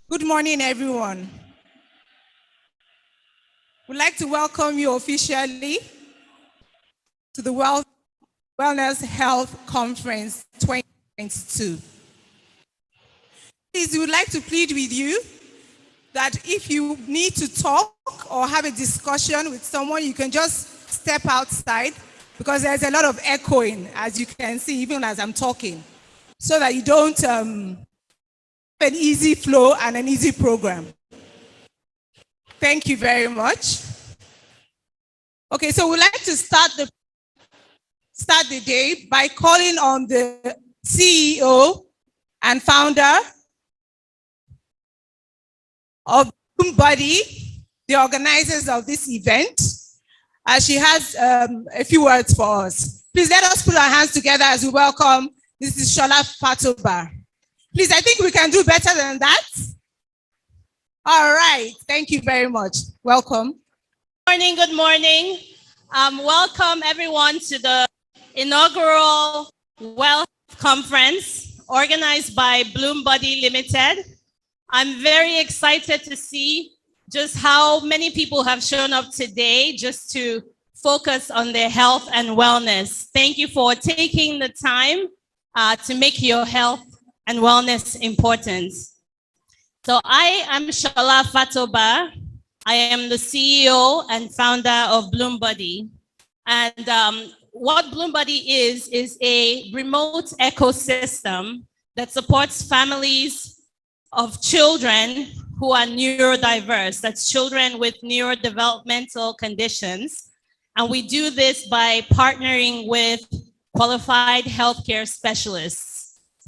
Good morning, everyone. We'd like to welcome you officially to the Wellness Health Conference 2022. Please, we would like to plead with you that if you need to talk or have a discussion with someone, you can just step outside because there's a lot of echoing, as you can see, even as I'm talking, so that you don't have an easy flow and an easy program. Thank you very much. Okay, so we'd like to start the day by calling on the CEO and founder of Body, the organizers of this event, as she has a few words for us. Please let us put our hands together as we welcome Mrs. Shola Fatoba. Please, I think we can do better than that. All right, thank you very much. Welcome. Good morning. Welcome everyone to the inaugural Wealth Conference organized by Bloom Body Limited. I'm very excited to see just how many people have shown up today just to focus on their health and wellness. Thank you for taking the time to make your health and wellness important. So I am Shola Fatoba. I am the CEO and founder of Bloom Body. And what Bloom Body is a remote ecosystem that supports families of children who are neurodiverse. That's children with neurodevelopmental conditions. And we do this by partnering with qualified healthcare specialists.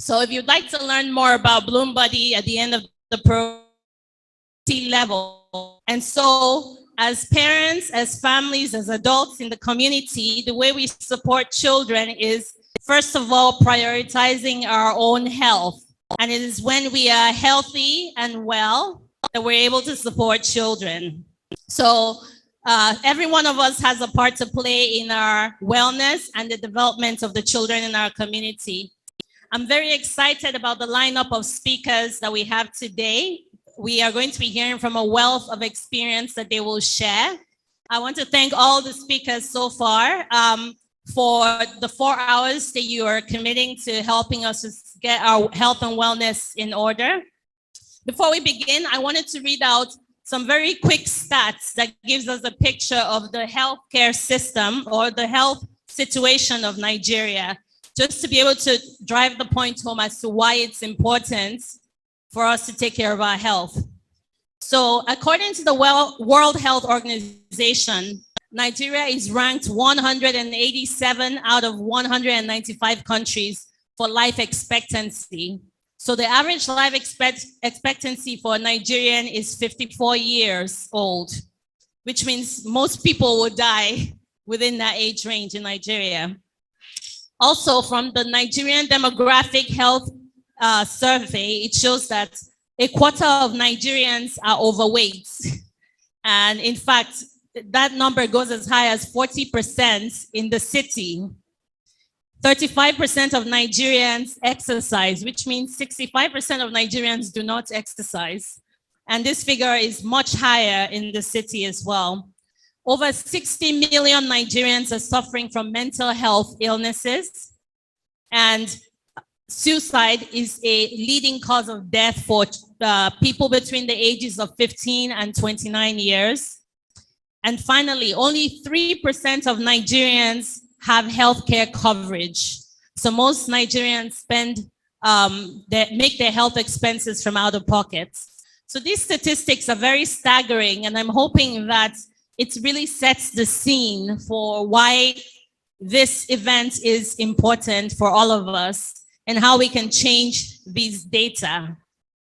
So if you'd like to learn more about Bloom Body at the end of the program, level. And so as parents, as families, as adults in the community, the way we support children is, first of all, prioritizing our own health. And it is when we are healthy and well that we're able to support children. So every one of us has a part to play in our wellness and the development of the children in our community. I'm very excited about the lineup of speakers that we have today. We are going to be hearing from a wealth of experience that they will share. I want to thank all the speakers so far for the 4 hours that you are committing to helping us to get our health and wellness in order. Before we begin, I wanted to read out some very quick stats that gives us a picture of the healthcare system or the health situation of Nigeria, just to be able to drive the point home as to why it's important for us to take care of our health. So according to the World Health Organization, Nigeria is ranked 187 out of 195 countries for life expectancy. So the average life expectancy for a Nigerian is 54 years old, which means most people will die within that age range in Nigeria. Also, from the Nigerian Demographic Health survey, it shows that a quarter of Nigerians are overweight. And in fact, that number goes as high as 40% in the city. 35% of Nigerians exercise, which means 65% of Nigerians do not exercise. And this figure is much higher in the city as well. Over 60 million Nigerians are suffering from mental health illnesses. And suicide is a leading cause of death for people between the ages of 15 and 29 years. And finally, only 3% of Nigerians have healthcare coverage. So most Nigerians make their health expenses from out of pocket. So these statistics are very staggering, and I'm hoping that it really sets the scene for why this event is important for all of us and how we can change these data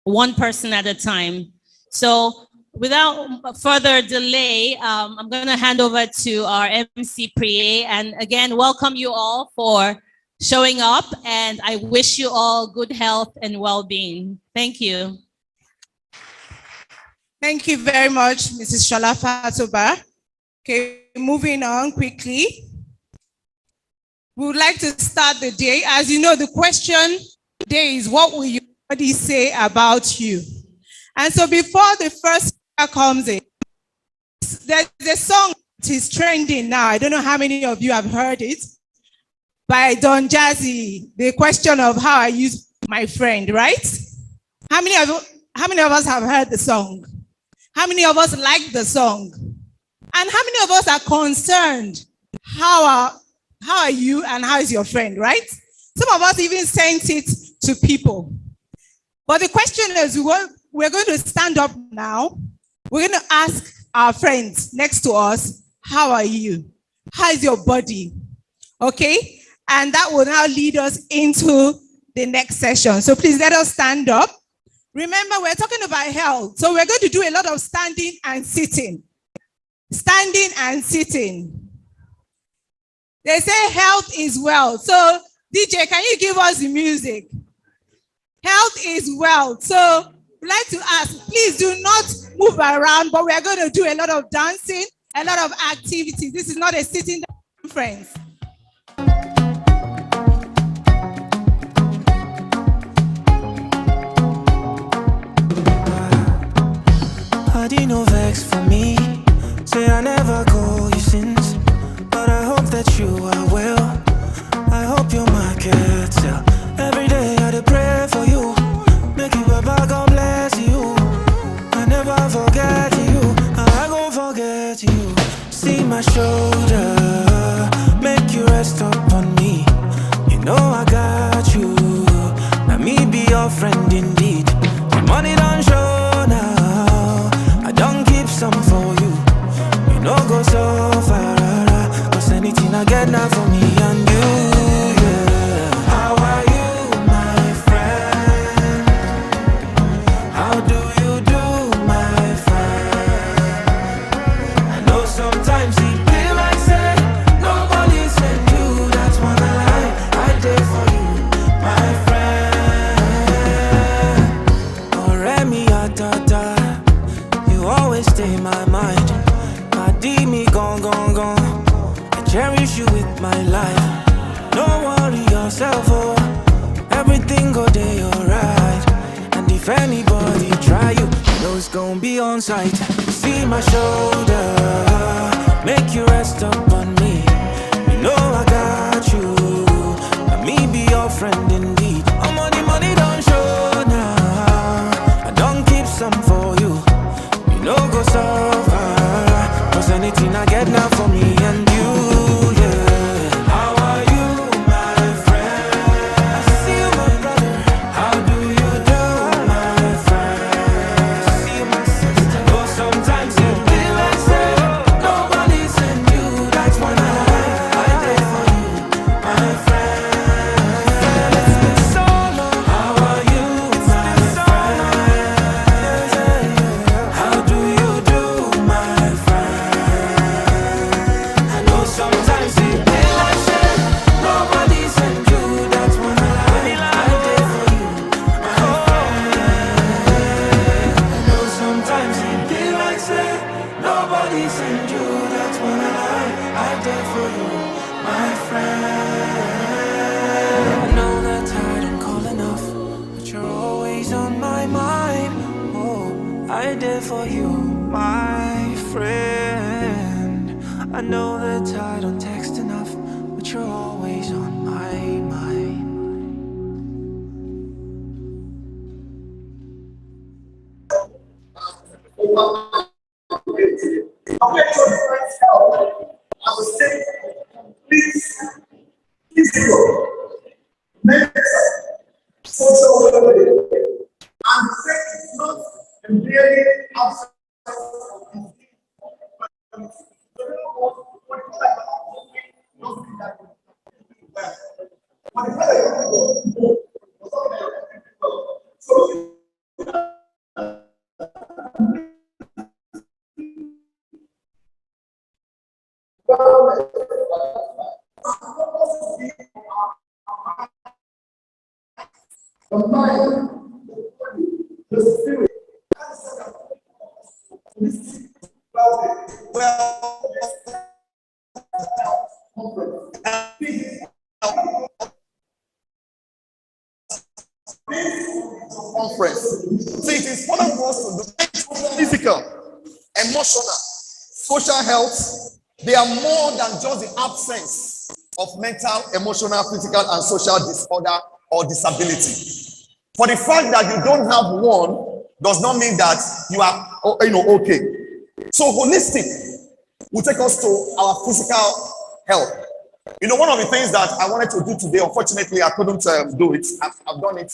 one person at a time. So without further delay, I'm going to hand over to our MC Priye, and again, welcome you all for showing up, and I wish you all good health and well-being. Thank you. Thank you very much, Mrs. Shola Fatoba. Okay, moving on quickly. We would like to start the day. As you know, the question today is, what will your body say about you? And so before the first speaker comes in, there's a song that is trending now. I don't know how many of you have heard it, by Don Jazzy, the question of how I use my friend, right? How many of us have heard the song? How many of us like the song? And how many of us are concerned? How are you and how is your friend, right? Some of us even sent it to people. But the question is, we're going to stand up now. We're going to ask our friends next to us, how are you? How is your body? Okay? And that will now lead us into the next session. So please let us stand up. Remember, we're talking about health. So we're going to do a lot of standing and sitting. Standing and sitting. They say health is wealth. So DJ, can you give us the music? Health is wealth. So we'd like to ask, please do not move around, but we're going to do a lot of dancing, a lot of activities. This is not a sitting down, friends. No vex for me. Say I never call you since, but I hope that you are well. I hope you're my cat. Every day I pray for you. Make you Baba, God bless you. I never forget you. I gon' forget you. See my shoulder, make you rest upon me. You know I got you. Now me be your friend indeed. The money don't show now. Don't keep some for you. You know go so far. Cause anything I get now for me and you, yeah. How are you, my friend? How do you do, my friend? I know sometimes it feel like say nobody sent you. That's one lie I did for you, my friend. Oh, Remy, ta. You always stay in my mind. Padi me gone. I cherish you with my life. Don't worry yourself, oh. Everything go day alright. And if anybody try you, you know it's gonna be on sight. See my shoulder, make you rest upon me. You know I got you. Let me be your friend indeed. Money don't show now. I don't keep some for you. No go so far. Cause anything I get now for me and you, yeah. How are you, my friend? I see you, my brother. How do you do, my friend? I see you, my sister. Though sometimes it feel like say nobody sent you. That's one I did for you, my friend. It's been so long. How are you, my friend? How do you do, my friend? I know sometimes it feel like shit. Nobody sent you. That's one I did for you, my friend. I know sometimes it feel like shit. Nobody sent you. That's one I did for you, my friend. I know that I don't call enough, but you're always on my mind. Oh, I did for you, my friend. I know that I don't text enough, but you're always on my mind. Please go. Next, social well-being. And sex is not really outside. The mind, the spirit, well, conference. So it is one of us to do physical, emotional, social health. They are more than just the absence of mental, emotional, physical, and social disorder or disability. For the fact that you don't have one does not mean that you are, okay. So holistic will take us to our physical health. One of the things that I wanted to do today, unfortunately, I couldn't do it. I've done it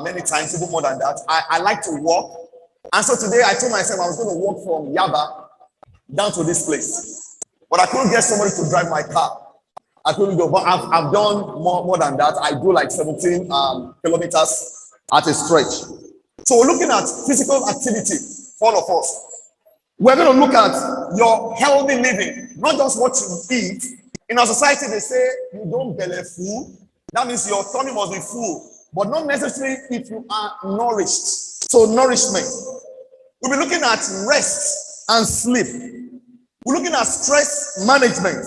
many times, even more than that. I like to walk. And so today I told myself I was going to walk from Yaba down to this place. But I couldn't get somebody to drive my car. I couldn't go. But I've done more than that. I do like 17 kilometers at a stretch. So we're looking at physical activity for all of us. We're going to look at your healthy living, not just what you eat. In our society, they say you don't belly full. That means your tummy must be full, but not necessarily if you are nourished. So nourishment. We'll be looking at rest and sleep. We're looking at stress management,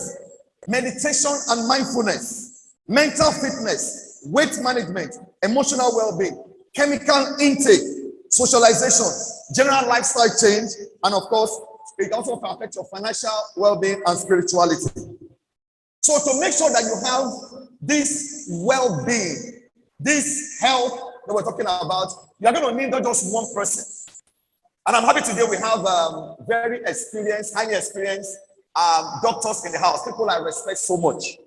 meditation and mindfulness, mental fitness, weight management, emotional well-being, chemical intake, socialization, general lifestyle change, and of course, it also affects your financial well-being and spirituality. So to make sure that you have this well-being, this health that we're talking about, you're going to need not just one person. And I'm happy today we have very experienced, highly experienced doctors in the house, people I respect so much.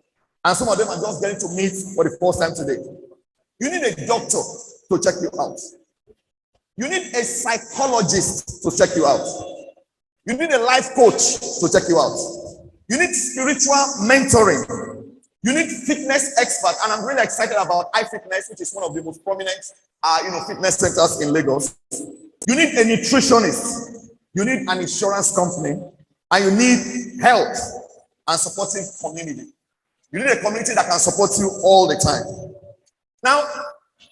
And some of them are just getting to meet for the first time today. You need a doctor to check you out. You need a psychologist to check you out. You need a life coach to check you out. You need spiritual mentoring. You need fitness expert. And I'm really excited about iFitness, which is one of the most prominent fitness centers in Lagos. You need a nutritionist. You need an insurance company. And you need health and supportive community. You need a community that can support you all the time. Now,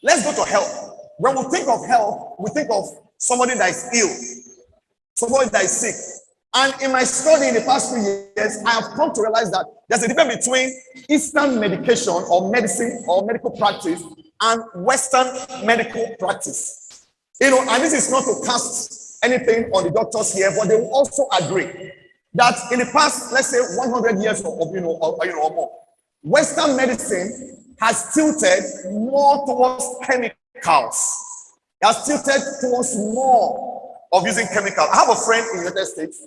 let's go to health. When we think of health, we think of somebody that is ill, somebody that is sick. And in my study in the past few years, I have come to realize that there's a difference between Eastern medication or medicine or medical practice and Western medical practice. And this is not to cast anything on the doctors here, but they will also agree that in the past, let's say 100 years or more, Western medicine has tilted more towards chemicals. It has tilted towards more of using chemicals. I have a friend in the United States,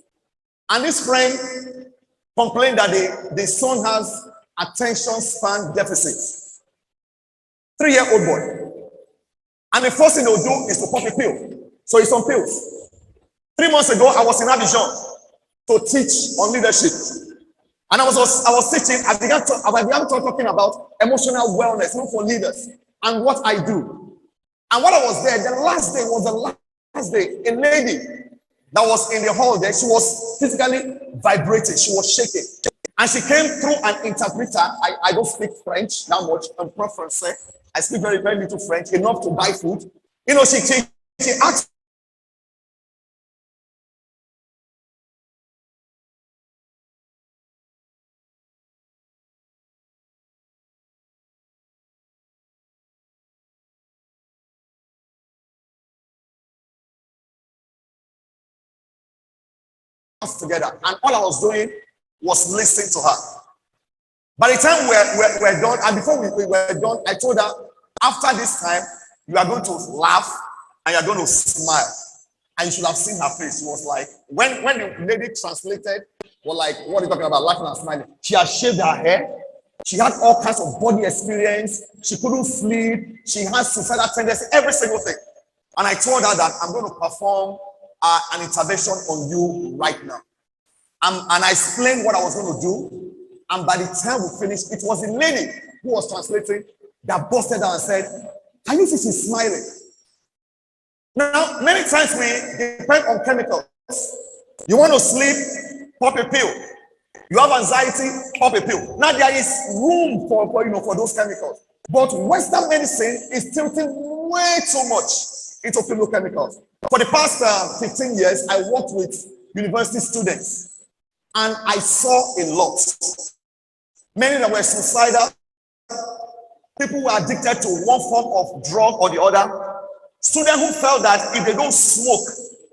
and this friend complained that the son has attention span deficit. 3-year-old boy. And the first thing they'll do is to pop a pill. So he's on pills. 3 months ago, I was in Abidjan to teach on leadership. And I was teaching, I began talking about emotional wellness, not for leaders, and what I do. And while I was there, the last day was the last day. A lady that was in the hall there, she was physically vibrating, she was shaking. And she came through an interpreter. I don't speak French that much, I'm from France. I speak very, very little French, enough to buy food. She asked us together, and all I was doing was listening to her. By the time we're done, and before we were done, I told her, after this time, you are going to laugh and you are going to smile. And you should have seen her face. She was like, when the lady translated, was like, what are you talking about, laughing and smiling? She had shaved her hair. She had all kinds of body experience. She couldn't sleep. She had suicidal tendencies, every single thing. And I told her that I'm going to perform an intervention on you right now. And I explained what I was going to do. And by the time we finished, it was the lady who was translating that busted out and said, can you see she's smiling? Now, many times we depend on chemicals. You want to sleep, pop a pill. You have anxiety, pop a pill. Now there is room for those chemicals. But Western medicine is tilting way too much into phytochemicals. For the past 15 years, I worked with university students, and I saw a lot. Many that were suicidal, people who were addicted to one form of drug or the other, Students who felt that if they don't smoke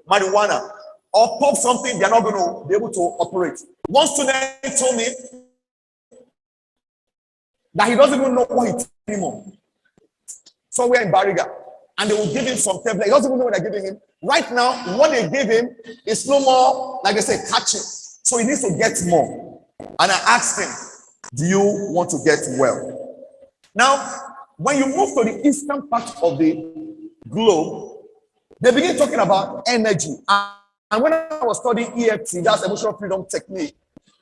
marijuana or pop something, they're not going to be able to operate. One student told me that he doesn't even know what he took anymore. Somewhere in Bariga, and they will give him some tablet. He doesn't even know what they're giving him. Right now, what they give him is no more, like they say, catching. So he needs to get more. And I asked him, do you want to get well? Now, when you move to the eastern part of the globe, they begin talking about energy. And when I was studying EFT, that's emotional freedom technique,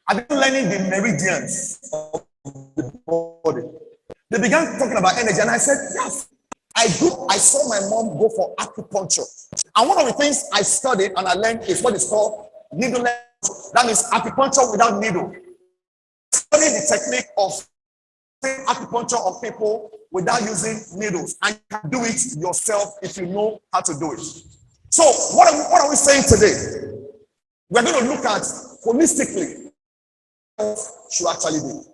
I've been learning the meridians of the body. They began talking about energy, and I said, yes. I saw my mom go for acupuncture. And one of the things I studied and I learned is what is called needle. That means acupuncture without needle. Study the technique of acupuncture on people without using needles. And you can do it yourself if you know how to do it. So what are we saying today? We're going to look at holistically what should actually do.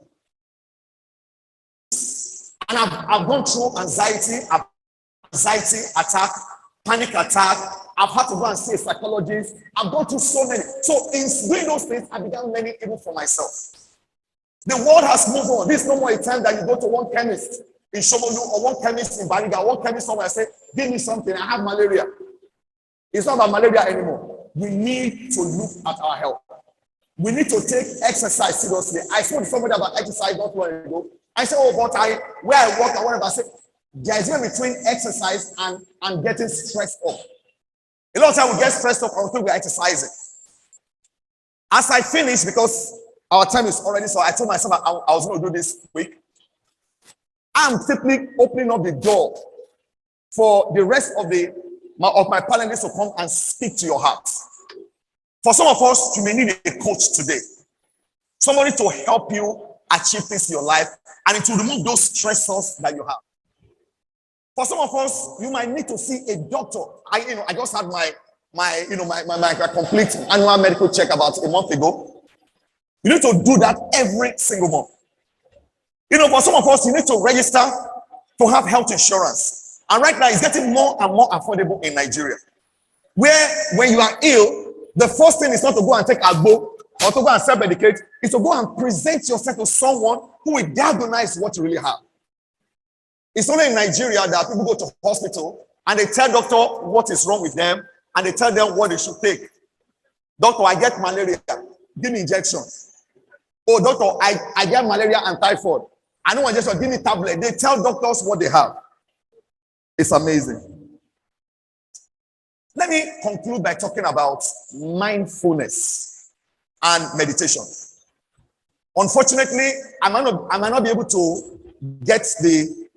And I've gone through anxiety attack, panic attack. I've had to go and see a psychologist. I've gone through so many. So in doing those things, I began learning even for myself. The world has moved on. This is no more a time that you go to one chemist in Shomolu or one chemist in Bariga, one chemist somewhere and say, give me something, I have malaria. It's not about malaria anymore. We need to look at our health. We need to take exercise seriously. I spoke to somebody about exercise not long ago. I said, oh, but where I work, I whatever. I said, there is a difference between exercise and getting stressed up. A lot of times we get stressed up until we're exercising. As I finish, because our time is already, so I told myself I was going to do this quick. I'm simply opening up the door for the rest of my panelists to come and speak to your heart. For some of us, you may need a coach today. Somebody to help you achieve things in your life, and it will remove those stressors that you have. For some of us, you might need to see a doctor. I just had my complete annual medical check about a month ago. You need to do that every single month. For some of us, you need to register to have health insurance. And right now, it's getting more and more affordable in Nigeria. Where when you are ill, the first thing is not to go and take agbo or to go and self-medicate, is to go and present yourself to someone who will diagnose what you really have. It's only in Nigeria that people go to hospital and they tell doctor what is wrong with them and they tell them what they should take. Doctor, I get malaria. Give me injection. Oh, doctor, I get malaria and typhoid. I know injection. Give me tablet. They tell doctors what they have. It's amazing. Let me conclude by talking about mindfulness and meditation. Unfortunately, I might not be able to get the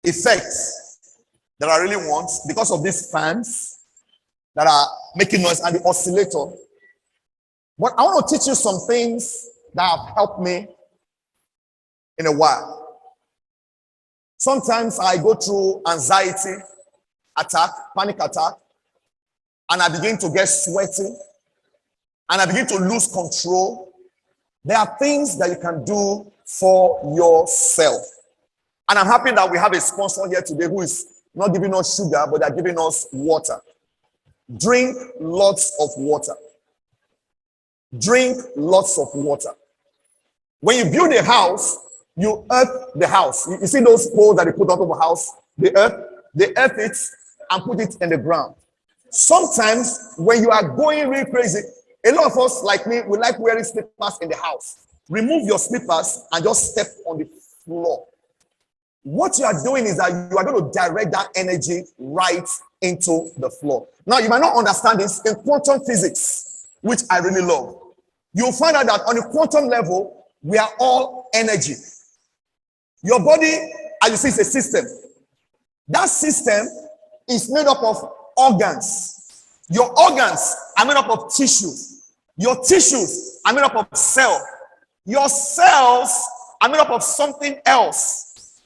effects that I really want because of these fans that are making noise and the oscillator. But I want to teach you some things that have helped me in a while. Sometimes I go through anxiety attack, panic attack, and I begin to get sweaty, and I begin to lose control. There are things that you can do for yourself. And I'm happy that we have a sponsor here today who is not giving us sugar, but they're giving us water. Drink lots of water. Drink lots of water. When you build a house, you earth the house. You see those poles that they put on top of a house? They earth it and put it in the ground. Sometimes when you are going really crazy, a lot of us, like me, we like wearing slippers in the house. Remove your slippers and just step on the floor. What you are doing is that you are going to direct that energy right into the floor. Now, you might not understand this in quantum physics, which I really love. You'll find out that on a quantum level, we are all energy. Your body, as you see, is a system. That system is made up of organs. Your organs are made up of tissues. Your tissues are made up of cells. Your cells are made up of something else.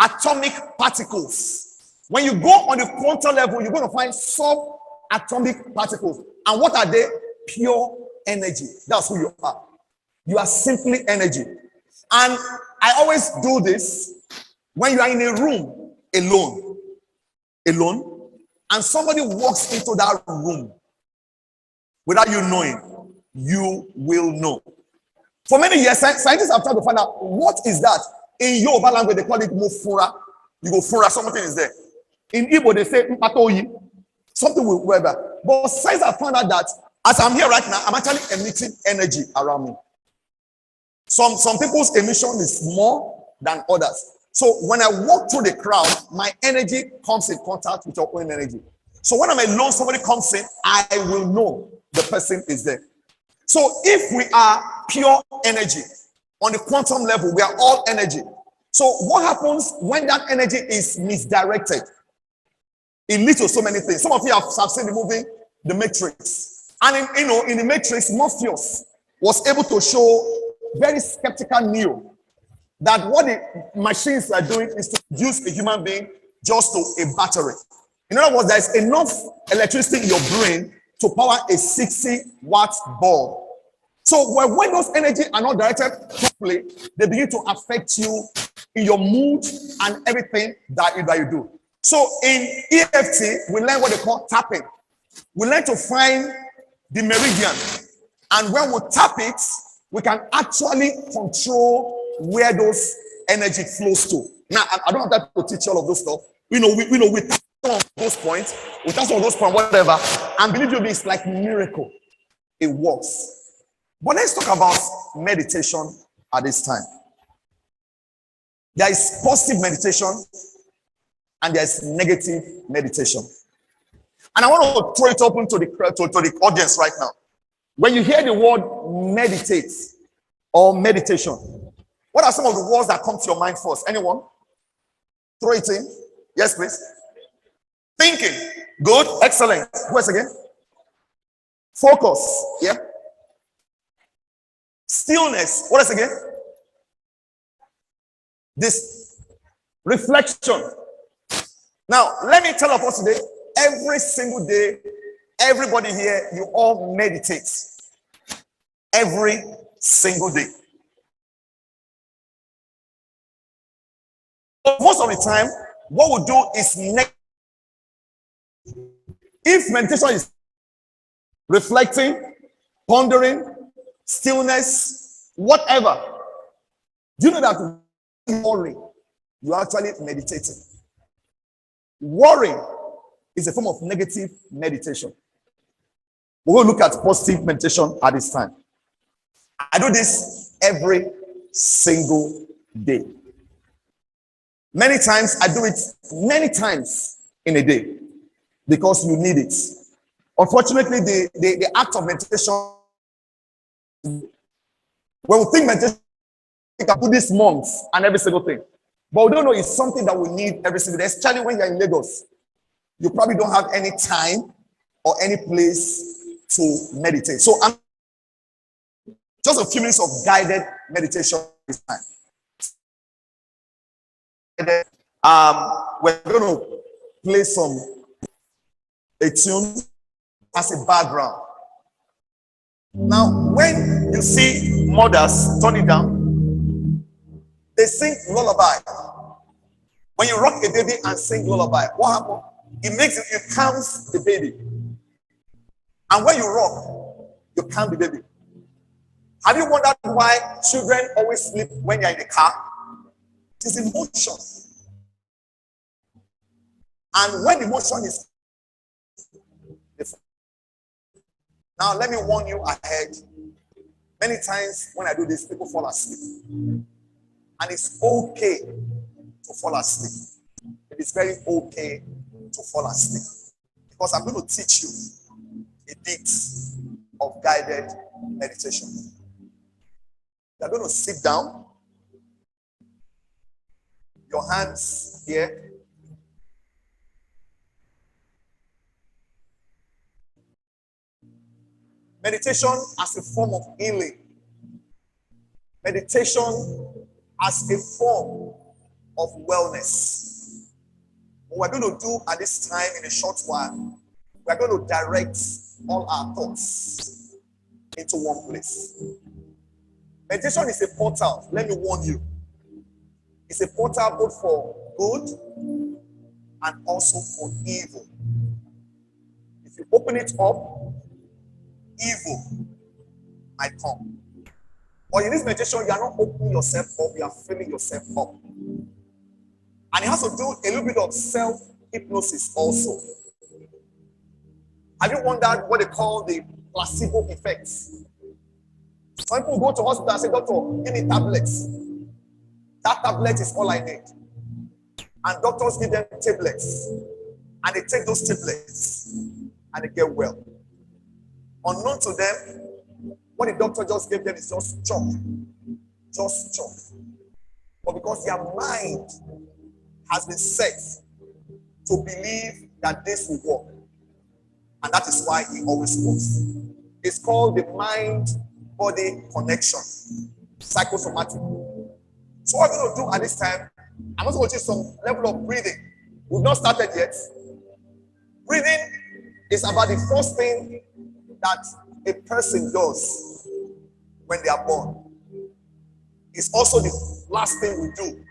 Atomic particles. When you go on the quantum level, you're going to find subatomic particles. And what are they? Pure energy. That's who you are. You are simply energy. And I always do this when you are in a room alone. alone, and somebody walks into that room without you knowing, you will know. For many years, scientists have tried to find out what is that. In Yoruba language, they call it mufura. You go fura, something is there. In Igbo, they say mpatoyi. Something will weather. But science have found out that as I'm here right now, I'm actually emitting energy around me. Some people's emission is more than others. So when I walk through the crowd, my energy comes in contact with your own energy. So when I'm alone, somebody comes in, I will know the person is there. So if we are pure energy, on the quantum level, we are all energy. So what happens when that energy is misdirected? It leads to so many things. Some of you have seen the movie The Matrix. And in the Matrix, Morpheus was able to show very skeptical Neo that what the machines are doing is to use a human being just to a battery. In other words, there's enough electricity in your brain to power a 60-watt bulb. So when those energy are not directed properly, they begin to affect you in your mood and everything that you do. So in EFT, we learn what they call tapping. We learn to find the meridian. And when we tap it, we can actually control where those energy flows to. Now, I don't have time to teach all of those stuff. We touch on those points, whatever. And believe you me, it's like miracle. It works. But let's talk about meditation at this time. There is positive meditation and there is negative meditation. And I want to throw it open to the audience right now. When you hear the word meditate or meditation, what are some of the words that come to your mind first? Anyone? Throw it in. Yes, please. Thinking. Good. Excellent. What's again? Focus. Yeah. Stillness. What is again? This reflection. Now, let me tell us today, every single day, everybody here, you all meditate. Every single day. Most of the time, what we'll do is if meditation is reflecting, pondering, stillness, whatever, do you know that worry, you're actually meditating? Worry is a form of negative meditation. We will look at positive meditation at this time. I do this every single day. Many times, I do it many times in a day because you need it. Unfortunately, the act of meditation, when we think meditation, we can do this months and every single thing. But we don't know it's something that we need every single day, especially when you're in Lagos. You probably don't have any time or any place to meditate. So I'm just a few minutes of guided meditation this time. We're going to play a tune as a background. Now, when you see mothers, turn it down, they sing lullaby. When you rock a baby and sing lullaby, what happens? It calms the baby. And when you rock, you calm the baby. Have you wondered why children always sleep when you're in the car? It is emotion. And when emotion is... Now, let me warn you ahead. Many times when I do this, people fall asleep. And it's okay to fall asleep. It is very okay to fall asleep. Because I'm going to teach you a bit of guided meditation. You're going to sit down. Your hands here. Meditation as a form of healing. Meditation as a form of wellness. What we're going to do at this time in a short while, we're going to direct all our thoughts into one place. Meditation is a portal. Let me warn you. It's a portal both for good and also for evil. If you open it up, evil might come. But in this meditation, you are not opening yourself up, you are filling yourself up. And it has to do a little bit of self-hypnosis also. Have you wondered what they call the placebo effects? Some people go to hospital and say, doctor, give me tablets. That tablet is all I need. And doctors give them tablets. And they take those tablets and they get well. Unknown to them, what the doctor just gave them is just chalk. Just chalk. But because their mind has been set to believe that this will work. And that is why it always works. It's called the mind-body connection, psychosomatic. So what I'm going to do at this time, I'm also going to do some level of breathing. We've not started yet. Breathing is about the first thing that a person does when they are born. It's also the last thing we do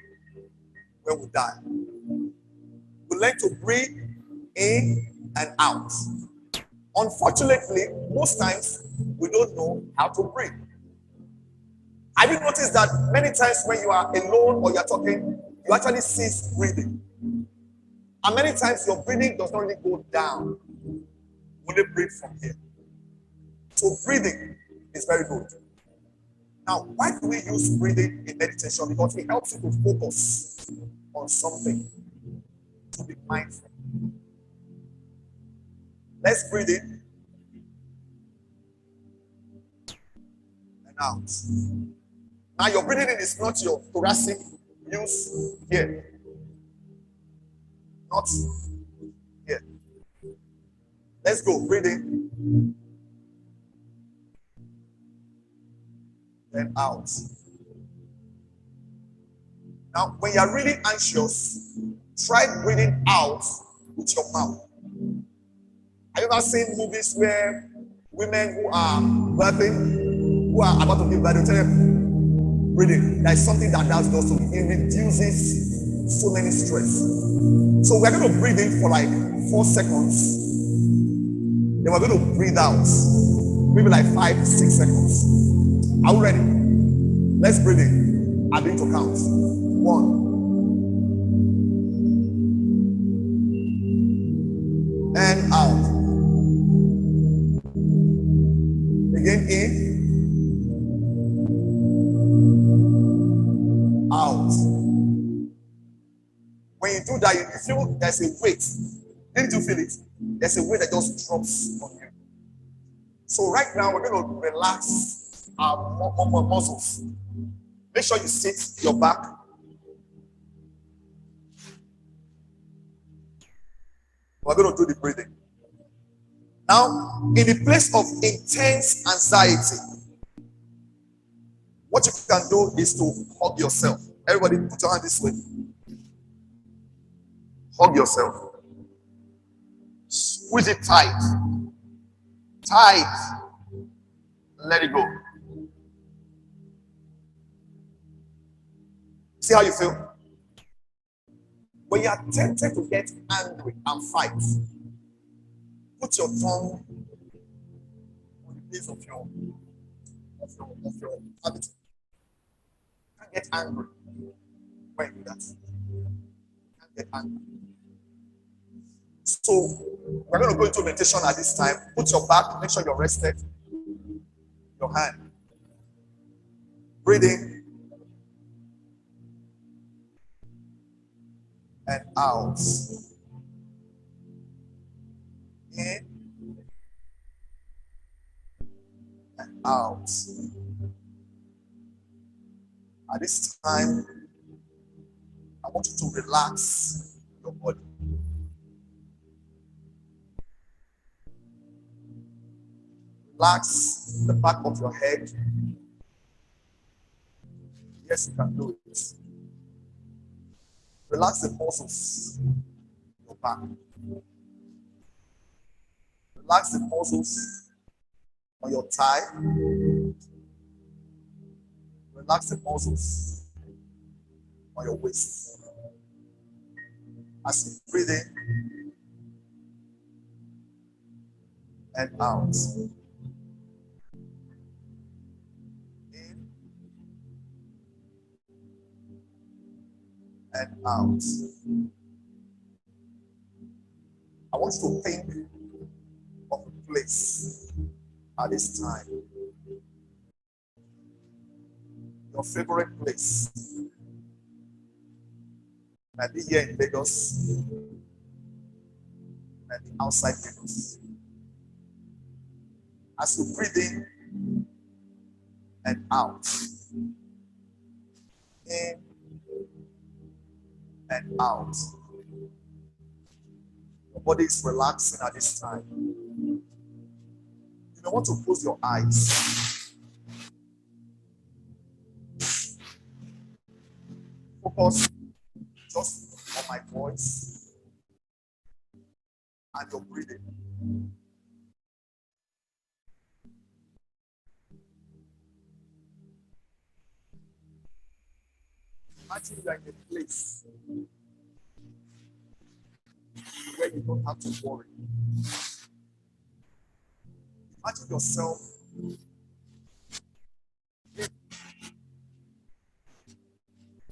when we die. We learn to breathe in and out. Unfortunately, most times we don't know how to breathe. Have you noticed that many times when you are alone or you are talking, you actually cease breathing? And many times your breathing does not really go down. You only breathe from here. So breathing is very good. Now, why do we use breathing in meditation? Because it helps you to focus on something, to be mindful. Let's breathe in and out. Now, your breathing in is not your thoracic use here. Not here. Let's go. Breathe in and out. Now, when you are really anxious, try breathing out with your mouth. Have you ever seen movies where women who are birthing, who are about to give birth, they tell them, breathing? There is something that does also. It reduces so many stress. So we're going to breathe in for like 4 seconds. Then we're going to breathe out. Maybe like 5 to 6 seconds. Are we ready? Let's breathe in. I'm going to count. 1. And out. Again, in. Out. When you do that, you feel there's a weight. Didn't you feel it? There's a weight that just drops on you. So right now, we're going to relax our muscles. Make sure you sit your back. We're going to do the breathing. Now, in the place of intense anxiety, what you can do is to hug yourself. Everybody put your hand this way. Hug yourself. Squeeze it tight. Tight. Let it go. See how you feel? When you are tempted to get angry and fight, put your tongue on the base of your cavity. You can't get angry when you do that. You can't get angry. So we're going to go into meditation at this time. Put your back, make sure you're rested. Your hand. Breathe in and out. In and out. At this time, I want you to relax your body. Relax the back of your head. Yes, you can do it. Relax the muscles in your back. Relax the muscles on your thigh. Relax the muscles on your waist. As you breathe in and out. In and out. I want you to think of a place at this time. Your favorite place. Might be here in Lagos, might be outside Lagos. As you breathe in and out, in and out, your body is relaxing at this time. You don't want to close your eyes. Focus just on my voice and your breathing. Imagine you are in a place where you don't have to worry. Imagine yourself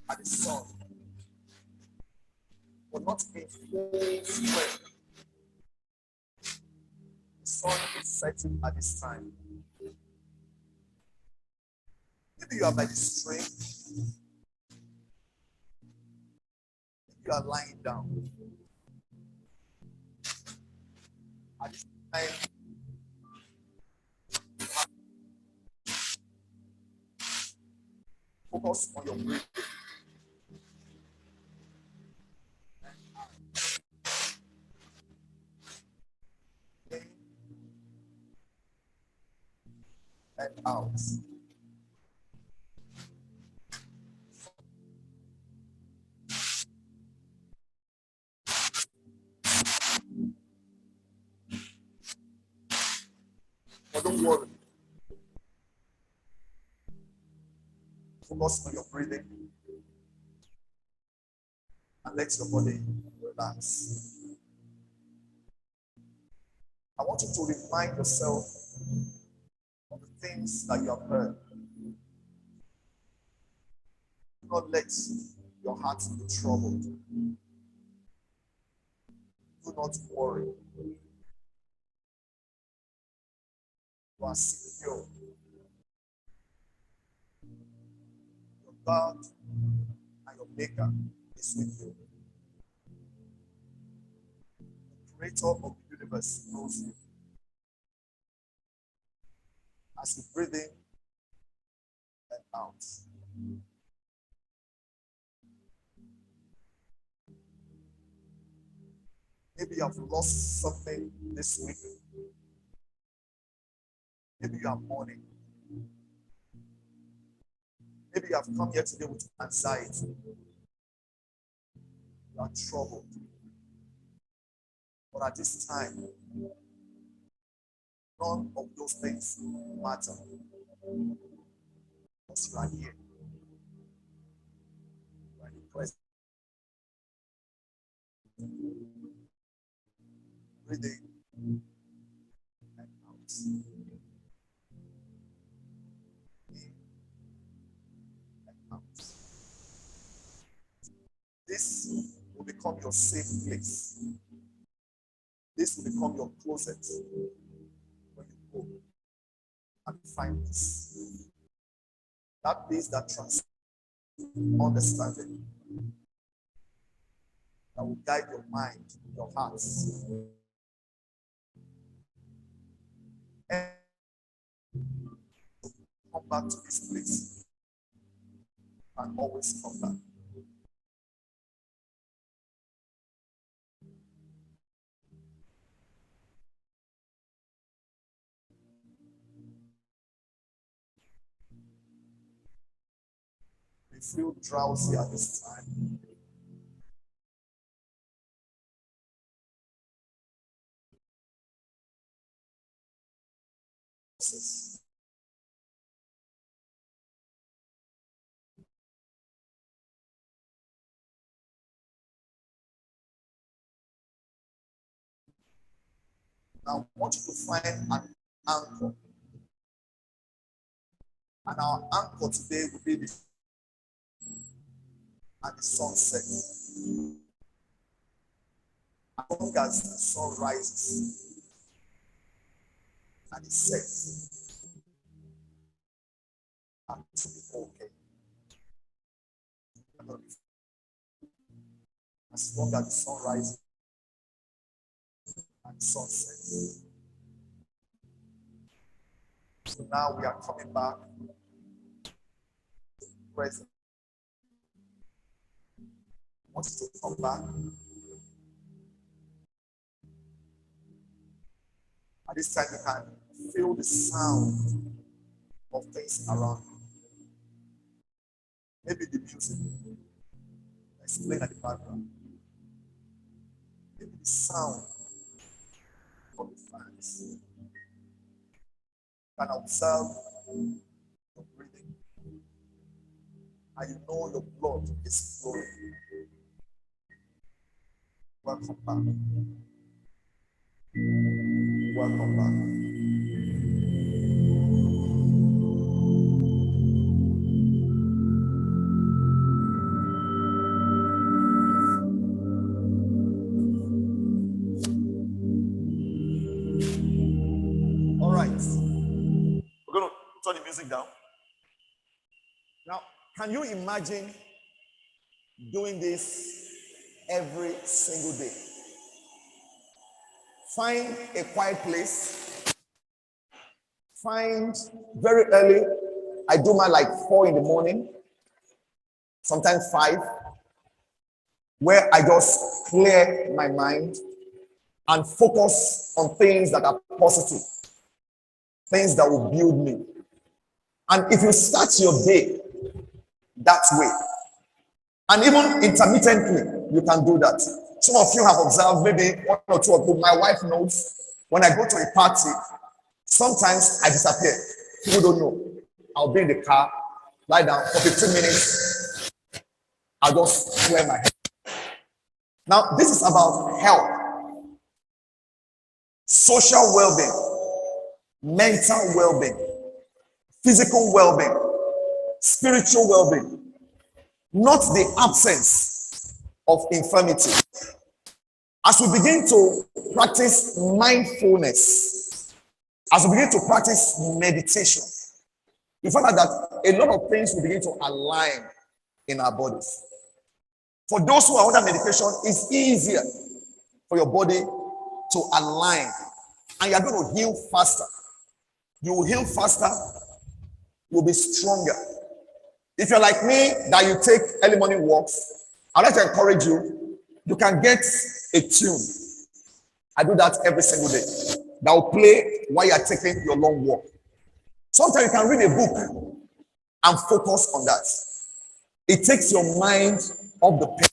at the sun, but not in full strength. The sun is setting at this time. Maybe you are by the stream. Maybe you are lying down. At this time, focus on your breathing. In and out. But don't worry. Focus on your breathing and let your body relax. I want you to remind yourself of the things that you have heard. Do not let your heart be troubled. Do not worry. You are secure. Your God and your Maker is with you. The Creator of the universe knows you. As you breathe in and out. Maybe you have lost something this week. Maybe you are mourning. Maybe you have come here today with anxiety. You are troubled. But at this time, none of those things matter. Because you are here. You are in the present. Breathing and out. In and out. This will become your safe place. This will become your closet when you go and find peace. That peace that transcends understanding, that will guide your mind, your hearts. And come back to this place and always come back. We feel drowsy at this time. Now, I want you to find an anchor. And our anchor today will be the sunset. As long as the sun rises and it sets, and it will be okay. As long as the sun rises and the sun sets. So now we are coming back to the present. I want you to come back. At this time, you can feel the sound of things around you. Maybe the music that's playing at the background. Maybe the sound of the fans. You can observe your breathing. And you know your blood is flowing. Welcome back. Welcome back. All right. We're going to turn the music down. Now, can you imagine doing this every single day? Find a quiet place. Find very early. I do mine like 4 in the morning, sometimes 5, where I just clear my mind and focus on things that are positive, things that will build me. And if you start your day that way, and even intermittently, you can do that. Some of you have observed, maybe 1 or 2 of you, my wife knows, when I go to a party, sometimes I disappear. People don't know. I'll be in the car, lie down for 15 minutes. I'll just clear my head. Now, this is about health, social well-being, mental well-being, physical well-being, spiritual well-being, not the absence of infirmity. As we begin to practice mindfulness, as we begin to practice meditation, you find out that a lot of things will begin to align in our bodies. For those who are under medication, it's easier for your body to align, and you're going to heal faster. You will heal faster, you'll be stronger. If you're like me, that you take early morning walks, I'd like to encourage you, you can get a tune. I do that every single day. That will play while you're taking your long walk. Sometimes you can read a book and focus on that. It takes your mind off the pain.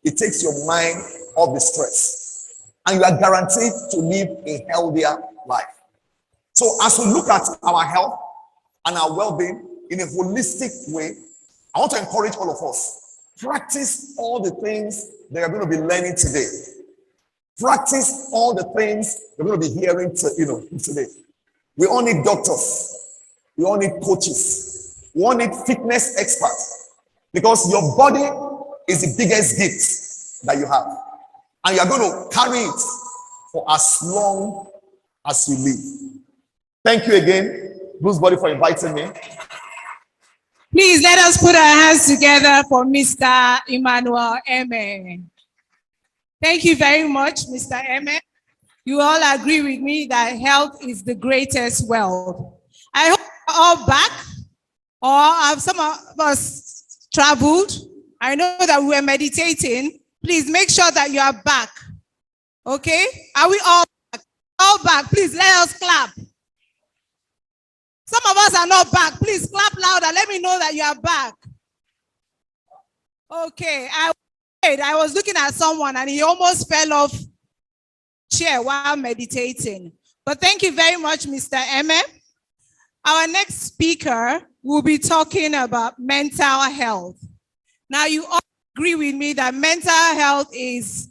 It takes your mind off the stress. And you are guaranteed to live a healthier life. So as we look at our health and our well-being in a holistic way, I want to encourage all of us. Practice all the things that you're going to be learning today. Practice all the things you're going to be hearing today. We all need doctors. We all need coaches. We all need fitness experts. Because your body is the biggest gift that you have. And you're going to carry it for as long as you live. Thank you again, Bruce Body, for inviting me. Please let us put our hands together for Mr. Emmanuel Eme. Thank you very much, Mr. Eme. You all agree with me that health is the greatest wealth. I hope you're all back, or have some of us traveled. I know that we were meditating. Please make sure that you are back. Okay? Are we all back? All back. Please let us clap. Some of us are not back. Please clap louder. Let me know that you are back. Okay. I was looking at someone and he almost fell off chair while meditating. But thank you very much, Mr. Eme. Our next speaker will be talking about mental health. Now, you all agree with me that mental health is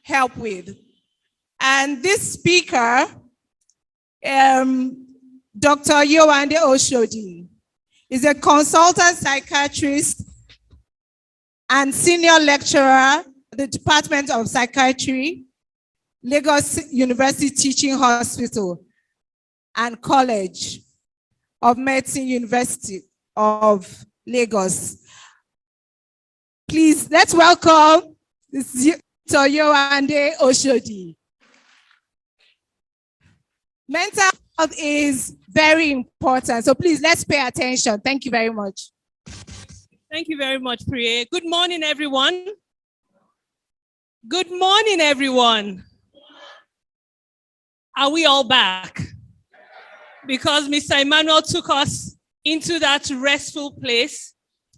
help with. And this speaker, Dr. Yewande Oshodi, is a consultant psychiatrist and senior lecturer at the Department of Psychiatry, Lagos University Teaching Hospital and College of Medicine, University of Lagos. Please, let's welcome Dr. Yewande Oshodi. Mental health is very important, so please, let's pay attention. Thank you very much. Thank you very much, Priye. Good morning, everyone. Good morning, everyone. Are we all back? Because Mr. Emmanuel took us into that restful place,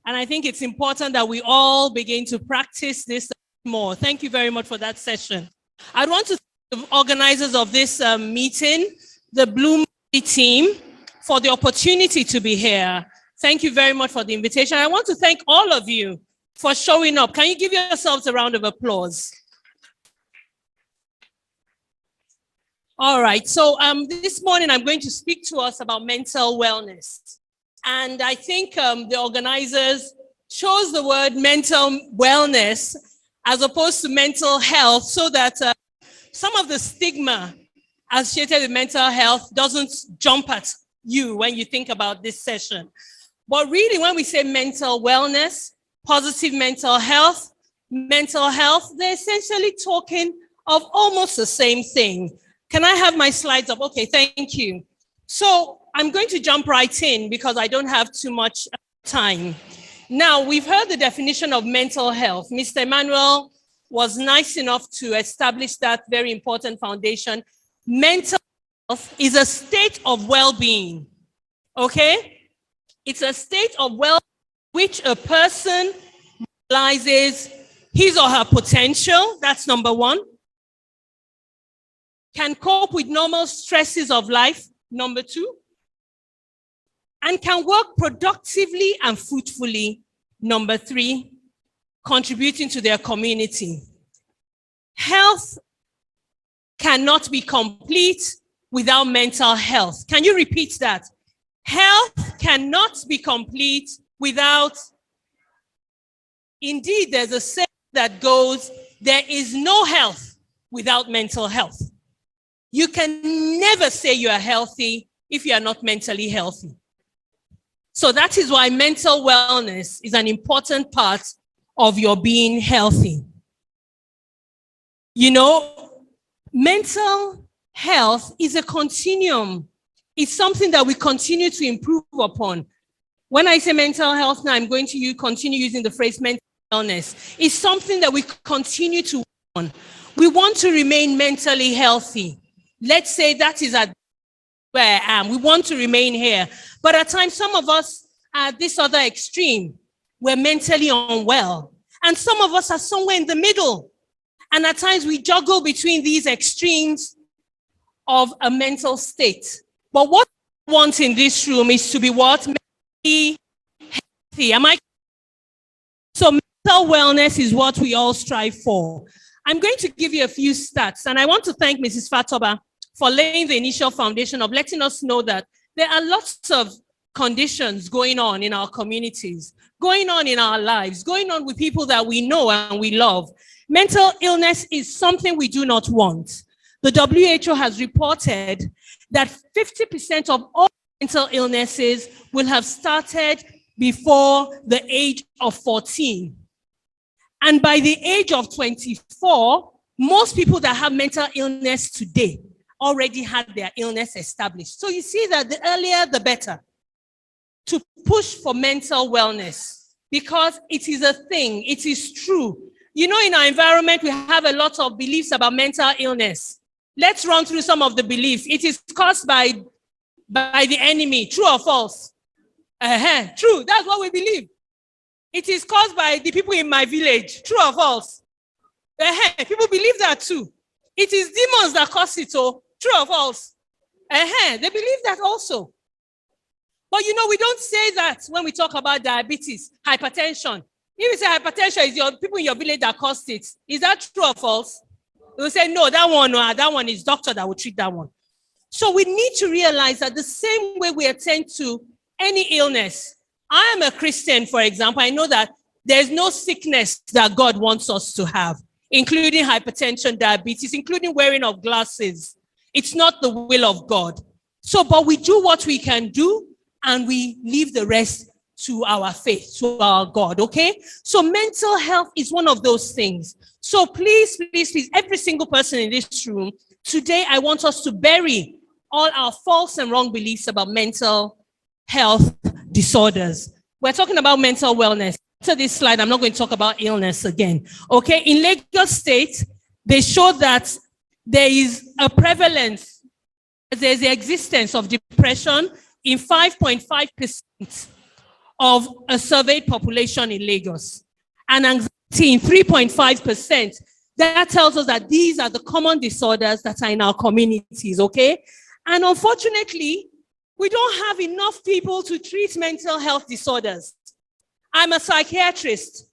and I think it's important that we all begin to practice this more. Thank you very much for that session. I want to thank the organizers of this meeting, the Bloom team, for the opportunity to be here. Thank you very much for the invitation. I want to thank all of you for showing up. Can you give yourselves a round of applause? All right, so this morning I'm going to speak to us about mental wellness. And I think the organizers chose the word mental wellness as opposed to mental health so that some of the stigma associated with mental health doesn't jump at you when you think about this session. But really, when we say mental wellness, positive mental health, they're essentially talking of almost the same thing. Can I have my slides up? Okay, thank you. So I'm going to jump right in because I don't have too much time. Now, we've heard the definition of mental health. Mr. Emmanuel was nice enough to establish that very important foundation. Mental health is a state of well-being, okay? It's a state of well-being which a person realizes his or her potential, that's number one, can cope with normal stresses of life, number two, and can work productively and fruitfully, number three, contributing to their community. Health cannot be complete without mental health. Can you repeat that? Health cannot be complete without, indeed, there's a saying that goes, there is no health without mental health. You can never say you are healthy if you are not mentally healthy. So that is why mental wellness is an important part of your being healthy. You know, mental health is a continuum. It's something that we continue to improve upon. When I say mental health now, I'm going to continue using the phrase mental wellness. It's something that we continue to work on. We want to remain mentally healthy. Let's say that is at where I am. We want to remain here. But at times, some of us are at this other extreme. We're mentally unwell. And some of us are somewhere in the middle. And at times, we juggle between these extremes of a mental state. But what we want in this room is to be what? Mentally healthy. So mental wellness is what we all strive for. I'm going to give you a few stats, and I want to thank Mrs. Fatoba for laying the initial foundation of letting us know that there are lots of conditions going on in our communities, going on in our lives, going on with people that we know and we love. Mental illness is something we do not want. The WHO has reported that 50% of all mental illnesses will have started before the age of 14. And by the age of 24, most people that have mental illness today already had their illness established. So you see that the earlier, the better to push for mental wellness, because it is a thing, it is true. You know, in our environment, we have a lot of beliefs about mental illness. Let's run through some of the beliefs. It is caused by the enemy, true or false? True, that's what we believe. It is caused by the people in my village, true or false? People believe that too. It is demons that cause it, oh, true or false? They believe that also. But you know, we don't say that when we talk about diabetes, hypertension. If you say hypertension is your people in your village that caused it, is that true or false? They'll say, no, that one is doctor that will treat that one. So we need to realize that the same way we attend to any illness. I am a Christian, for example. I know that there's no sickness that God wants us to have, including hypertension, diabetes, including wearing of glasses. It's not the will of God. So, but we do what we can do, and we leave the rest to our faith, to our God, okay? So mental health is one of those things. So please, please, please, every single person in this room, today I want us to bury all our false and wrong beliefs about mental health disorders. We're talking about mental wellness. To this slide, I'm not going to talk about illness again, okay? In Lagos State, they show that there is a prevalence, there's the existence of depression in 5.5% of a surveyed population in Lagos, and anxiety in 3.5%. That tells us that these are the common disorders that are in our communities, okay? And unfortunately, we don't have enough people to treat mental health disorders. I'm a psychiatrist.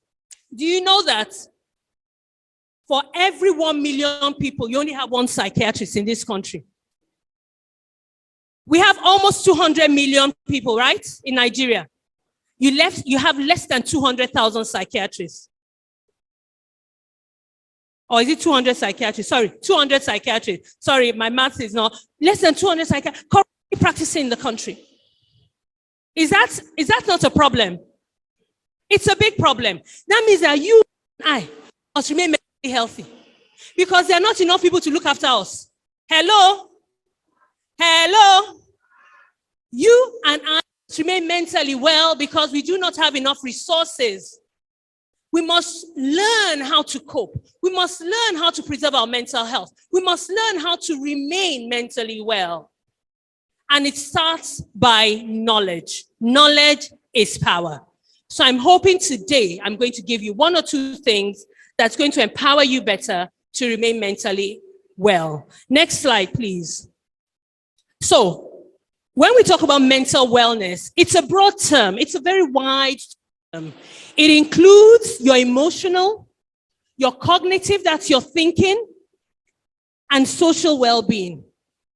Do you know that for every 1 million people, you only have one psychiatrist in this country? We have almost 200 million people, right, in Nigeria. You have less than 200,000 psychiatrists. Or is it 200 psychiatrists? Sorry, 200 psychiatrists. Sorry, my math is not. Less than 200 psychiatrists currently practicing in the country. Is that not a problem? It's a big problem. That means that you and I must remain mentally healthy, because there are not enough people to look after us. Hello? Hello? You and I must remain mentally well because we do not have enough resources. We must learn how to cope. We must learn how to preserve our mental health. We must learn how to remain mentally well. And it starts by knowledge. Knowledge is power. So I'm hoping today I'm going to give you 1 or 2 things that's going to empower you better to remain mentally well. Next slide, please. So when we talk about mental wellness, it's a broad term. It's a very wide term. It includes your emotional, your cognitive, that's your thinking, and social well-being.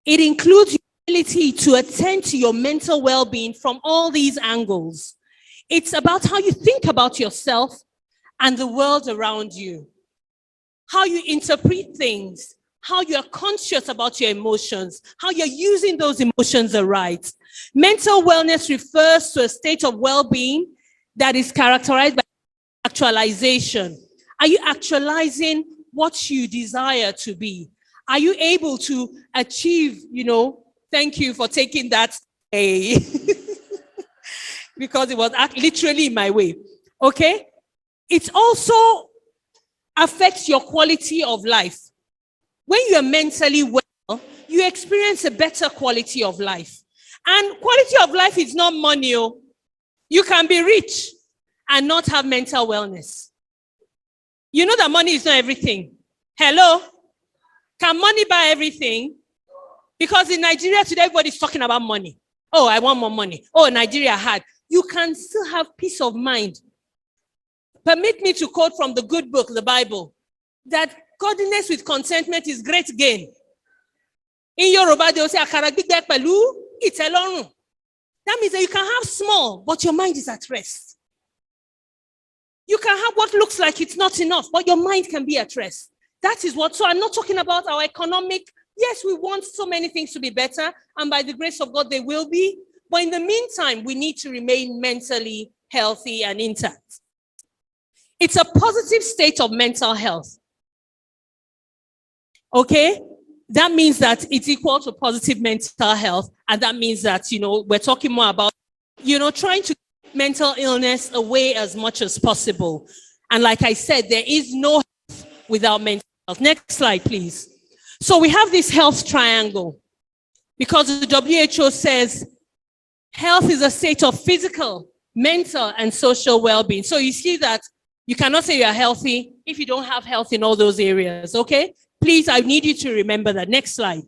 It includes your ability to attend to your mental well-being from all these angles. It's about how you think about yourself and the world around you, how you interpret things, how you're conscious about your emotions, how you're using those emotions aright. Mental wellness refers to a state of well-being that is characterized by actualization. Are you actualizing what you desire to be? Are you able to achieve, thank you for taking that A, because it was literally in my way, okay? It also affects your quality of life. When you are mentally well, you experience a better quality of life. And quality of life is not money. You can be rich and not have mental wellness. You know that money is not everything. Hello? Can money buy everything? Because in Nigeria today, everybody's talking about money. Oh, I want more money. Oh, Nigeria had. You can still have peace of mind. Permit me to quote from the good book, the Bible, that godliness with contentment is great gain. In Yoruba, they will say, "Akara gbigbe pelu itelorun." That means that you can have small, but your mind is at rest. You can have what looks like it's not enough, but your mind can be at rest. That is what, so I'm not talking about our economic. Yes, we want so many things to be better, and by the grace of God, they will be. But in the meantime, we need to remain mentally healthy and intact. It's a positive state of mental health. Okay? That means that it's equal to positive mental health. And that means that, we're talking more about, trying to keep mental illness away as much as possible. And like I said, there is no health without mental health. Next slide, please. So we have this health triangle because the WHO says health is a state of physical, mental, and social well-being. So you see that you cannot say you're healthy if you don't have health in all those areas, okay? Please, I need you to remember that. Next slide.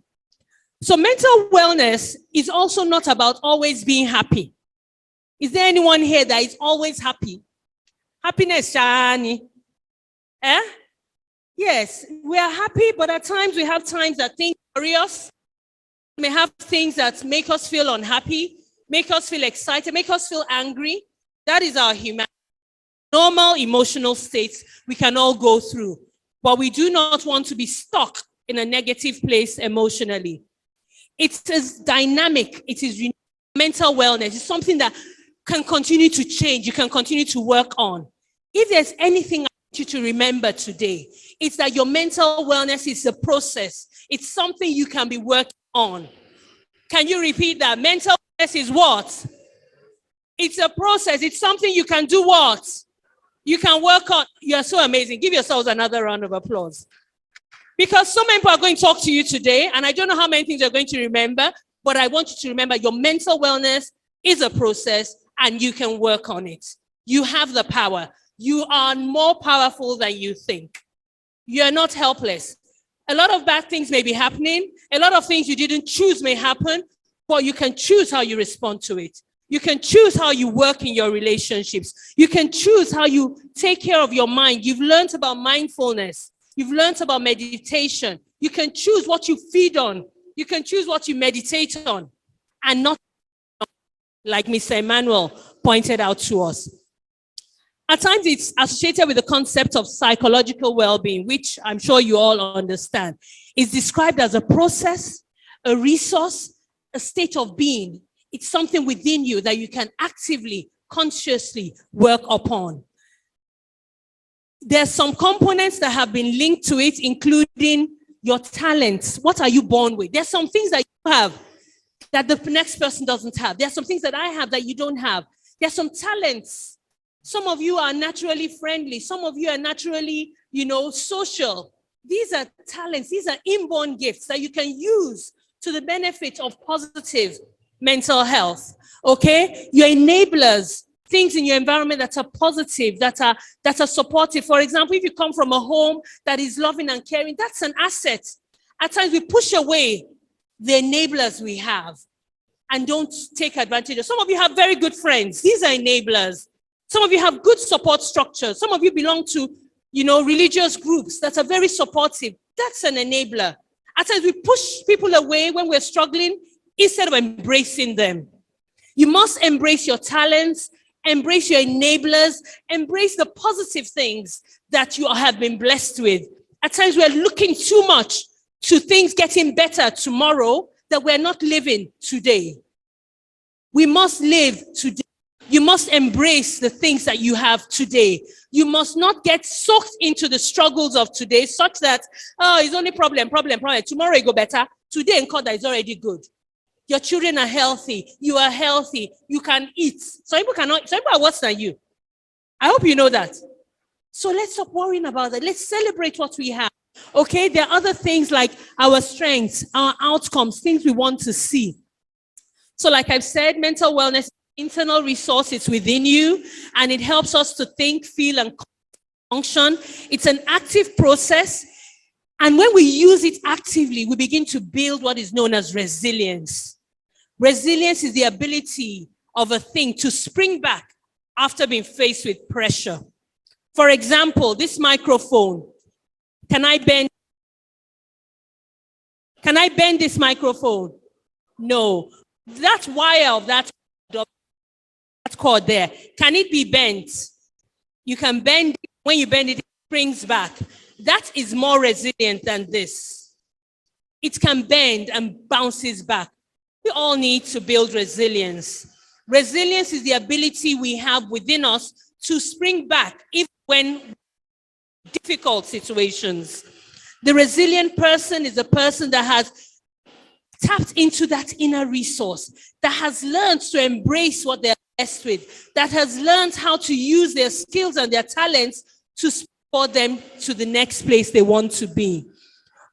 So mental wellness is also not about always being happy. Is there anyone here that is always happy? Happiness, Shani. Yes, we are happy, but at times we have times that things worry us. We may have things that make us feel unhappy, make us feel excited, make us feel angry. That is our human, normal emotional states we can all go through. But we do not want to be stuck in a negative place emotionally. It is dynamic. It is mental wellness. It's something that can continue to change. You can continue to work on. If there's anything I want you to remember today, it's that your mental wellness is a process. It's something you can be working on. Can you repeat that? Mental wellness is what? It's a process. It's something you can do what? You can work on. You're so amazing. Give yourselves another round of applause. Because so many people are going to talk to you today, and I don't know how many things you're going to remember, but I want you to remember your mental wellness is a process, and you can work on it. You have the power. You are more powerful than you think. You are not helpless. A lot of bad things may be happening. A lot of things you didn't choose may happen, but you can choose how you respond to it. You can choose how you work in your relationships. You can choose how you take care of your mind. You've learned about mindfulness. You've learned about meditation. You can choose what you feed on. You can choose what you meditate on, and not like Mr. Emmanuel pointed out to us. At times it's associated with the concept of psychological well-being, which I'm sure you all understand. It's described as a process, a resource, a state of being. It's something within you that you can actively, consciously work upon. There's some components that have been linked to it, including your talents. What are you born with? There's some things that you have that the next person doesn't have. There's some things that I have that you don't have. There's some talents. Some of you are naturally friendly. Some of you are naturally, social. These are talents. These are inborn gifts that you can use to the benefit of positive mental health. Okay? Your enablers, things in your environment that are positive, that are supportive. For example, if you come from a home that is loving and caring, that's an asset. At times we push away the enablers we have and don't take advantage of. Some of you have very good friends. These are enablers. Some of you have good support structures. Some of you belong to, religious groups that are very supportive. That's an enabler. At times we push people away when we're struggling instead of embracing them. You must embrace your talents, embrace your enablers, embrace the positive things that you have been blessed with. At times we're looking too much to things getting better tomorrow that we're not living today. We must live today. You must embrace the things that you have today. You must not get sucked into the struggles of today such that, it's only problem. Tomorrow it go better. Today in Koda is already good. Your children are healthy. You are healthy. You can eat. Some people cannot. Some people are worse than you. I hope you know that. So let's stop worrying about that. Let's celebrate what we have. Okay? There are other things like our strengths, our outcomes, things we want to see. So like I've said, mental wellness is an internal resource. It's within you, and it helps us to think, feel, and function. It's an active process. And when we use it actively, we begin to build what is known as resilience. Resilience is the ability of a thing to spring back after being faced with pressure. For example, this microphone. Can I bend this microphone? No. That wire of that cord there, can it be bent? You can bend it. When you bend it, it springs back. That is more resilient than this. It can bend and bounces back. We all need to build resilience. Resilience is the ability we have within us to spring back even when difficult situations. The resilient person is a person that has tapped into that inner resource, that has learned to embrace what they're blessed with, that has learned how to use their skills and their talents to support them to the next place they want to be.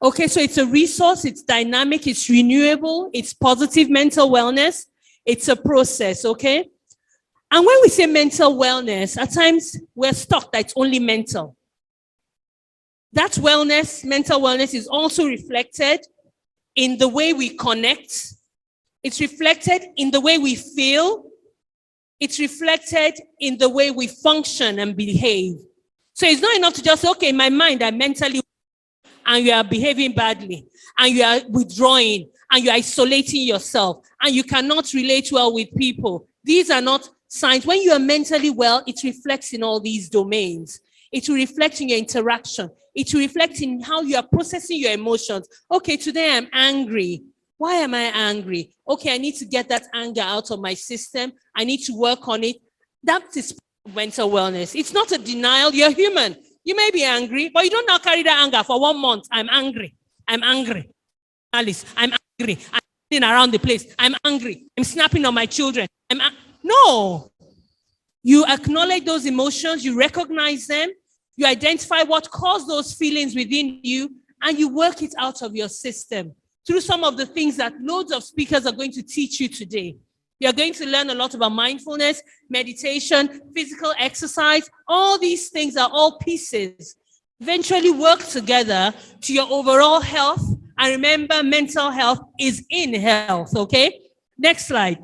Okay, so it's a resource, it's dynamic, it's renewable, it's positive mental wellness, it's a process, okay? And when we say mental wellness, at times we're stuck that it's only mental. That wellness, mental wellness, is also reflected in the way we connect. It's reflected in the way we feel. It's reflected in the way we function and behave. So it's not enough to just say, okay, in my mind, I'm mentally and you are behaving badly, and you are withdrawing, and you are isolating yourself, and you cannot relate well with people. These are not signs. When you are mentally well, it reflects in all these domains. It will reflect in your interaction. It will reflect in how you are processing your emotions. Okay, today I'm angry. Why am I angry? Okay, I need to get that anger out of my system. I need to work on it. That is mental wellness. It's not a denial. You're human. You may be angry, but you don't now carry that anger for 1 month. I'm angry. I'm angry. Alice, I'm angry. I'm running around the place. I'm angry. I'm snapping on my children. No. You acknowledge those emotions. You recognize them. You identify what caused those feelings within you, and you work it out of your system through some of the things that loads of speakers are going to teach you today. You're going to learn a lot about mindfulness, meditation, physical exercise. All these things are all pieces. Eventually work together to your overall health. And remember, mental health is in health, okay? Next slide.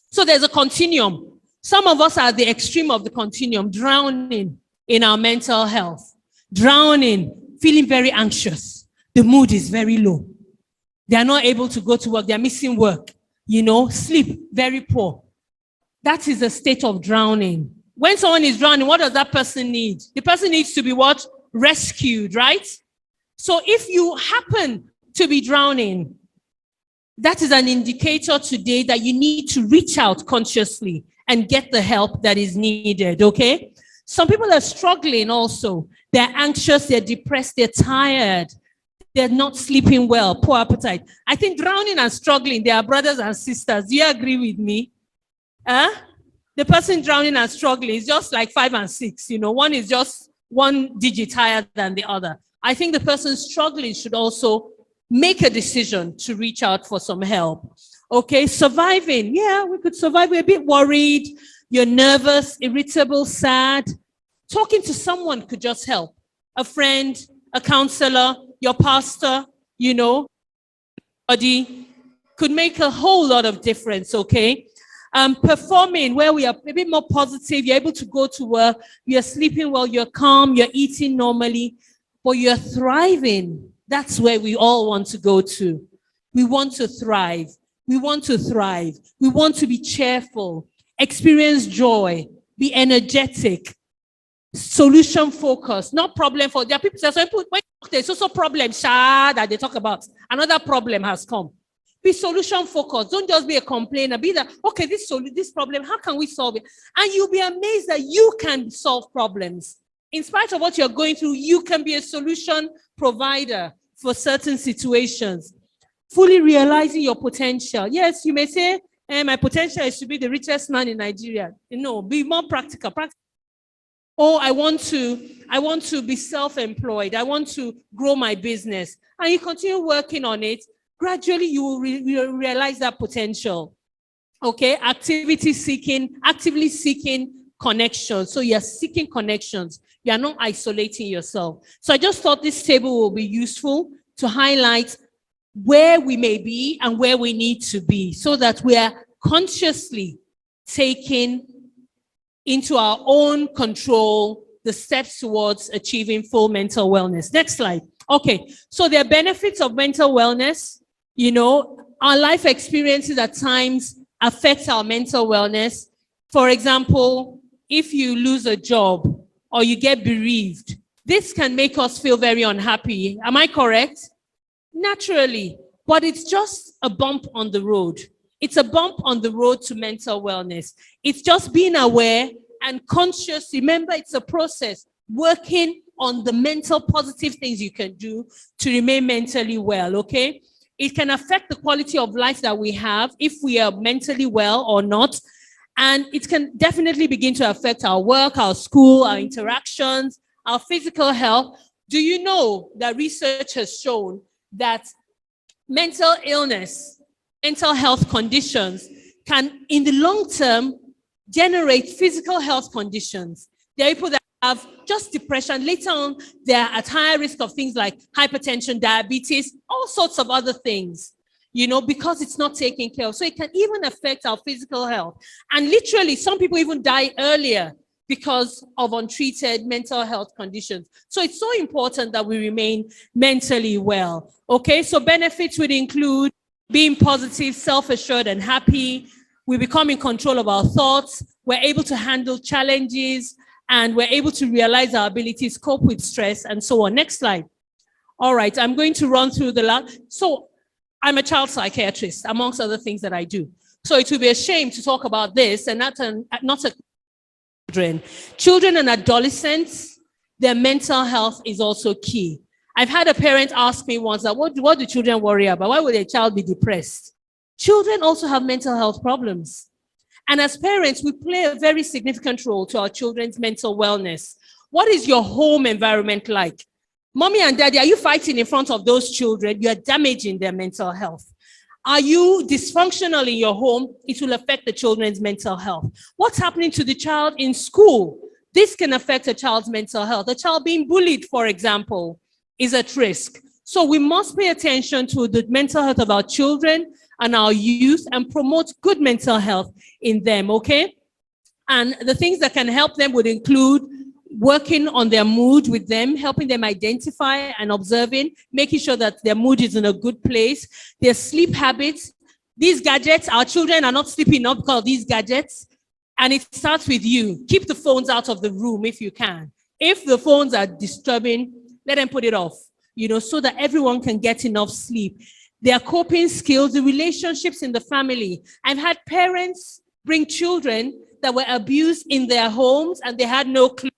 So there's a continuum. Some of us are at the extreme of the continuum, drowning in our mental health. Drowning, feeling very anxious. The mood is very low. They are not able to go to work. They are missing work. Sleep, very poor. That is a state of drowning. When someone is drowning, what does that person need? The person needs to be what? Rescued, right? So if you happen to be drowning, that is an indicator today that you need to reach out consciously and get the help that is needed, okay? Some people are struggling also. They're anxious, they're depressed, they're tired. They're not sleeping well, poor appetite. I think drowning and struggling, they are brothers and sisters. Do you agree with me? The person drowning and struggling is just like 5 and 6. One is just 1 digit higher than the other. I think the person struggling should also make a decision to reach out for some help. Okay, surviving. Yeah, we could survive. We're a bit worried. You're nervous, irritable, sad. Talking to someone could just help. A friend, a counselor, your pastor, body could make a whole lot of difference, okay? Performing, where we are a bit more positive, you're able to go to work, you're sleeping well, you're calm, you're eating normally, but you're thriving. That's where we all want to go to. We want to thrive. We want to thrive. We want to be cheerful, experience joy, be energetic, solution focused, not problem focused. There are people that say, there's also problem that they talk about. Another problem has come. Be solution focused. Don't just be a complainer. Be that, okay, this problem, how can we solve it? And you'll be amazed that you can solve problems. In spite of what you're going through, you can be a solution provider for certain situations. Fully realizing your potential. Yes, you may say, my potential is to be the richest man in Nigeria. No, be more practical. Oh, I want to be self-employed. I want to grow my business. And you continue working on it. Gradually, you will realize that potential. Okay, actively seeking connections. So you're seeking connections. You're not isolating yourself. So I just thought this table will be useful to highlight where we may be and where we need to be so that we are consciously taking into our own control the steps towards achieving full mental wellness. Next slide. Okay, so there are benefits of mental wellness. Our life experiences at times affect our mental wellness. For example, if you lose a job or you get bereaved, this can make us feel very unhappy. Am I correct? Naturally, but it's just a bump on the road. It's a bump on the road to mental wellness. It's just being aware and conscious. Remember, it's a process, working on the mental positive things you can do to remain mentally well, okay? It can affect the quality of life that we have if we are mentally well or not. And it can definitely begin to affect our work, our school, our interactions, our physical health. Do you know that research has shown that mental illness, mental health conditions can, in the long term, generate physical health conditions? There are people that have just depression. Later on, they're at higher risk of things like hypertension, diabetes, all sorts of other things, because it's not taken care of. So it can even affect our physical health. And literally, some people even die earlier because of untreated mental health conditions. So it's so important that we remain mentally well. Okay, so benefits would include being positive, self-assured, and happy. We become in control of our thoughts. We're able to handle challenges, and we're able to realize our abilities, cope with stress, and so on. Next slide. All right, I'm going to run through the last. So I'm a child psychiatrist, amongst other things that I do. So it would be a shame to talk about this and not children. Children and adolescents, their mental health is also key. I've had a parent ask me once, that, what do children worry about? Why would a child be depressed? Children also have mental health problems. And as parents, we play a very significant role to our children's mental wellness. What is your home environment like? Mommy and daddy, are you fighting in front of those children? You are damaging their mental health. Are you dysfunctional in your home? It will affect the children's mental health. What's happening to the child in school? This can affect a child's mental health. A child being bullied, for example, is at risk. So we must pay attention to the mental health of our children and our youth and promote good mental health in them, okay? And the things that can help them would include working on their mood with them, helping them identify and observing, making sure that their mood is in a good place, their sleep habits. These gadgets, our children are not sleeping enough because of these gadgets. And it starts with you. Keep the phones out of the room if you can. If the phones are disturbing, let them put it off, so that everyone can get enough sleep. Their coping skills, the relationships in the family. I've had parents bring children that were abused in their homes and they had no clue.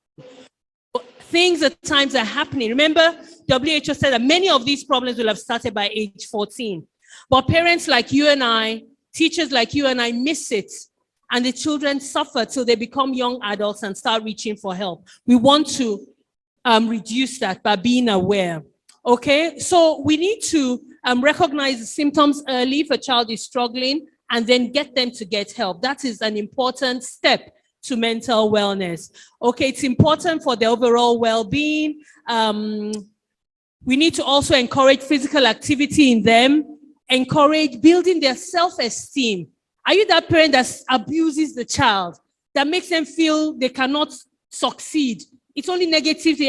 Things at times are happening. Remember, WHO said that many of these problems will have started by age 14. But parents like you and I, teachers like you and I miss it. And the children suffer till they become young adults and start reaching for help. We want to reduce that by being aware. Okay, so we need to recognize the symptoms early if a child is struggling and then get them to get help. That is an important step to mental wellness. Okay, it's important for the overall well-being. We need to also encourage physical activity in them, encourage building their self-esteem. Are you that parent that abuses the child, that makes them feel they cannot succeed? It's only negative.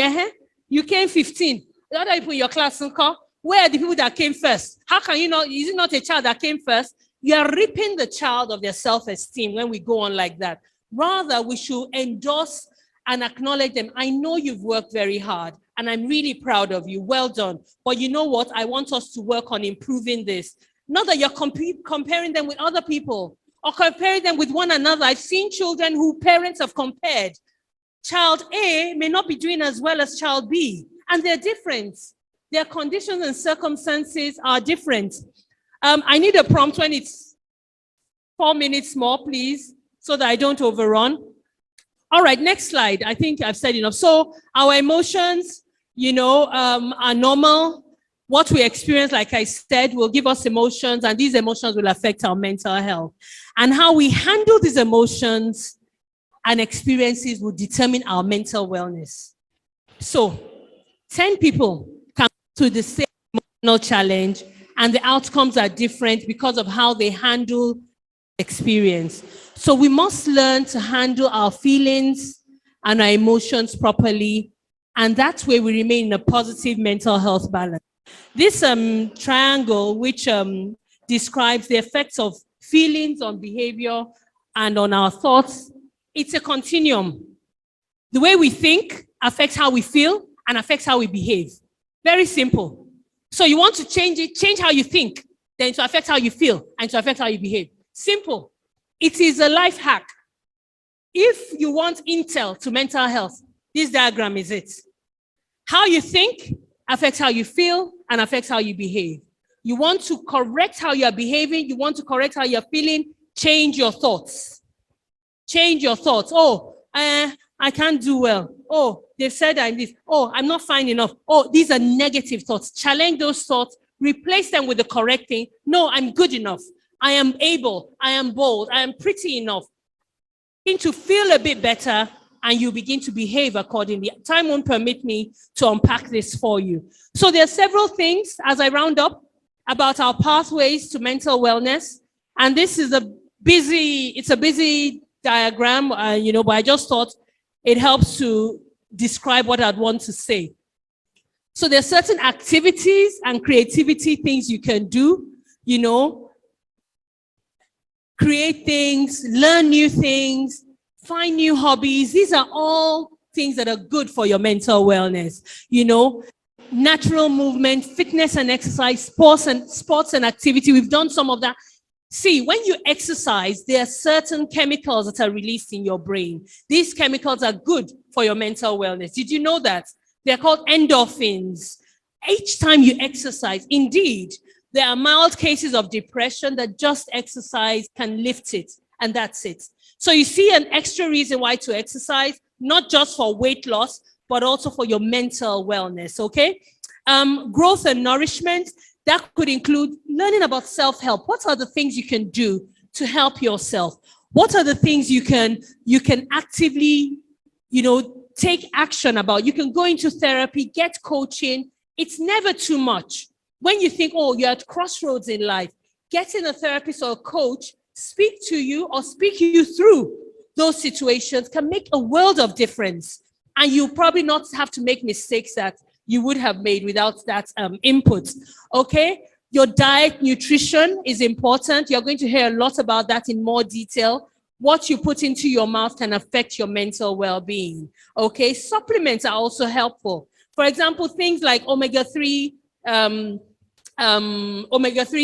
You came 15. The other people in your class, where are the people that came first? How can you not? Is it not a child that came first? You are ripping the child of their self-esteem when we go on like that. Rather, we should endorse and acknowledge them. I know you've worked very hard, and I'm really proud of you. Well done. But you know what? I want us to work on improving this. Not that you're comparing them with other people or comparing them with one another. I've seen children who parents have compared. Child A may not be doing as well as child B, and they're different. Their conditions and circumstances are different. I need a prompt when it's 4 minutes more, please, so that I don't overrun. All right, next slide. I think I've said enough. So our emotions, are normal. What we experience, like I said, will give us emotions, and these emotions will affect our mental health. And how we handle these emotions and experiences will determine our mental wellness. So 10 people come to the same emotional challenge, and the outcomes are different because of how they handle experience. So we must learn to handle our feelings and our emotions properly, and that way we remain in a positive mental health balance. This triangle, which describes the effects of feelings on behavior and on our thoughts, it's a continuum. The way we think affects how we feel and affects how we behave. Very simple. So you want to change it, change how you think, then to affect how you feel and to affect how you behave. Simple. It is a life hack. If you want intel to mental health, this diagram is it. How you think affects how you feel and affects how you behave. You want to correct how you're behaving, you want to correct how you're feeling, change your thoughts. Change your thoughts. Oh, I can't do well. Oh, they've said I'm this. Oh, I'm not fine enough. Oh, these are negative thoughts. Challenge those thoughts, replace them with the correct thing. No, I'm good enough. I am able. I am bold. I am pretty enough. Begin to feel a bit better, and you begin to behave accordingly. Time won't permit me to unpack this for you. So there are several things as I round up about our pathways to mental wellness. And this is a busy diagram, but I just thought it helps to describe what I'd want to say. So there are certain activities and creativity things you can do, you know, create things, learn new things, find new hobbies. These are all things that are good for your mental wellness. You know, natural movement, fitness and exercise, sports and activity. We've done some of that. See, when you exercise, there are certain chemicals that are released in your brain. These chemicals are good for your mental wellness. Did you know that? They're called endorphins. Each time you exercise, indeed, there are mild cases of depression that just exercise can lift it, and that's it. So you see an extra reason why to exercise, not just for weight loss, but also for your mental wellness, okay? Growth and nourishment, that could include learning about self-help. What are the things you can do to help yourself? What are the things you can actively, you know, take action about? You can go into therapy, get coaching. It's never too much. When you think, oh, you're at crossroads in life, getting a therapist or a coach speak to you or speak you through those situations can make a world of difference. And you'll probably not have to make mistakes that you would have made without that input, okay? Your diet, nutrition is important. You're going to hear a lot about that in more detail. What you put into your mouth can affect your mental well-being, okay? Supplements are also helpful. For example, things like omega-3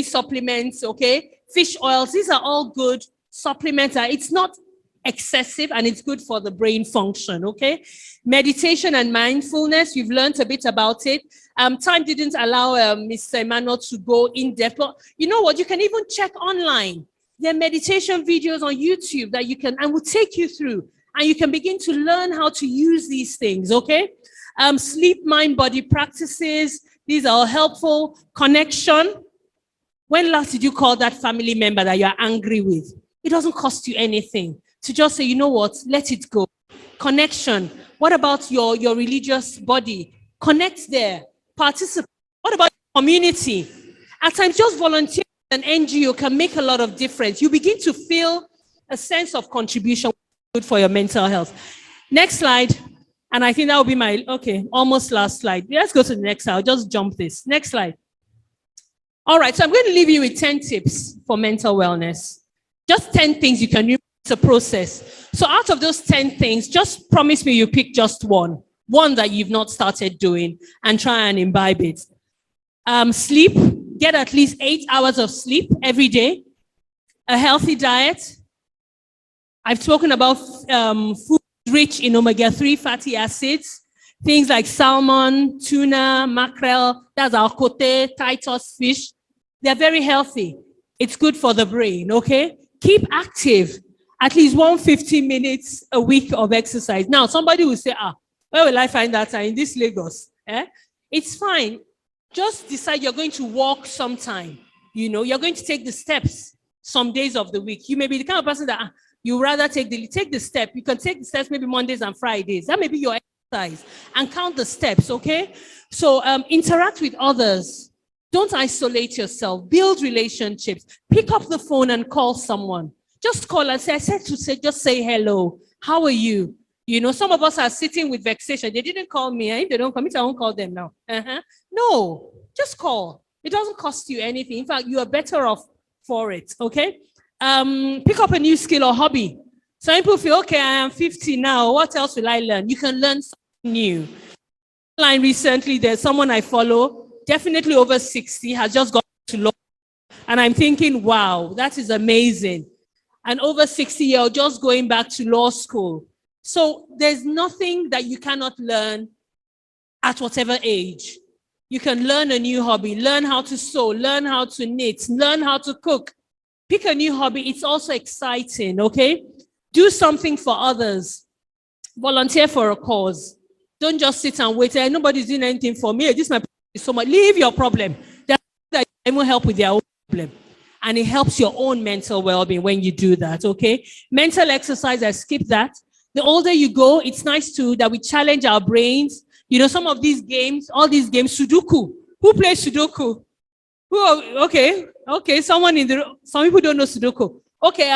supplements, okay? Fish oils, these are all good supplements. It's not excessive and it's good for the brain function, okay? Meditation and mindfulness, you've learned a bit about it. Time didn't allow Mr. Emmanuel to go in depth, but you know what? You can even check online. There are meditation videos on YouTube that you can, and will take you through, and you can begin to learn how to use these things, okay? Sleep, mind, body practices, these are all helpful. Connection. When last did you call that family member that you're angry with? It doesn't cost you anything to just say, you know what, let it go. Connection. What about your religious body? Connect there. Participate. What about community? At times, just volunteer with an NGO can make a lot of difference. You begin to feel a sense of contribution good for your mental health. Next slide. And I think that will be my, okay, almost last slide. Let's go to the next slide. I'll just jump this. Next slide. All right, so I'm going to leave you with 10 tips for mental wellness. Just 10 things you can do. It's a process. So out of those 10 things, just promise me you pick just one that you've not started doing, and try and imbibe it. Sleep, get at least 8 hours of sleep every day. A healthy diet. I've spoken about food rich in omega-3 fatty acids, things like salmon, tuna, mackerel, that's our cote, Titus fish. They're very healthy. It's good for the brain, okay? Keep active. At least 150 minutes a week of exercise. Now, somebody will say, where will I find that time? In this Lagos? It's fine. Just decide you're going to walk sometime. You know, you're going to take the steps some days of the week. You may be the kind of person that you rather take the step. You can take the steps maybe Mondays and Fridays. That may be your exercise. And count the steps, okay? So interact with others. Don't isolate yourself. Build relationships. Pick up the phone and call someone. Just call and say, just say hello. How are you? You know, some of us are sitting with vexation. They didn't call me. If they don't come, I won't call them now. No, just call. It doesn't cost you anything. In fact, you are better off for it, okay? Pick up a new skill or hobby. Some people feel, okay, I am 50 now. What else will I learn? You can learn something new. Online recently, there's someone I follow, definitely over 60, has just gone to law. And I'm thinking, wow, that is amazing. And over 60-year-old just going back to law school. So there's nothing that you cannot learn at whatever age. You can learn a new hobby, learn how to sew, learn how to knit, learn how to cook. Pick a new hobby. It's also exciting, okay? Do something for others. Volunteer for a cause. Don't just sit and wait. Nobody's doing anything for me. This is my problem so much. Leave your problem. That will help with their own problem. And it helps your own mental well-being when you do that, okay? Mental exercise, I skip that. The older you go, it's nice too that we challenge our brains. You know, some of these games, all these games, Sudoku. Who plays Sudoku? Okay, some people don't know Sudoku. Okay,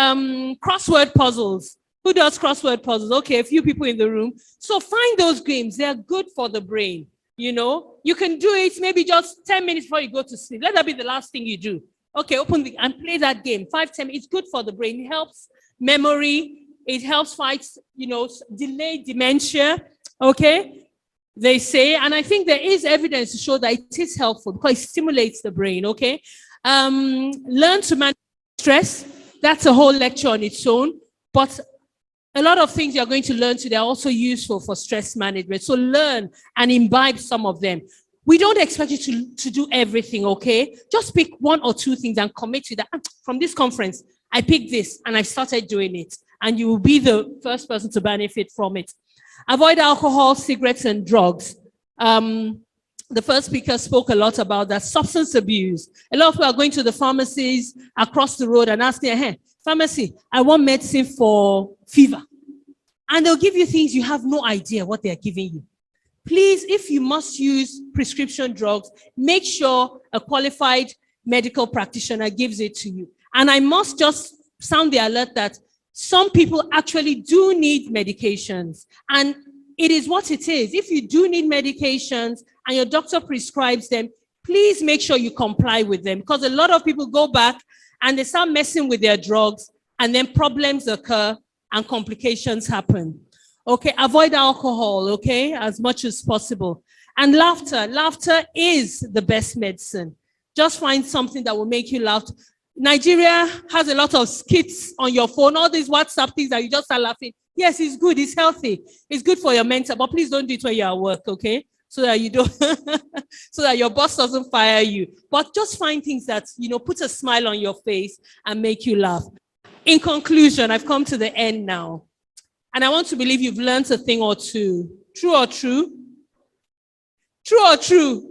crossword puzzles. Who does crossword puzzles? Okay, a few people in the room. So find those games. They're good for the brain. You know, you can do it maybe just 10 minutes before you go to sleep. Let that be the last thing you do. Okay, and play that game. 5-10 minutes. It's good for the brain. It helps memory. It helps fight, delayed dementia. Okay, they say, and I think there is evidence to show that it is helpful because it stimulates the brain. Okay, learn to manage stress. That's a whole lecture on its own. But a lot of things you're going to learn today are also useful for stress management. So learn and imbibe some of them. We don't expect you to do everything, okay? Just pick 1 or 2 things and commit to that. From this conference, I picked this and I've started doing it. And you will be the first person to benefit from it. Avoid alcohol, cigarettes, and drugs. The first speaker spoke a lot about that. Substance abuse. A lot of people are going to the pharmacies across the road and asking, hey, pharmacy, I want medicine for fever. And they'll give you things you have no idea what they're giving you. Please, if you must use prescription drugs, make sure a qualified medical practitioner gives it to you. And I must just sound the alert that some people actually do need medications. And it is what it is. If you do need medications and your doctor prescribes them, please make sure you comply with them. Because a lot of people go back and they start messing with their drugs, and then problems occur and complications happen. Okay, avoid alcohol, okay, as much as possible. And laughter. Laughter is the best medicine. Just find something that will make you laugh. Nigeria has a lot of skits on your phone, all these WhatsApp things that you just start laughing. Yes, it's good, it's healthy, it's good for your mental, but please don't do it when you're at work, okay? So that you don't, so that your boss doesn't fire you. But just find things that, put a smile on your face and make you laugh. In conclusion, I've come to the end now. And I want to believe you've learned a thing or two. True or true? True or true?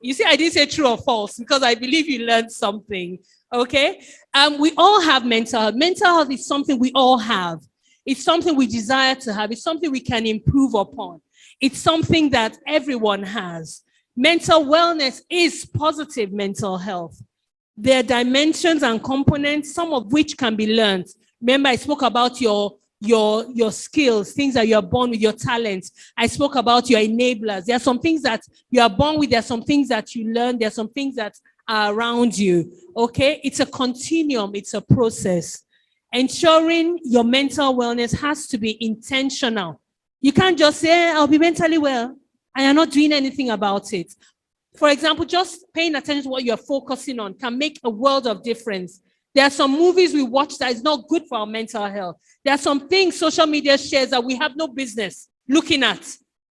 You see, I didn't say true or false because I believe you learned something, okay? We all have mental health. Mental health is something we all have. It's something we desire to have. It's something we can improve upon. It's something that everyone has. Mental wellness is positive mental health. There are dimensions and components, some of which can be learned. Remember, I spoke about your skills, things that you are born with, your talents. I spoke about your enablers. There are some things that you are born with. There are some things that you learn. There are some things that are around you. Okay? It's a continuum. It's a process. Ensuring your mental wellness has to be intentional. You can't just say, I'll be mentally well, and you're not doing anything about it. For example, just paying attention to what you're focusing on can make a world of difference. There are some movies we watch that is not good for our mental health. There are some things social media shares that we have no business looking at.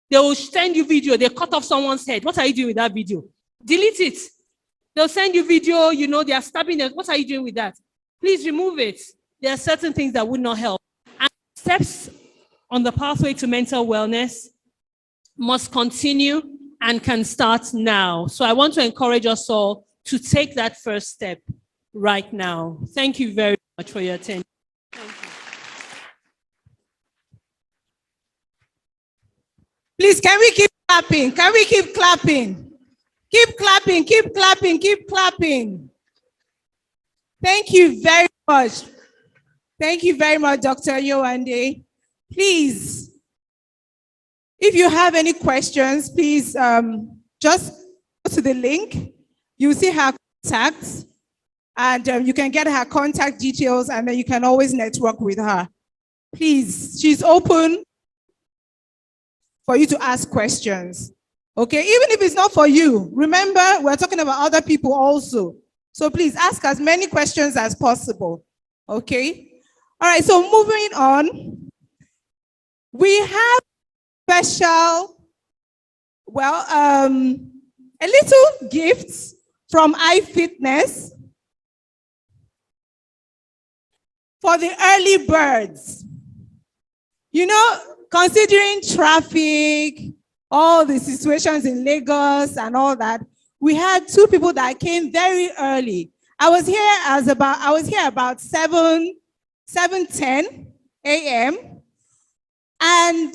They will send you video, they cut off someone's head. What are you doing with that video? Delete it. They'll send you video, they are stabbing them. What are you doing with that? Please remove it. There are certain things that would not help. And steps on the pathway to mental wellness must continue and can start now. So I want to encourage us all to take that first step right now. Thank you very much for your attention. Thank you. Please, can we keep clapping? Can we keep clapping? Keep clapping, keep clapping, keep clapping. Thank you very much. Thank you very much, Dr. Yewande. Please, if you have any questions, please just go to the link. You see her contacts, and you can get her contact details, and then you can always network with her. Please, she's open for you to ask questions. Okay, even if it's not for you, remember, we're talking about other people also. So please ask as many questions as possible. Okay? All right, so moving on. We have special, a little gift from iFitness for the early birds. Considering traffic, all the situations in Lagos and all that, we had 2 people that came very early. I was here about 7:10 a.m. and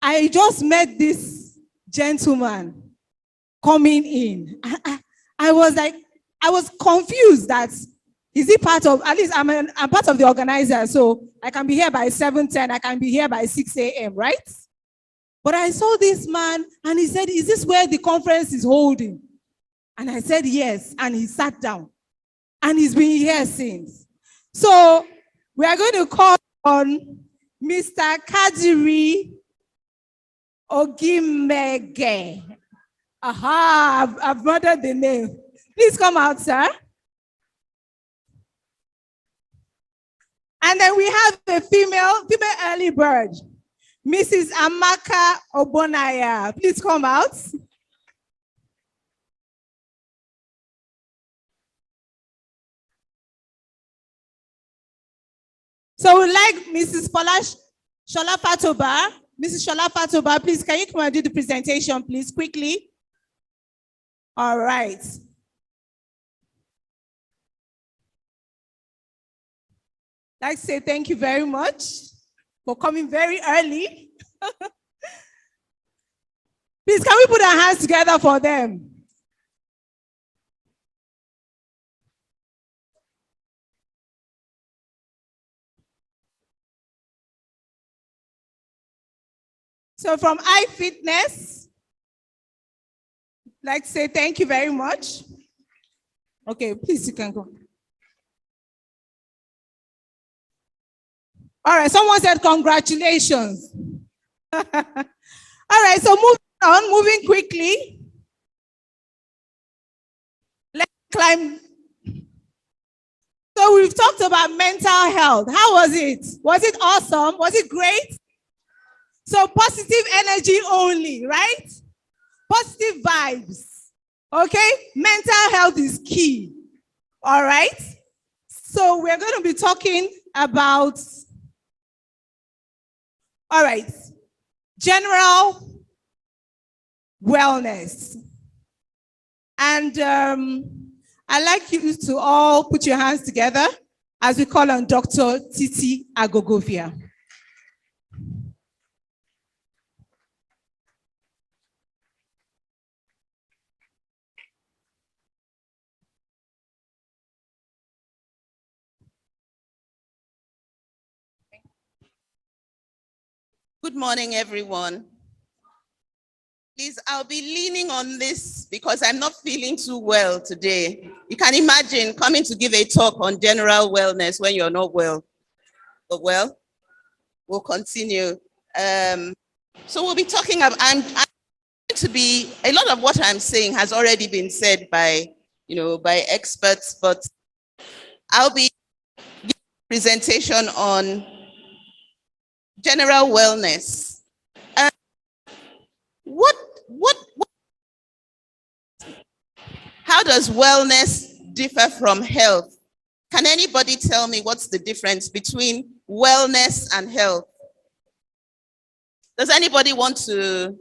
I just met this gentleman coming in. I was confused that Is it part of, at least I'm part of the organizer, so I can be here by 7:10, I can be here by 6 a.m., right? But I saw this man and he said, is this where the conference is holding? And I said, yes. And he sat down. And he's been here since. So we are going to call on Mr. Kadiri Ogimege. Aha, I've murdered the name. Please come out, sir. And then we have a female early bird, Mrs. Amaka Obonaya. Please come out. So we'd like Mrs. Shola Fatoba. Mrs. Shola Fatoba, please, can you come and do the presentation, please, quickly? All right. I'd like to say thank you very much for coming very early. Please, can we put our hands together for them? So from iFitness, I'd like to say thank you very much. Okay, please, you can go. All right, someone said congratulations. All right, so moving quickly. Let's climb. So we've talked about mental health. How was it? Was it awesome? Was it great? So positive energy only, right? Positive vibes, okay? Mental health is key, all right? So we're going to be talking about, all right, general wellness. And I'd like you to all put your hands together as we call on Dr. Titi Agogovia. Good morning, everyone. Please, I'll be leaning on this because I'm not feeling too well today. You can imagine coming to give a talk on general wellness when you're not well. But well, we'll continue. So we'll be talking about, I'm going to be, a lot of what I'm saying has already been said by, by experts, but I'll be giving a presentation on general wellness. How does wellness differ from health? Can anybody tell me what's the difference between wellness and health? Does anybody want to?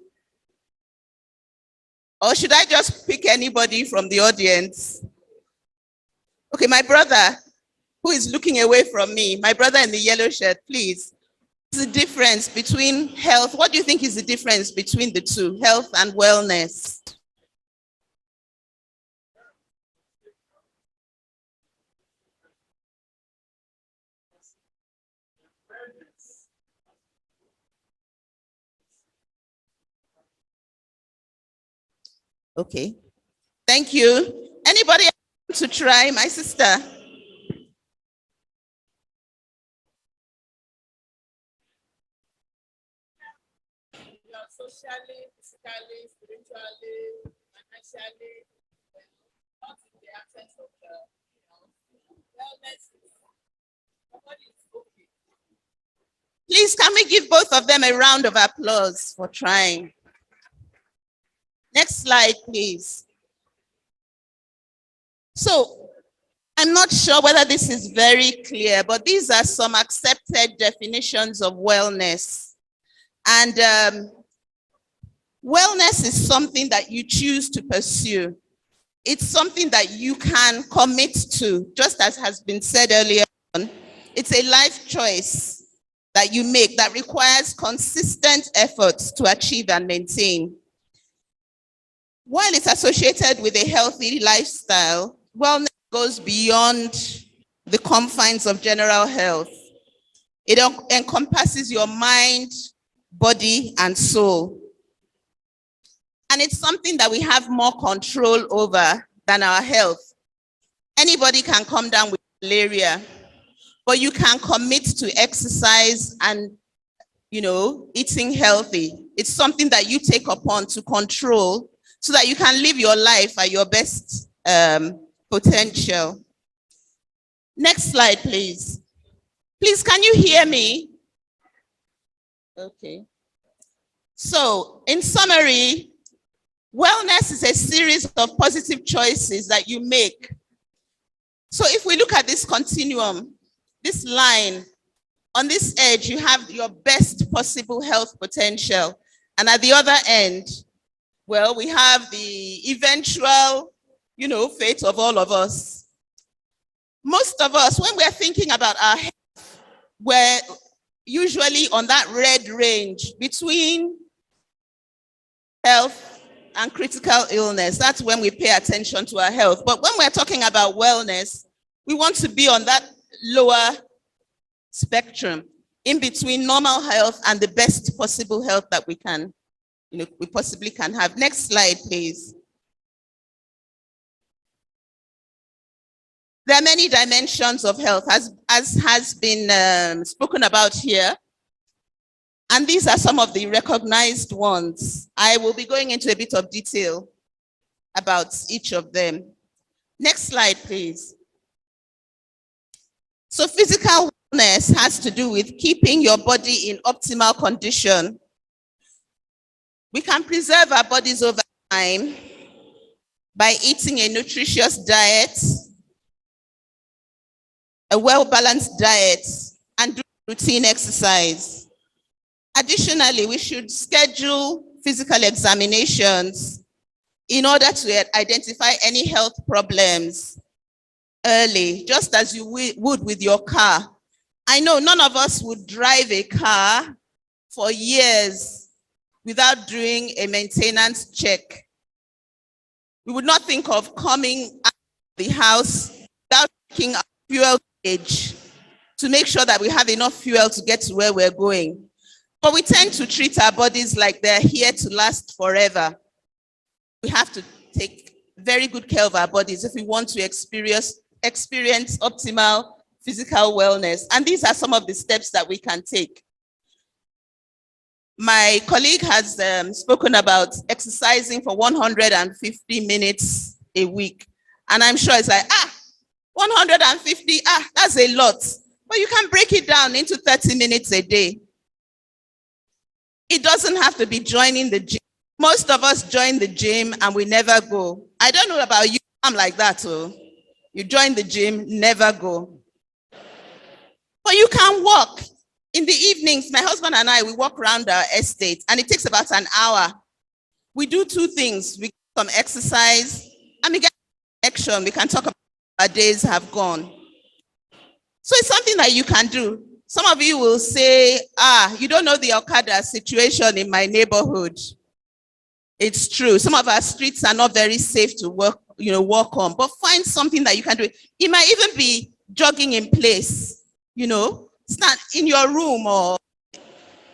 Or should I just pick anybody from the audience? Okay, my brother, who is looking away from me, my brother in the yellow shirt, please. What's the difference between health? What do you think is the difference between the two, health and wellness? Okay, thank you. Anybody want to try? My sister. Socially, physically, spiritually, financially, not in the absence of wellness. Okay. Please, can we give both of them a round of applause for trying? Next slide, please. So, I'm not sure whether this is very clear, but these are some accepted definitions of wellness. And wellness is something that you choose to pursue. It's something that you can commit to, just as has been said earlier on. It's a life choice that you make that requires consistent efforts to achieve and maintain. While it's associated with a healthy lifestyle, wellness goes beyond the confines of general health. It encompasses your mind, body, and soul. And it's something that we have more control over than our health. Anybody can come down with malaria, but you can commit to exercise and, eating healthy. It's something that you take upon to control so that you can live your life at your best potential. Next slide, please. Please, can you hear me? Okay. So, in summary, wellness is a series of positive choices that you make. So if we look at this continuum, this line, on this edge, you have your best possible health potential. And at the other end, well, we have the eventual, fate of all of us. Most of us, when we're thinking about our health, we're usually on that red range between health and critical illness. That's when we pay attention to our health. But when we're talking about wellness, we want to be on that lower spectrum, in between normal health and the best possible health that we can, we possibly can have. Next slide, please. There are many dimensions of health, as has been spoken about here. And these are some of the recognized ones. I will be going into a bit of detail about each of them. Next slide, please. So physical wellness has to do with keeping your body in optimal condition. We can preserve our bodies over time by eating a nutritious diet, a well-balanced diet, and do routine exercise. Additionally, we should schedule physical examinations in order to identify any health problems early, just as you would with your car. I know none of us would drive a car for years without doing a maintenance check. We would not think of coming out of the house without checking our fuel gauge to make sure that we have enough fuel to get to where we're going. But we tend to treat our bodies like they're here to last forever. We have to take very good care of our bodies if we want to experience optimal physical wellness. And these are some of the steps that we can take. My colleague has spoken about exercising for 150 minutes a week. And I'm sure it's like, 150, that's a lot. But you can break it down into 30 minutes a day. It doesn't have to be joining the gym. Most of us join the gym and we never go. I don't know about you, I'm like that too. You join the gym, never go. But you can walk. In the evenings, my husband and I, we walk around our estate and it takes about an hour. We do two things. We get some exercise and we get action. We can talk about how our days have gone. So it's something that you can do. Some of you will say, you don't know the Okada situation in my neighborhood. It's true. Some of our streets are not very safe to walk on, but find something that you can do. It might even be jogging in place, stand in your room or,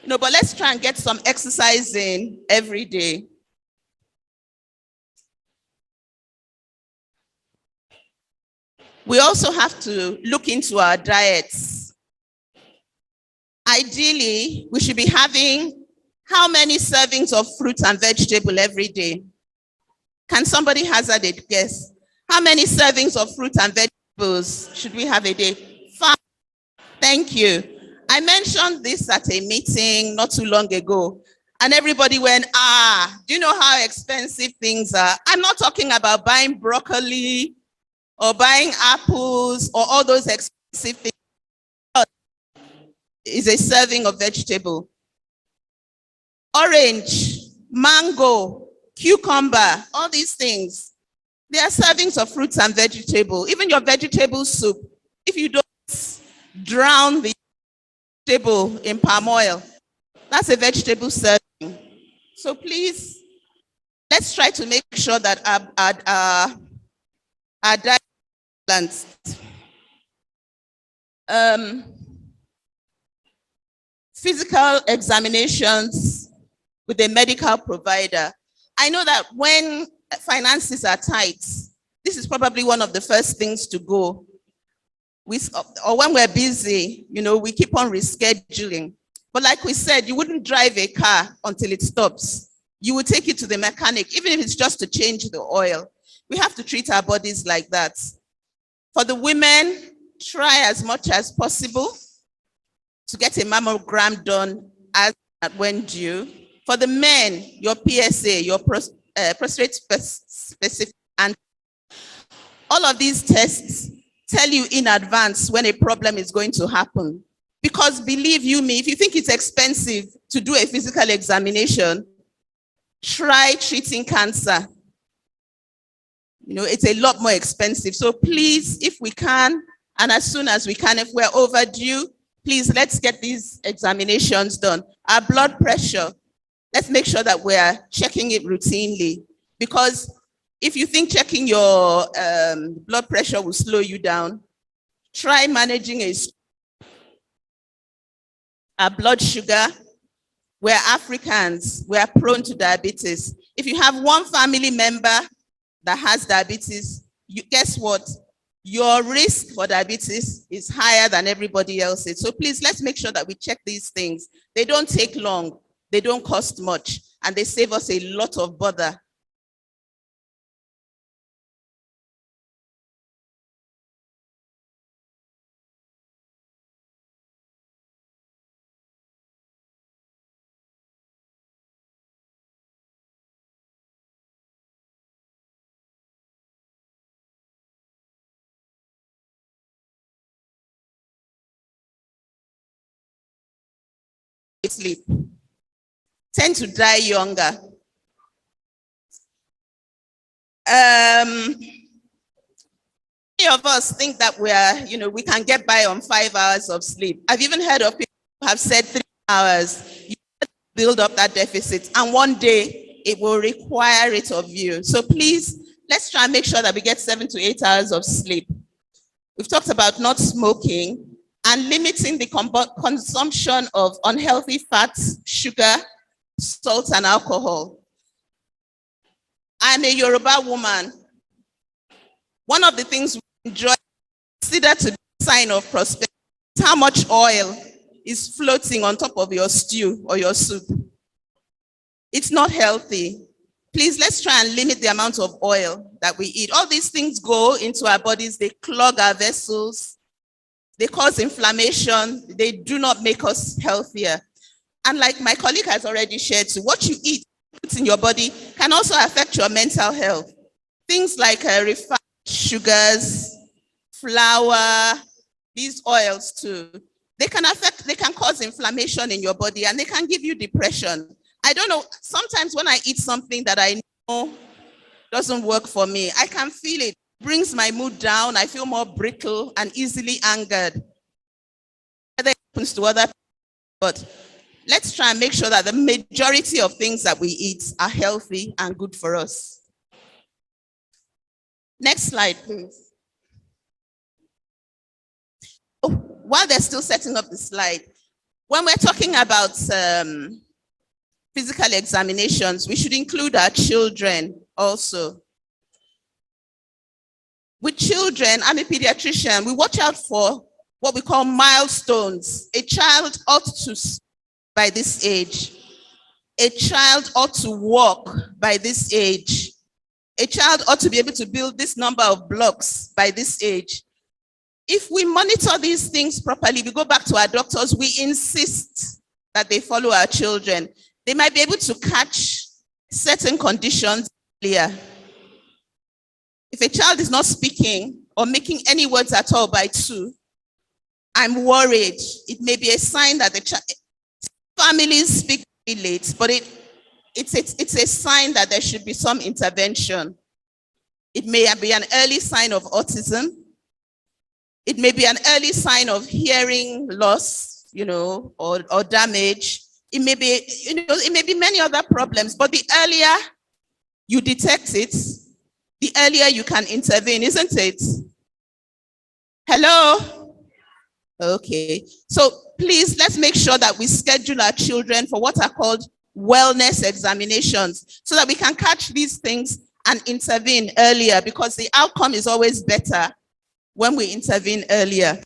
but let's try and get some exercise in every day. We also have to look into our diets. Ideally, we should be having how many servings of fruit and vegetable every day? Can somebody hazard a guess? How many servings of fruit and vegetables should we have a day? 5. Thank you. I mentioned this at a meeting not too long ago, and everybody went, do you know how expensive things are? I'm not talking about buying broccoli or buying apples or all those expensive things. Is a serving of vegetable. Orange, mango, cucumber, all these things. They are servings of fruits and vegetable. Even your vegetable soup, if you don't drown the vegetable in palm oil, that's a vegetable serving. So please, let's try to make sure that our diet is balanced. Physical examinations with a medical provider. I know that when finances are tight, this is probably one of the first things to go. Or when we're busy, we keep on rescheduling. But like we said, you wouldn't drive a car until it stops. You would take it to the mechanic, even if it's just to change the oil. We have to treat our bodies like that. For the women, try as much as possible to get a mammogram done when due. For the men, your PSA, your prostate specific, and all of these tests tell you in advance when a problem is going to happen. Because believe you me, if you think it's expensive to do a physical examination, try treating cancer. It's a lot more expensive. So please, if we can, and as soon as we can, if we're overdue, please, let's get these examinations done. Our blood pressure, let's make sure that we're checking it routinely. Because if you think checking your blood pressure will slow you down, try managing our blood sugar. We're Africans, we are prone to diabetes. If you have one family member that has diabetes, guess what? Your risk for diabetes is higher than everybody else's. So please, let's make sure that we check these things. They don't take long, they don't cost much, and they save us a lot of bother. Sleep tend to die younger. Many of us think that we can get by on 5 hours of sleep. I've even heard of people who have said 3 hours. You build up that deficit, and one day it will require it of you. So please, let's try and make sure that we get 7 to 8 hours of sleep. We've talked about not smoking and limiting the consumption of unhealthy fats, sugar, salt, and alcohol. I'm a Yoruba woman. One of the things we enjoy, consider to be a sign of prosperity, is how much oil is floating on top of your stew or your soup. It's not healthy. Please, let's try and limit the amount of oil that we eat. All these things go into our bodies, they clog our vessels, they cause inflammation, they do not make us healthier. And like my colleague has already shared, so what you eat, put in your body, can also affect your mental health. Things like refined sugars, flour, these oils too, they can cause inflammation in your body, and they can give you depression. I don't know, sometimes when I eat something that I know doesn't work for me, I can feel it. Brings my mood down. I feel more brittle and easily angered. Whether it happens to other people, but let's try and make sure that the majority of things that we eat are healthy and good for us. Next slide, please. Oh, while they're still setting up the slide, when we're talking about physical examinations, we should include our children also. With children, I'm a pediatrician, we watch out for what we call milestones. A child ought to speak by this age. A child ought to walk by this age. A child ought to be able to build this number of blocks by this age. If we monitor these things properly, we go back to our doctors, we insist that they follow our children. They might be able to catch certain conditions earlier. If a child is not speaking or making any words at all by 2, I'm worried. It may be a sign that the families speak late, but it's a sign that there should be some intervention. It may be an early sign of autism. It may be an early sign of hearing loss, or damage. It may be, it may be many other problems, but the earlier you detect it, the earlier you can intervene, isn't it? Hello? Okay. So please, let's make sure that we schedule our children for what are called wellness examinations so that we can catch these things and intervene earlier, because the outcome is always better when we intervene earlier.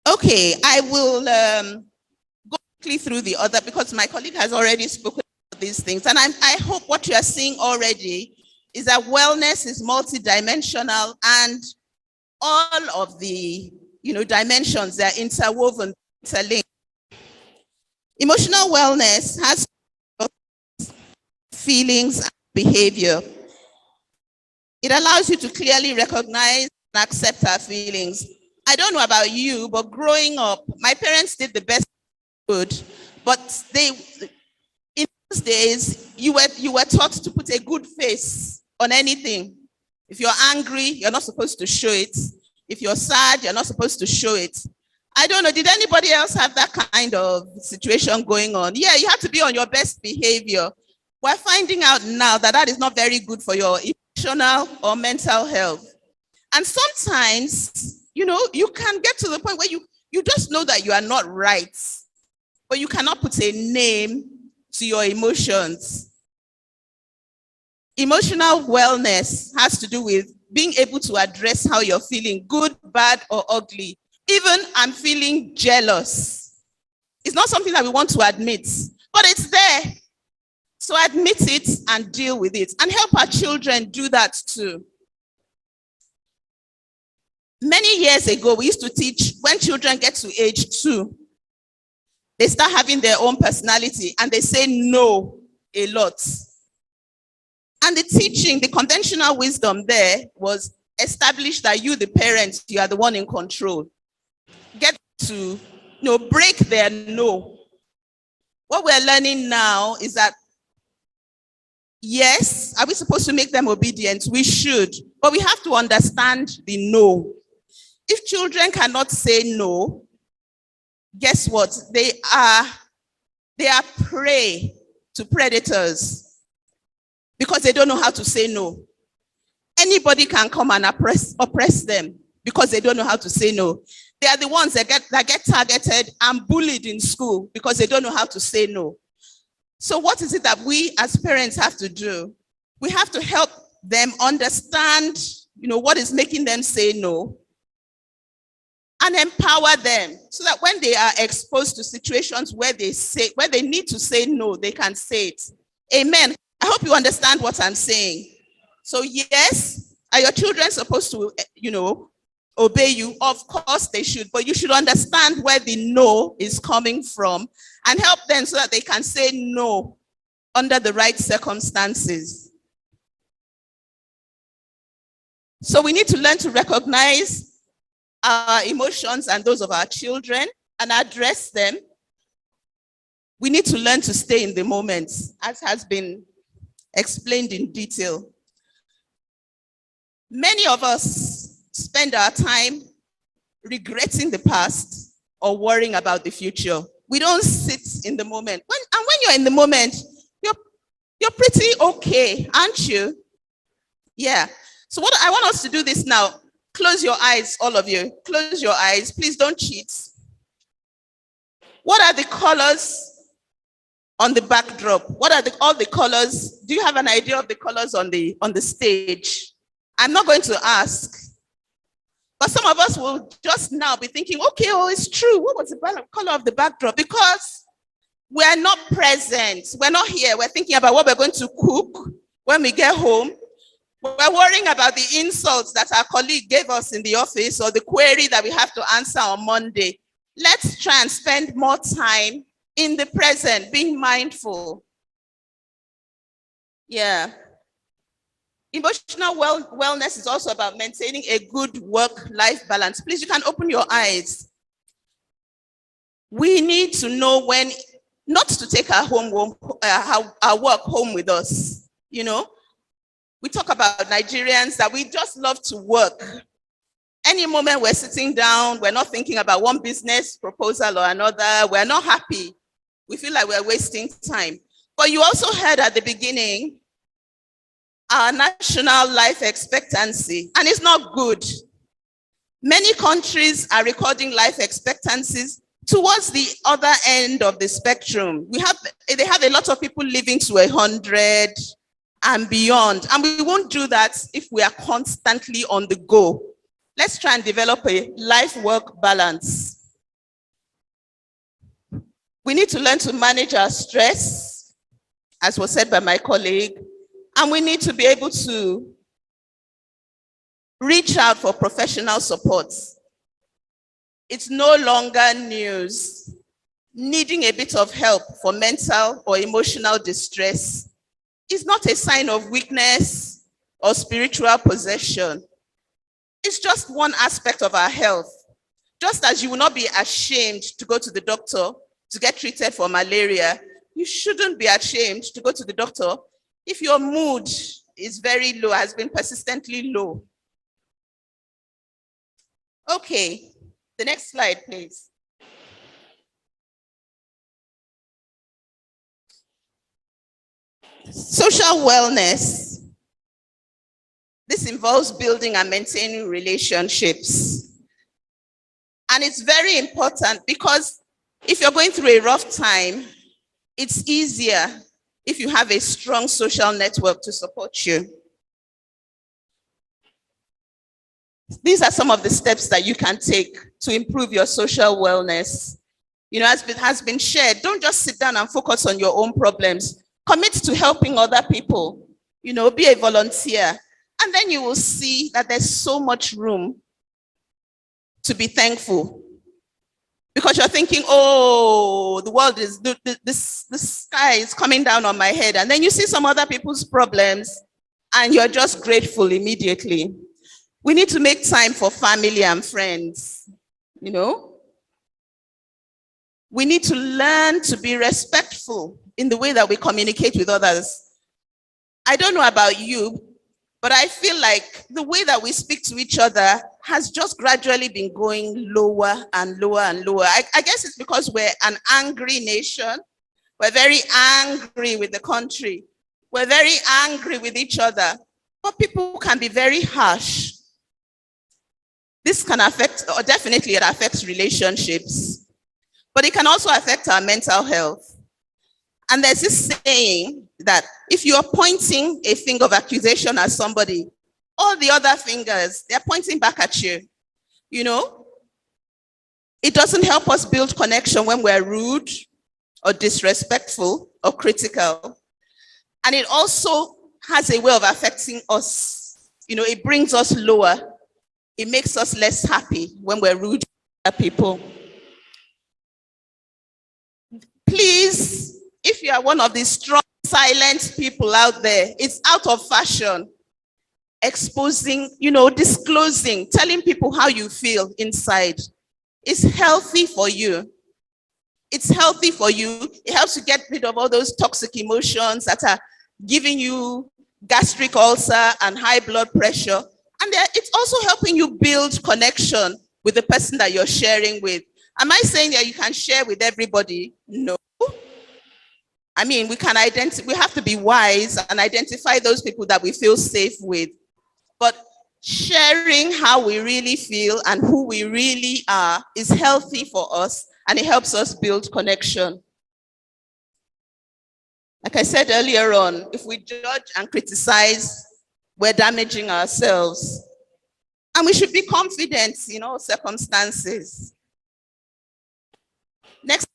Okay, I will go quickly through the other, because my colleague has already spoken about these things. And I hope what you are seeing already is that wellness is multidimensional, and all of the dimensions, they're interwoven, interlinked. Emotional wellness has feelings and behavior. It allows you to clearly recognize and accept our feelings. I don't know about you, but growing up, my parents did the best they could, but in those days, you were taught to put a good face on anything. If you're angry, you're not supposed to show it. If you're sad, you're not supposed to show it. I don't know, did anybody else have that kind of situation going on? Yeah, you have to be on your best behavior. We're finding out now that that is not very good for your emotional or mental health. And sometimes, you can get to the point where you just know that you are not right, but you cannot put a name to your emotions. Emotional wellness has to do with being able to address how you're feeling, good, bad, or ugly. Even I'm feeling jealous. It's not something that we want to admit, but it's there. So admit it and deal with it, and help our children do that too. Many years ago, we used to teach when children get to age 2, they start having their own personality and they say no a lot. And the teaching, the conventional wisdom there was establish that you, the parents, you are the one in control. Get to break their no. What we're learning now is that, yes, are we supposed to make them obedient? We should, but we have to understand the no. If children cannot say no, guess what? They are prey to predators because they don't know how to say no. Anybody can come and oppress them because they don't know how to say no. They are the ones that get targeted and bullied in school because they don't know how to say no. So what is it that we as parents have to do? We have to help them understand, what is making them say no, and empower them so that when they are exposed to situations where they need to say no, they can say it. Amen. I hope you understand what I'm saying. So yes, are your children supposed to, obey you? Of course they should, but you should understand where the no is coming from and help them so that they can say no under the right circumstances. So we need to learn to recognize our emotions and those of our children and address them. We need to learn to stay in the moment, as has been explained in detail. Many of us spend our time regretting the past or worrying about the future. We don't sit in the moment. When you're in the moment, you're pretty okay, aren't you? Yeah. So what I want us to do this now. Close your eyes, all of you. Close your eyes. Please don't cheat. What are the colors on the backdrop? What are all the colors? Do you have an idea of the colors on the stage? I'm not going to ask. But some of us will just now be thinking, okay, it's true. What was the color of the backdrop? Because we are not present. We're not here. We're thinking about what we're going to cook when we get home. We're worrying about the insults that our colleague gave us in the office or the query that we have to answer on Monday. Let's try and spend more time in the present, being mindful. Yeah. Emotional wellness is also about maintaining a good work-life balance. Please, you can open your eyes. We need to know when not to take our work home with us, We talk about Nigerians that we just love to work. Any moment we're sitting down, we're not thinking about one business proposal or another. We're not happy. We feel like we're wasting time. But you also heard at the beginning, our national life expectancy, and it's not good. Many countries are recording life expectancies towards the other end of the spectrum. They have a lot of people living to 100 and beyond. And we won't do that if we are constantly on the go. Let's try and develop a life-work balance. We need to learn to manage our stress, as was said by my colleague, and we need to be able to reach out for professional support. It's no longer news. Needing a bit of help for mental or emotional distress is not a sign of weakness or spiritual possession. It's just one aspect of our health. Just as you will not be ashamed to go to the doctor to get treated for malaria, you shouldn't be ashamed to go to the doctor if your mood is very low, has been persistently low. Okay, the next slide, please. Social wellness. This involves building and maintaining relationships. And it's very important because if you're going through a rough time, it's easier if you have a strong social network to support you. These are some of the steps that you can take to improve your social wellness. You know, as it has been shared, don't just sit down and focus on your own problems. Commit to helping other people. You know, be a volunteer. And then you will see that there's so much room to be thankful. Because you're thinking, oh, the world is, the sky is coming down on my head. And then you see some other people's problems and you're just grateful immediately. We need to make time for family and friends, you know. We need to learn to be respectful in the way that we communicate with others. I don't know about you, but I feel like the way that we speak to each other has just gradually been going lower and lower and lower. I guess it's because we're an angry nation. We're very angry with the country. We're very angry with each other. But people can be very harsh. This can affect, or definitely it affects relationships, but it can also affect our mental health. And there's this saying that if you are pointing a finger of accusation at somebody, all the other fingers, they're pointing back at you. You know, it doesn't help us build connection when we're rude or disrespectful or critical. And it also has a way of affecting us. You know, it brings us lower. It makes us less happy when we're rude to other people. Please, if you are one of these strong, silent people out there, it's out of fashion. Exposing, you know, disclosing, telling people how you feel inside is healthy for you. It's healthy for you. It helps you get rid of all those toxic emotions that are giving you gastric ulcer and high blood pressure. And it's also helping you build connection with the person that you're sharing with. Am I saying that you can share with everybody? No. I mean, we have to be wise and identify those people that we feel safe with. But sharing how we really feel and who we really are is healthy for us, and it helps us build connection. Like I said earlier on, if we judge and criticize, we're damaging ourselves. And we should be confident in all circumstances. Next.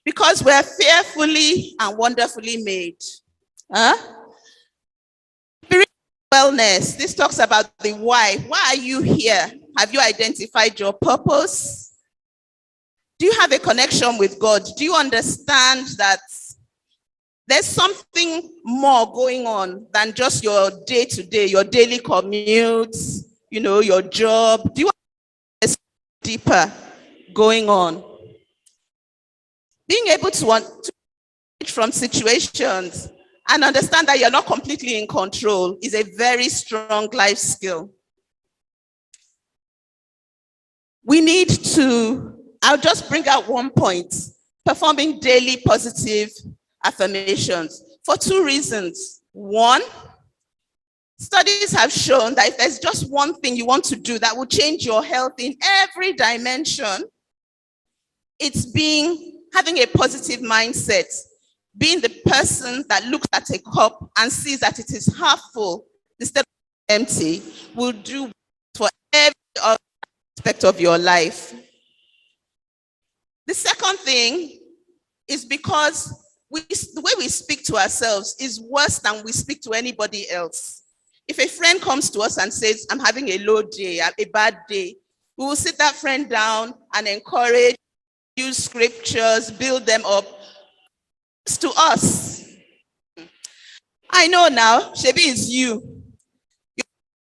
Because we're fearfully and wonderfully made. Spiritual wellness. This talks about the why. Why are you here? Have you identified your purpose? Do you have a connection with God? Do you understand that there's something more going on than just your day-to-day, your daily commutes, you know, your job? Do you want deeper going on? Being able to from situations and understand that you're not completely in control is a very strong life skill. We need to, I'll just bring out one point, performing daily positive affirmations for two reasons. One, Studies have shown that if there's just one thing you want to do that will change your health in every dimension, it's having a positive mindset, being the person that looks at a cup and sees that it is half full instead of empty, will do for every aspect of your life. The second thing is because the way we speak to ourselves is worse than we speak to anybody else. If a friend comes to us and says, I'm having a low day, a bad day, we will sit that friend down and encourage, use scriptures, build them up. It's to us. I know now, Shebi is you. You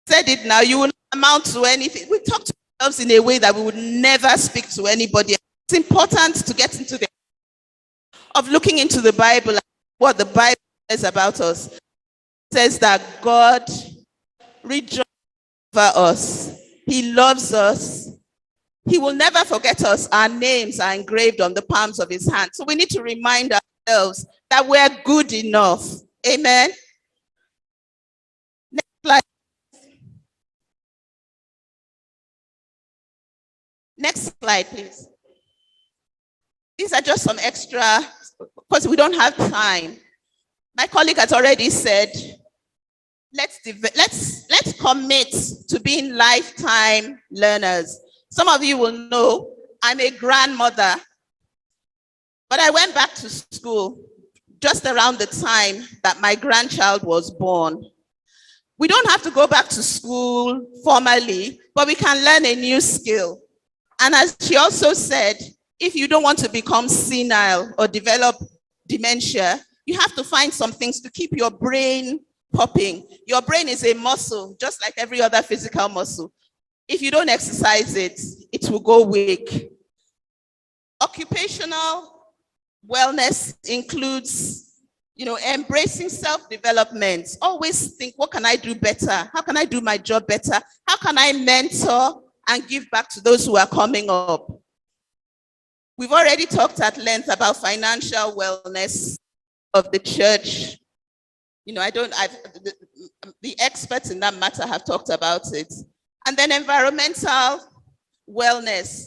said it now, you will not amount to anything. We talk to ourselves in a way that we would never speak to anybody else. It's important to get into the of looking into the Bible and what the Bible says about us. It says that God rejoices over us. He loves us. He will never forget us. Our names are engraved on the palms of his hand. So we need to remind ourselves that we're good enough. Amen. Next slide. Next slide, please. These are just some extra, because we don't have time. My colleague has already said, let's commit to being lifetime learners. Some of you will know I'm a grandmother, but I went back to school just around the time that my grandchild was born. We don't have to go back to school formally, but we can learn a new skill. And as she also said, if you don't want to become senile or develop dementia, you have to find some things to keep your brain popping. Your brain is a muscle, just like every other physical muscle. If you don't exercise it, it will go weak. Occupational wellness includes, embracing self-development. Always think, what can I do better? How can I do my job better? How can I mentor and give back to those who are coming up? We've already talked at length about financial wellness of the church. The experts in that matter have talked about it. And then environmental wellness.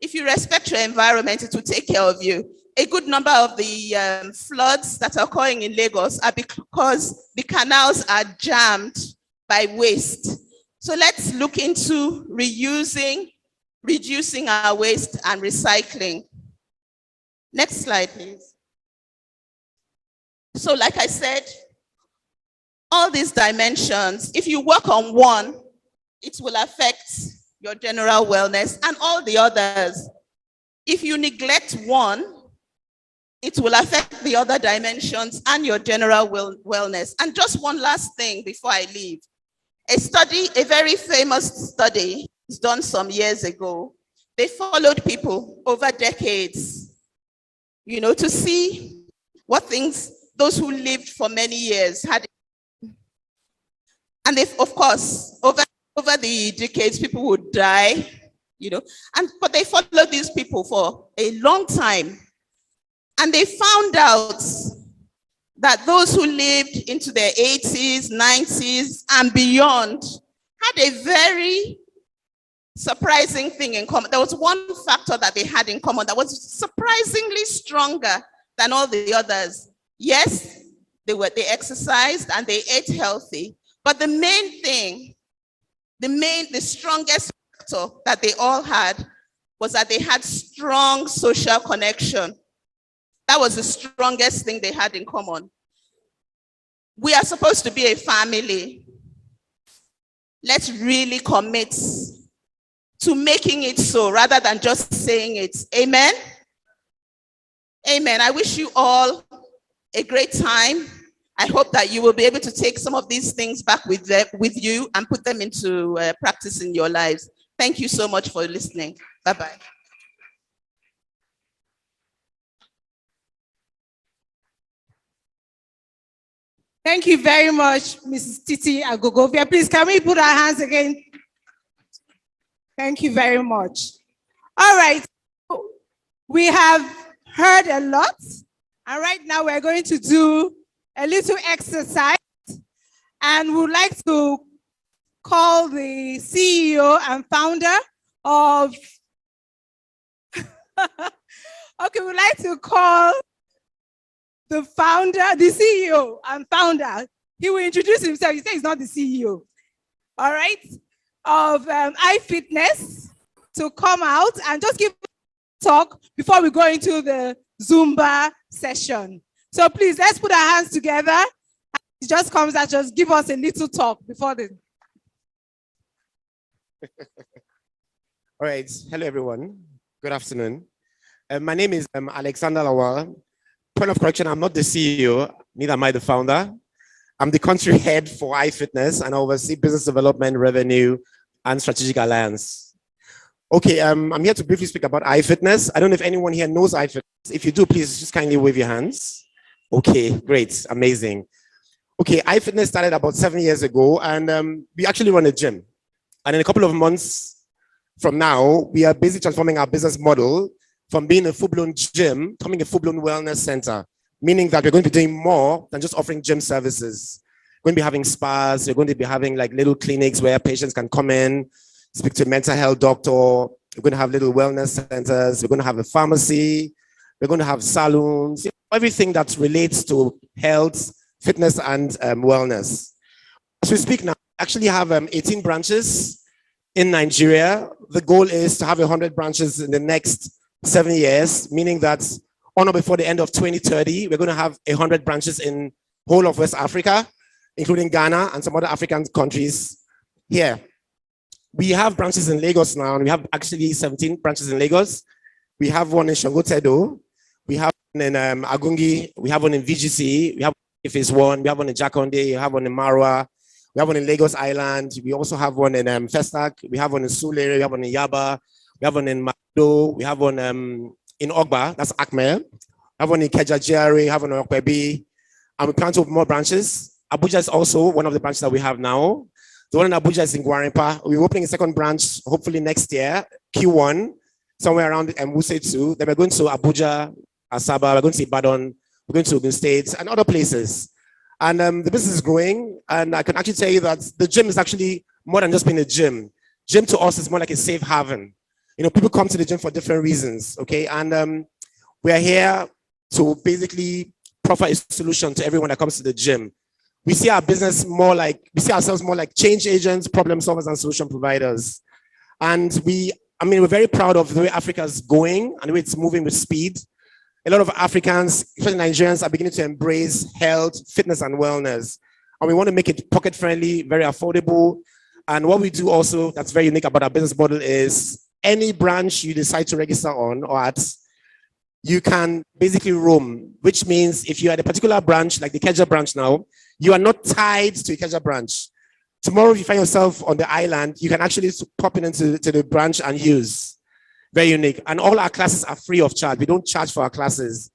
If you respect your environment, it will take care of you. A good number of the floods that are occurring in Lagos are because the canals are jammed by waste. So let's look into reusing, reducing our waste and recycling. Next slide, please. So like I said, all these dimensions, if you work on one, it will affect your general wellness and all the others. If you neglect one, it will affect the other dimensions and your general wellness. And just one last thing before I leave. A very famous study was done some years ago. They followed people over decades, to see what things those who lived for many years had. And of course, over the decades, people would die, but they followed these people for a long time. And they found out that those who lived into their 80s, 90s, and beyond had a very surprising thing in common. There was one factor that they had in common that was surprisingly stronger than all the others. Yes, they exercised and they ate healthy, but the main thing, the strongest factor that they all had was that they had strong social connection. That was the strongest thing they had in common. We are supposed to be a family. Let's really commit to making it so rather than just saying it. Amen? Amen. I wish you all a great time. I hope that you will be able to take some of these things back with you and put them into practice in your lives. Thank you so much for listening. Bye-bye. Thank you very much, Mrs. Titi Agogovia. Please, can we put our hands again? Thank you very much. All right. We have heard a lot. And right now we're going to do a little exercise. And we'd like to call the CEO and founder of, okay, we'd like to call the CEO and founder. He will introduce himself. He said he's not the CEO. All right, of iFitness to come out and just give a talk before we go into the Zumba session. So please, let's put our hands together. He just comes and just give us a little talk before the. All right. Hello, everyone. Good afternoon. My name is Alexander Lawal. Point of correction, I'm not the CEO, neither am I the founder. I'm the country head for iFitness and I oversee business development, revenue, and strategic alliance. Okay, I'm here to briefly speak about iFitness. I don't know if anyone here knows iFitness. If you do, please just kindly wave your hands. Okay, great, amazing. Okay, iFitness started about 7 years ago and we actually run a gym. And in a couple of months from now, we are basically transforming our business model from being a full-blown gym, becoming a full-blown wellness center, meaning that we're going to be doing more than just offering gym services. We're going to be having spas, we're going to be having like little clinics where patients can come in, speak to a mental health doctor, we're going to have little wellness centers, we're going to have a pharmacy, we're going to have salons, everything that relates to health, fitness, and wellness. As we speak now, we actually have 18 branches in Nigeria. The goal is to have 100 branches in the next 7 years, meaning that on or before the end of 2030, we're going to have 100 branches in whole of West Africa, including Ghana and some other African countries here. We have branches in Lagos now, and we have actually 17 branches in Lagos. We have one in Shangotedo, we have one in Agungi, we have one in VGC, we have one in Phase 1, we have one in Jakonde, we have one in Marwa, we have one in Lagos Island, we also have one in Festac, we have one in Sulere, we have one in Yaba, we have one in Mado, we have one in Ogba, that's Akme, we have one in Kejajari, we have one in Okwebi, and we plan to open more branches. Abuja is also one of the branches that we have now. The one in Abuja is in Gwarinpa. We're opening a second branch, hopefully next year, Q1, somewhere around Wuse 2. Then we're going to Abuja, Asaba, we're going to Ibadan, we're going to Ogun State, and other places. And the business is growing, and I can actually tell you that the gym is actually more than just being a gym. Gym to us is more like a safe haven. You know, people come to the gym for different reasons, okay? And we're here to basically proffer a solution to everyone that comes to the gym. We see our business more like, we see ourselves more like change agents, problem solvers, and solution providers. And we're very proud of the way Africa's going and the way it's moving with speed. A lot of Africans, especially Nigerians, are beginning to embrace health, fitness, and wellness. And we want to make it pocket-friendly, very affordable. And what we do also that's very unique about our business model is any branch you decide to register on or at, you can basically roam, which means if you're at a particular branch, like the Ikeja branch now, you are not tied to a Ikeja branch. Tomorrow, if you find yourself on the island, you can actually pop into the branch and use. Very unique. And all our classes are free of charge. We don't charge for our classes.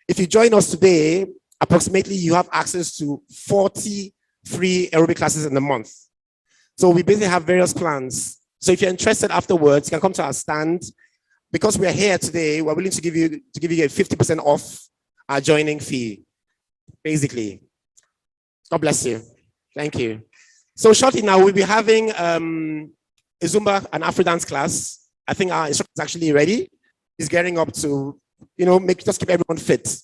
If you join us today, approximately you have access to 40 free aerobic classes in a month. So we basically have various plans. So if you're interested afterwards, you can come to our stand. Because we're here today, we're willing to give you a 50% off our joining fee, basically. God bless you. Thank you. So shortly now, we'll be having a Zumba and Afro dance class. I think our instructor is actually ready. He's getting up to, just keep everyone fit.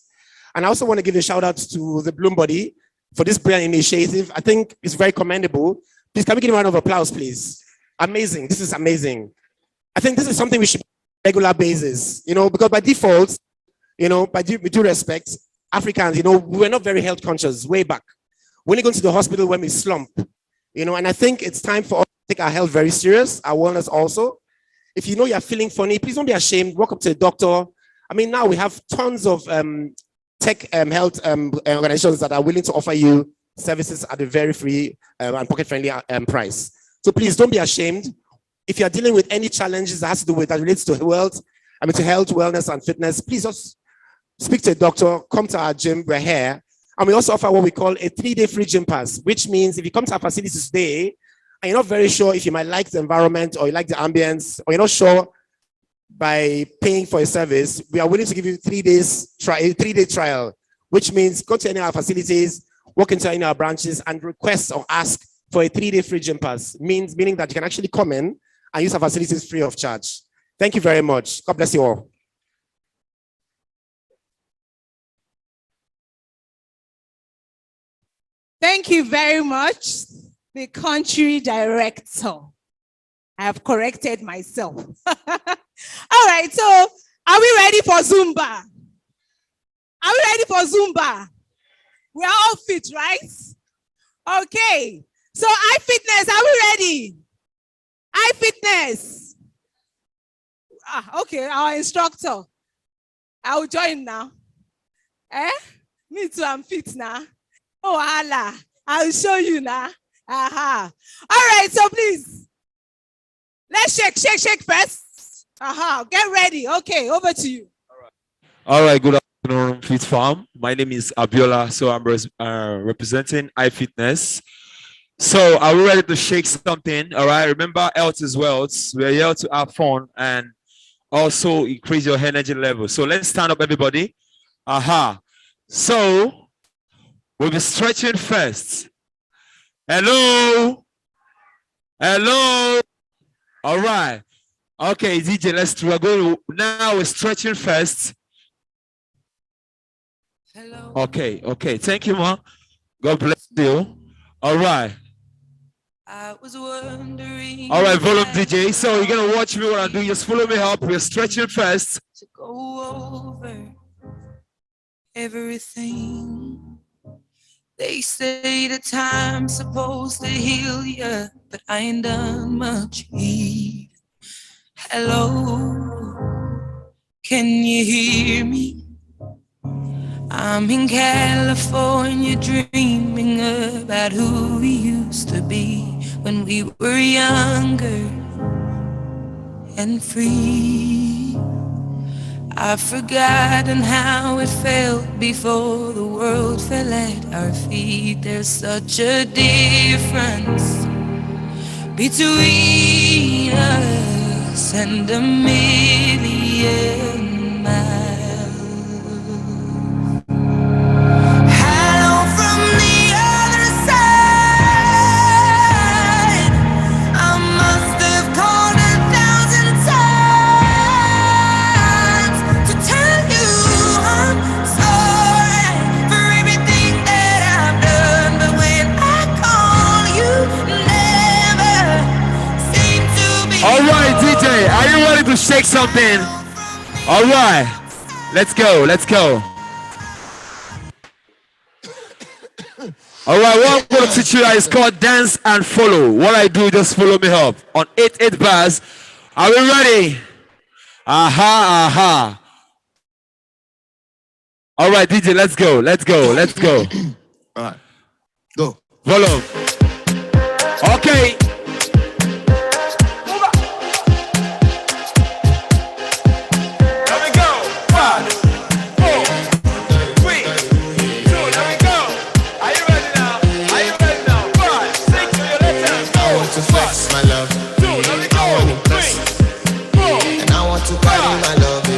And I also want to give a shout out to the Bloom Body for this brilliant initiative. I think it's very commendable. Please, can we give a round of applause, please? Amazing. This is amazing. I think this is something we should do on a regular basis, because by default, with due respect, Africans, we were not very health conscious way back. We only go to the hospital when we slump, and I think it's time for us to take our health very serious, our wellness also. If you know you're feeling funny, please don't be ashamed. Walk up to a doctor. I mean, now we have tons of tech health organizations that are willing to offer you services at a very free and pocket-friendly price. So please don't be ashamed. If you're dealing with any challenges that relates to health, to health, wellness, and fitness, please just speak to a doctor, come to our gym, we're here. And we also offer what we call a 3-day free gym pass, which means if you come to our facilities today, and you're not very sure if you might like the environment or you like the ambience, or you're not sure by paying for a service, we are willing to give you 3 day trial, which means go to any of our facilities. walk into any of our branches and request or ask for a 3-day free gym pass, meaning that you can actually come in and use our facilities free of charge. Thank you very much. God bless you all. Thank you very much, the country director. I have corrected myself. All right, so are we ready for Zumba? Are we ready for Zumba? We are all fit, right? Okay, so iFitness, are we ready? iFitness. Okay, our instructor. I will join now. Me too, I'm fit now. Oh, Allah, I'll show you now. All right, so please, let's shake first. Get ready. Okay, over to you. All right, good afternoon, Fit Farm. My name is Abiola, so I'm representing iFitness. So are we ready to shake something? All right, remember health is wealth. We're here to have fun and also increase your energy level. So let's stand up, everybody. So we'll be stretching first. Hello. All right. Okay, DJ, we're stretching first. Hello. Okay. Thank you, Ma. God bless you. All right. I was wondering. All right, volume DJ. So you're gonna watch me what I do. Just follow me up. We're stretching first. To go over everything. They say the time's supposed to heal you, but I ain't done much healing. Hello, can you hear me? I'm in California dreaming about who we used to be when we were younger and free. I've forgotten how it felt before the world fell at our feet. There's such a difference between us and a million miles. Hello from the other side. I must have called 1,000 times to tell you I'm sorry for everything that I've done. But when I call, you never seem to be. All right, DJ, are you ready to shake something? All right, let's go. All right, what I'm going to teach you is called dance and follow. What I do, just follow me up on 8 bars. Are we ready? Aha. All right, DJ, let's go. All right, go. Follow. Okay. Let me go. 5, 4, 3, 2. Let me go. Are you ready now? 5, 6, let's go. I want to flex my love. 2, let me go. 3, 4. And I want to carry my love to the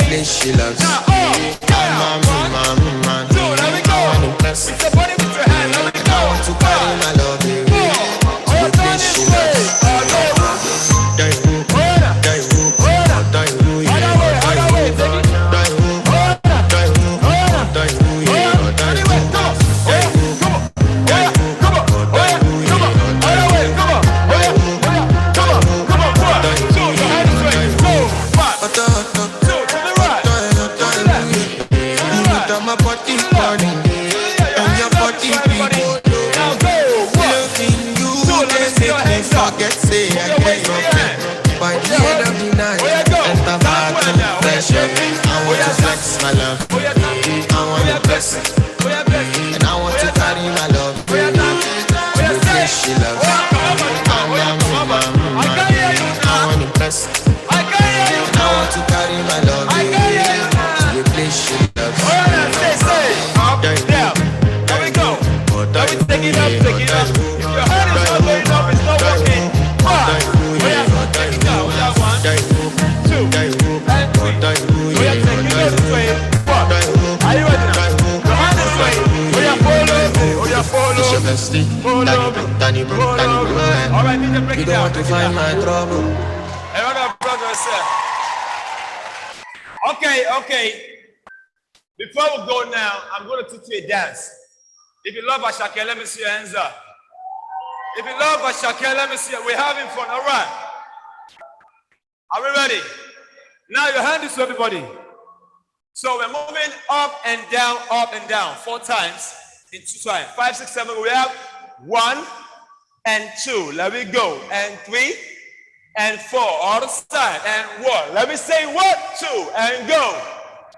place she loves. Now, Man. 2, let me go. Impress. It's the body with your hand. Let me And go. I want to carry my love to the place she loves. My body burning and your body beating. Loving you can make me forget, say I get nothing. By the end of the night, enter back to the pressure. I want to flex my love, I want to bless it, and I want to carry my love to the place she loves. I want to bless it, and I want to carry my love to the place she loves. Take it up. If your hand is not going up, it's not working. 5. Take it down. 1, 2, and 3. Take it up. 1. Are you ready now? Your hand bestie. Danny bro. All right, DJ, break You it don't down. want to find my trouble. Hey, what up, brother? Okay. Before we go now, I'm going to teach you a dance. If you love Ashake, let me see your hands up. If you love Ashake, let me see it. We're having fun. All right. Are we ready? Now your hand is to everybody. So we're moving up and down 4 times in 2 times. 5, 6, 7. We have 1 and 2. Let me go. And 3 and 4. All the side. And 1. Let me say 1, 2, and go.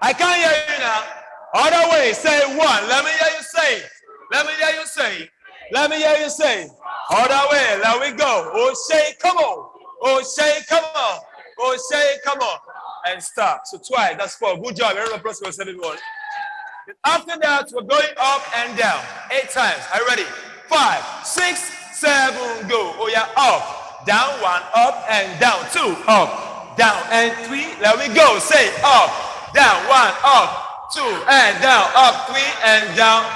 I can't hear you now. Other way. Say 1. Let me hear you say. Let me hear you say. Let me hear you say. Other way. Let me go. Oh, say, come on. Oh, say, come on. Oh, say, come on. And stop. So twice. That's 4. Good job. Everyone press for 7 1. After that, we're going up and down 8 times. Are you ready? 5, 6, 7, go. Oh, yeah. Up, down, 1, up and down. 2, up, down, and 3. Let me go. Say up, down, 1, up, 2, and down, up, 3, and down.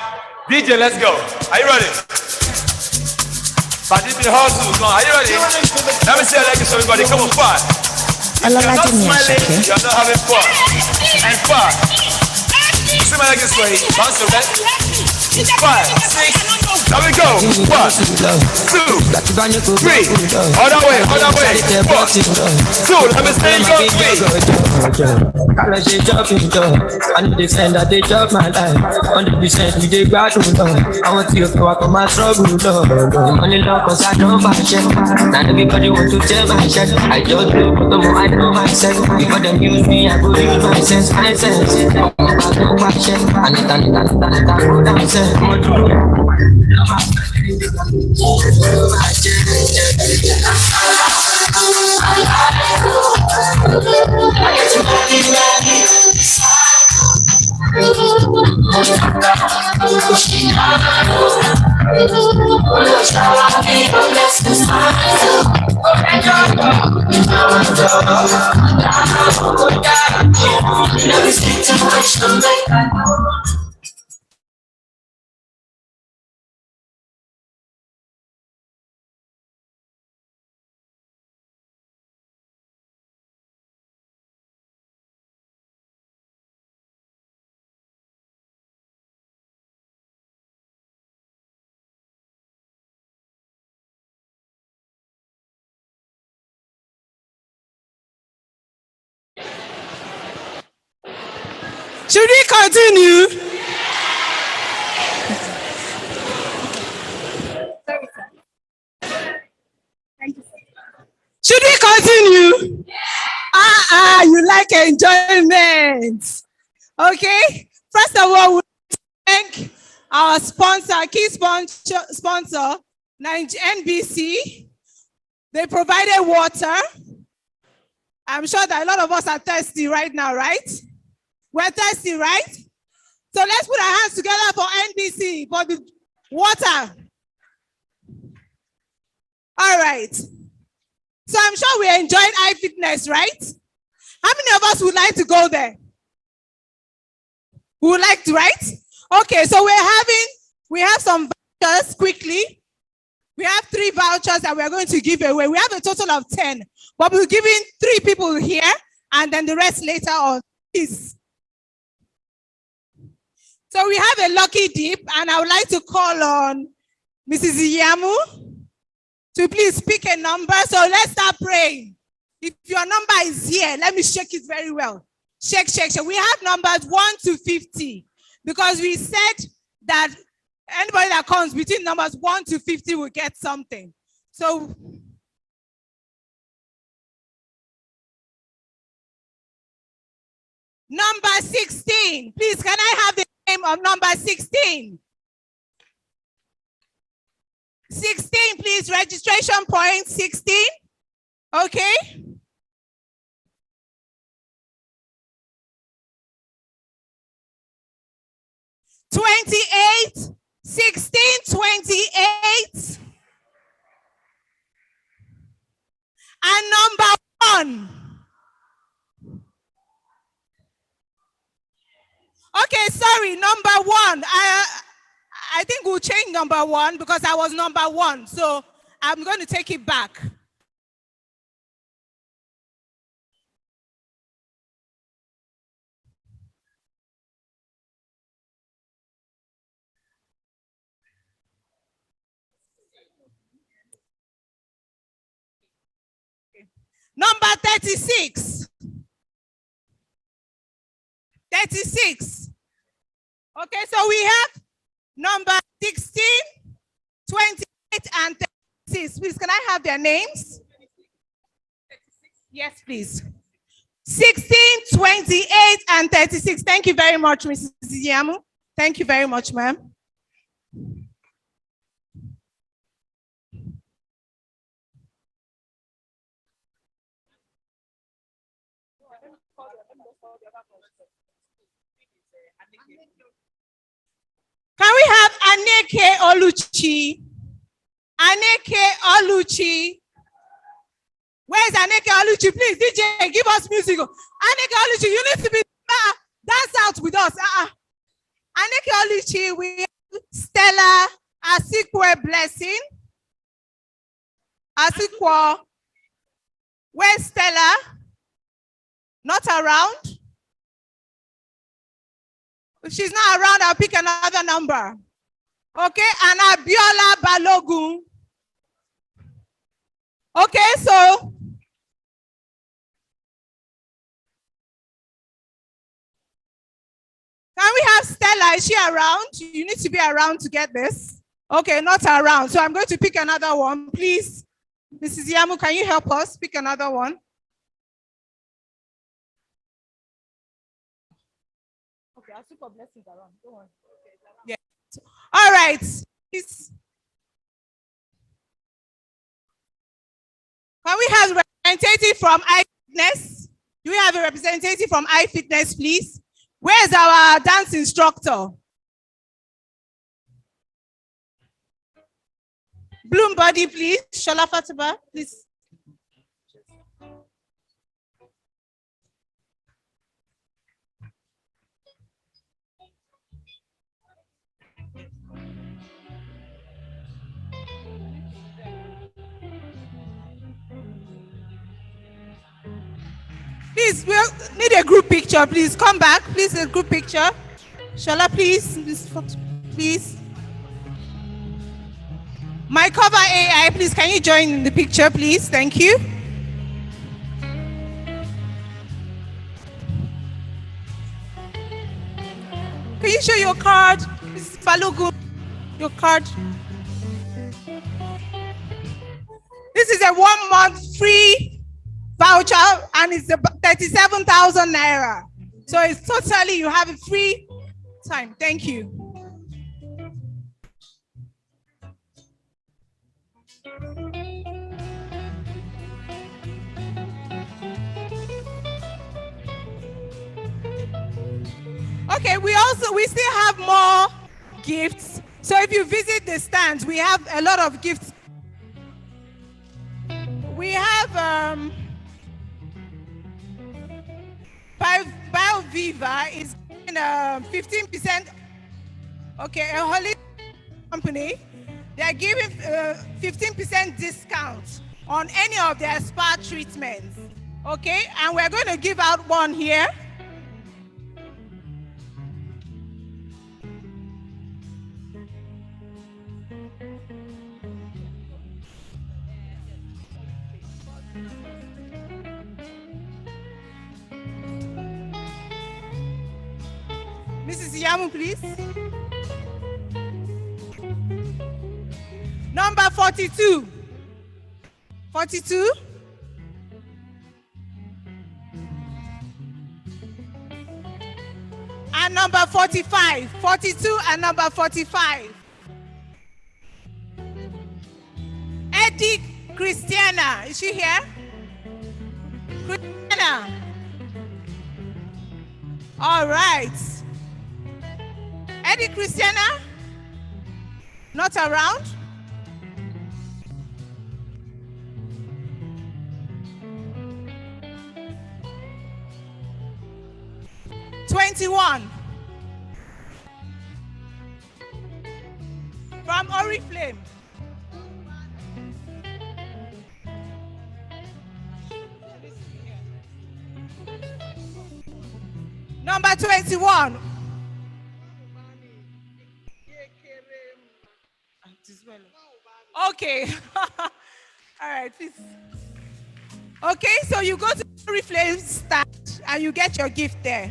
DJ, let's go. Are you ready? But if the hustle is on, are you ready? Let me see a leg to everybody. Come on, 5. If you're not smiling, you're not having fun. And 5. See my leg this way. Bounce your leg. 5, 6. There we go. 1, 2, 3. Other way. 2. Let me say go 3. I need to send that they drop my life. 100% we did bad. I want to go out of my struggle. The money love cause I don't fashion. Not everybody want to tell my shit. I just do but the more I know myself. Before them use me, I go use my sense. I'm about no fashion. I need to go downstairs. Should we continue? Should we continue? You like enjoyment. Okay. First of all, we thank our sponsor, key sponsor, NBC. They provided water. I'm sure that a lot of us are thirsty right now, right? We're thirsty, right? So let's put our hands together for NBC, for the water. All right. So I'm sure we enjoyed iFitness, right? How many of us would like to go there? We would like to, right? Okay, so we have some vouchers quickly. We have 3 vouchers that we are going to give away. We have a total of 10, but we're giving 3 people here and then the rest later on. Please. So we have a lucky dip, and I would like to call on Mrs. Iyamu to please pick a number. So let's start praying. If your number is here, let me shake it very well. Shake. We have numbers 1 to 50 because we said that anybody that comes between numbers 1 to 50 will get something. So number 16, please, can I have the name of number 16? 16, please, registration point 16. Okay. $28, 16, 28. And number 1. Okay, sorry, number 1. I think we'll change number 1 because I was number 1. So I'm going to take it back. Number 36. 36. Okay, so we have number 16, 28, and 36. Please, can I have their names? Yes, please. 16, 28, and 36. Thank you very much, Mrs. Yamu. Thank you very much, ma'am. Can we have Aneke Oluchi? Aneke Oluchi. Where's Aneke Oluchi? Please, DJ, give us music. Aneke Oluchi, you need to be dance out with us. Aneke Oluchi, we have Stella Asikwe Blessing. Asikwa. Where's Stella? Not around? If she's not around, I'll pick another number. Okay, and Abiola Balogun. Okay, so can we have Stella? Is she around? You need to be around to get this. Okay, not around. So I'm going to pick another one. Please, Mrs. Yamu, can you help us pick another one? Okay, I'll see for blessings around. Don't worry. Yeah. All right. Please. Can we have a representative from iFitness? Do we have a representative from iFitness, please? Where's our dance instructor? Bloom body, please. Shola Fatiba, please. Please, we need a group picture. Please come back. Please, a group picture. Shola, please. Please. My cover AI, please. Can you join in the picture, please? Thank you. Can you show your card, Mrs. Balogun? Your card. This is a 1 month free voucher and it's 37,000 naira. So it's totally, you have a free time. Thank you. Okay, we still have more gifts. So if you visit the stands, we have a lot of gifts. We have BioViva is in 15%. Okay, a holistic company. They are giving 15% discount on any of their spa treatments. Okay, and we're going to give out one here. Mrs. Yamu, please. Number 42. 42. And number 45. 42 and number 45. Eddie Christiana. Is she here? Christiana. All right. Eddie Christiana? Not around? $21. from Oriflame. Number 21. Okay. All right, please. Okay, so you go to Oriflame stand and you get your gift there.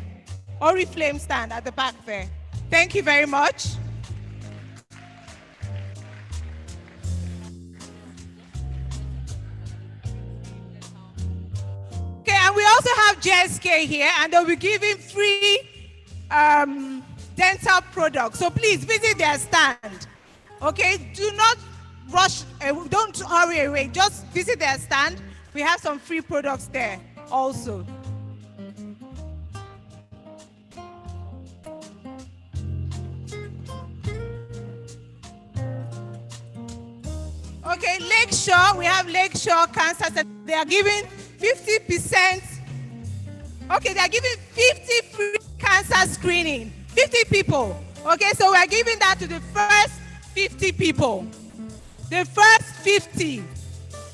Oriflame stand at the back there. Thank you very much. Okay, and we also have JSK here, and they'll be giving free dental products. So please visit their stand. Okay, do not rush, don't hurry away. Just visit their stand. We have some free products there also. Okay, Lakeshore, we have Lakeshore Cancer Center. They are giving 50%. Okay, they are giving 50 free cancer screening. 50 people. Okay, so we are giving that to the first 50 people. The first 50.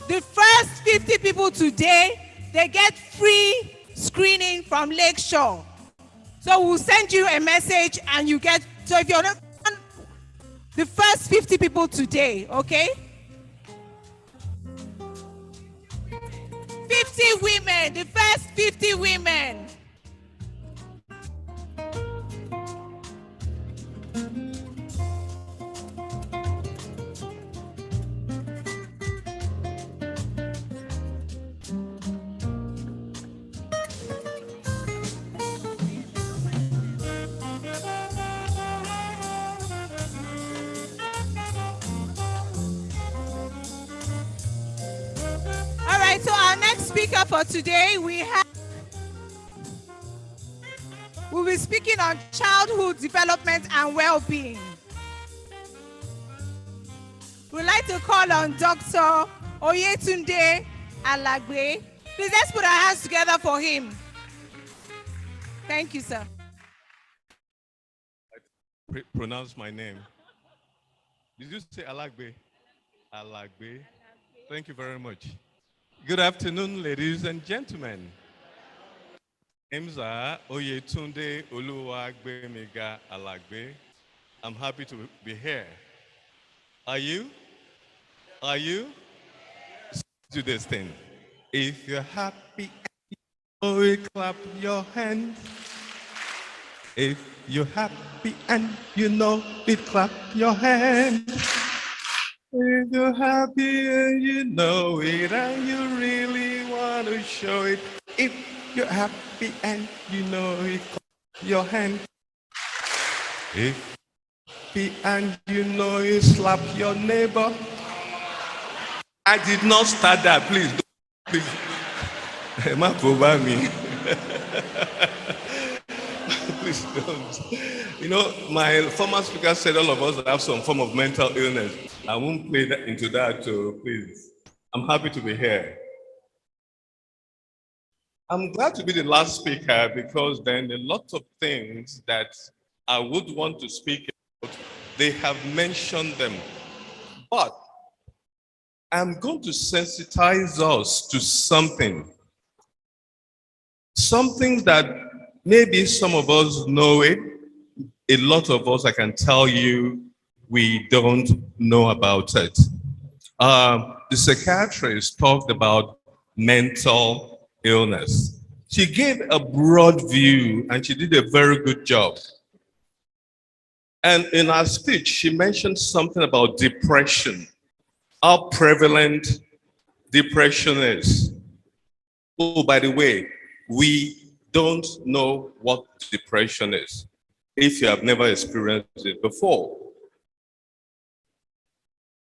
The first 50 people today, they get free screening from Lakeshore. So we'll send you a message and you get, so if you're not, the first 50 people today, okay? 50 women, the first 50 women. All right, so our next speaker for today, we'll be speaking on childhood development and well-being. We'd like to call on Dr. Oyetunde Alagbe. Please, let's put our hands together for him. Thank you, sir. Pronounce my name. Did you say Alagbe? Alagbe. Thank you very much. Good afternoon, ladies and gentlemen. Names are Oyetunde Oluwagbemiga Alagbe. I'm happy to be here. Are you? Are you? Let's do this thing. If you're happy, clap your hands. If you're happy and you know it, clap your hands. If you're happy and you know it and you really want to show it. If you're happy and you know it, clap your hands. If you're happy and you know it, slap your neighbor. I did not start that, please. Please. Mark over me. Please don't. You know, my former speaker said all of us have some form of mental illness. I won't play that into that, so please. I'm happy to be here. I'm glad to be the last speaker because then a lot of things that I would want to speak about, they have mentioned them. But I'm going to sensitize us to something. Something that maybe some of us know it. A lot of us, I can tell you, we don't know about it. The psychiatrist talked about mental illness. She gave a broad view and she did a very good job. And in her speech, she mentioned something about depression, how prevalent depression is. Oh, by the way, we don't know what depression is if you have never experienced it before.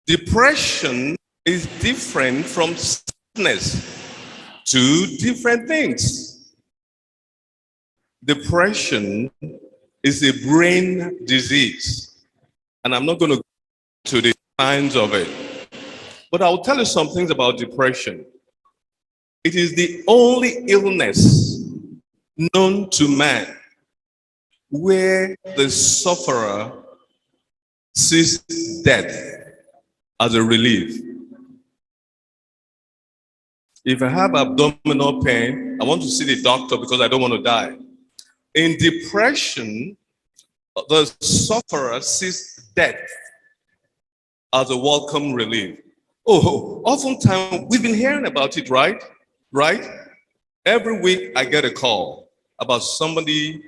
Depression is different from sadness. Two different things. Depression is a brain disease. And I'm not going to go into the signs of it. But I'll tell you some things about depression. It is the only illness known to man where the sufferer sees death as a relief. If I have abdominal pain, I want to see the doctor because I don't want to die. In depression, the sufferer sees death as a welcome relief. Oh, oftentimes we've been hearing about it, right? Right? Every week I get a call about somebody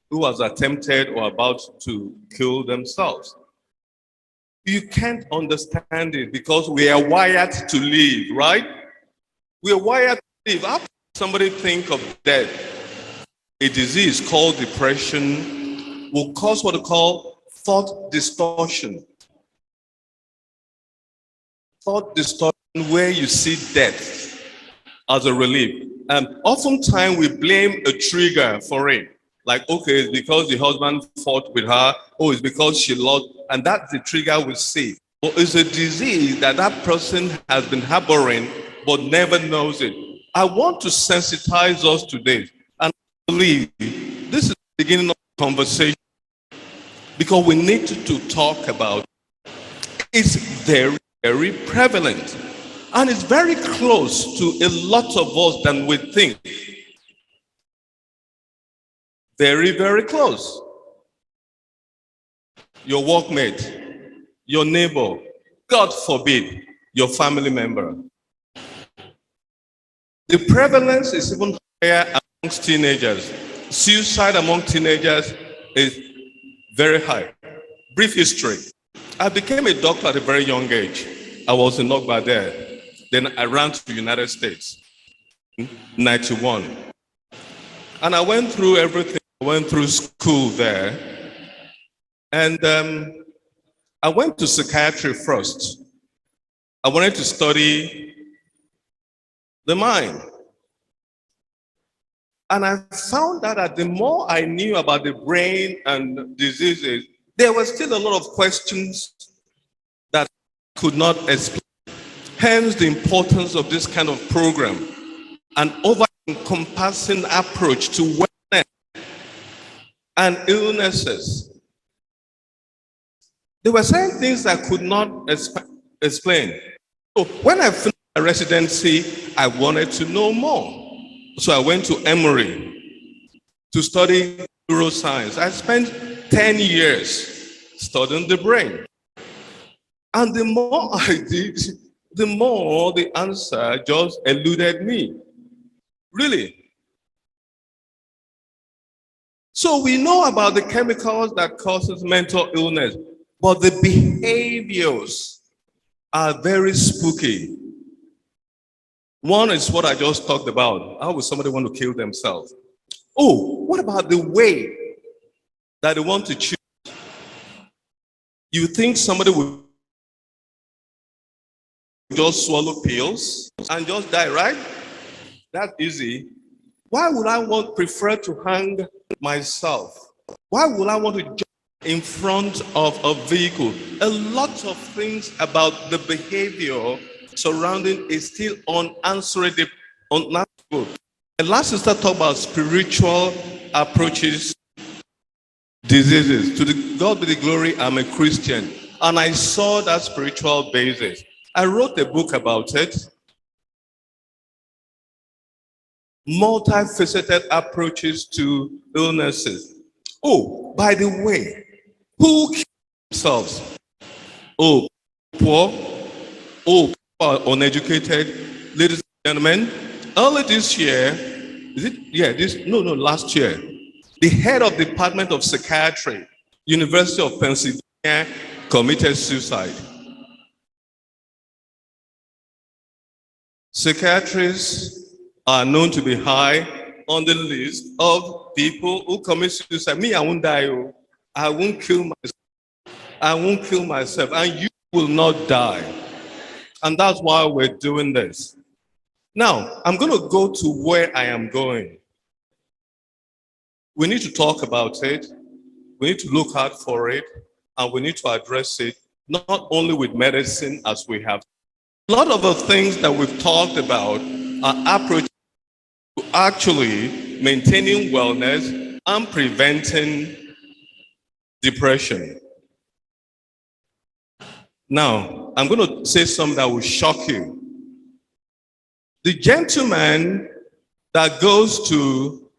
who has attempted or about to kill themselves. You can't understand it because we are wired to live, right? We are wired to live. How can somebody think of death? A disease called depression will cause what they call thought distortion. Thought distortion where you see death as a relief. Oftentimes we blame a trigger for it. Like, okay, it's because the husband fought with her. Oh, it's because she lost. And that's the trigger we see. But it's a disease that that person has been harboring but never knows it. I want to sensitize us today. And I believe this is the beginning of the conversation because we need to talk about it. It's very, very prevalent. And it's very close to a lot of us than we think. Very, very close. Your workmate, your neighbor, God forbid, your family member. The prevalence is even higher amongst teenagers. Suicide among teenagers is very high. Brief history. I became a doctor at a very young age. I was in Nogba there. Then I ran to the United States, 91. And I went through everything. I went through school there. And I went to psychiatry first. I wanted to study the mind. And I found that the more I knew about the brain and diseases, there were still a lot of questions that I could not explain. Hence the importance of this kind of program, an over-encompassing approach to wellness and illnesses. There were certain things I could not explain. So when I finished my residency, I wanted to know more. So I went to Emory to study neuroscience. I spent 10 years studying the brain. And the more I did, the more the answer just eluded me. Really. So we know about the chemicals that causes mental illness, but the behaviors are very spooky. One is what I just talked about. How would somebody want to kill themselves? Oh, what about the way that they want to choose? You think somebody will just swallow pills and just die, right? That's easy. Why would I prefer to hang myself? Why would I want to jump in front of a vehicle? A lot of things about the behavior surrounding is still unanswerable. And last sister talked about spiritual approaches, diseases. To God be the glory, I'm a Christian. And I saw that spiritual basis. I wrote a book about it. Multifaceted approaches to illnesses. Oh, by the way, who kills themselves? Oh, poor. Oh, uneducated. Ladies and gentlemen, early this year, is it? Yeah, last year, the head of the Department of Psychiatry, University of Pennsylvania, committed suicide. Psychiatrists are known to be high on the list of people who commit suicide. Me, I won't die. I won't kill myself. I won't kill myself. And you will not die. And that's why we're doing this. Now, I'm going to go to where I am going. We need to talk about it. We need to look out for it. And we need to address it, not only with medicine as we have. A lot of the things that we've talked about are approaches to actually maintaining wellness and preventing depression. Now, I'm going to say something that will shock you. The gentleman that goes to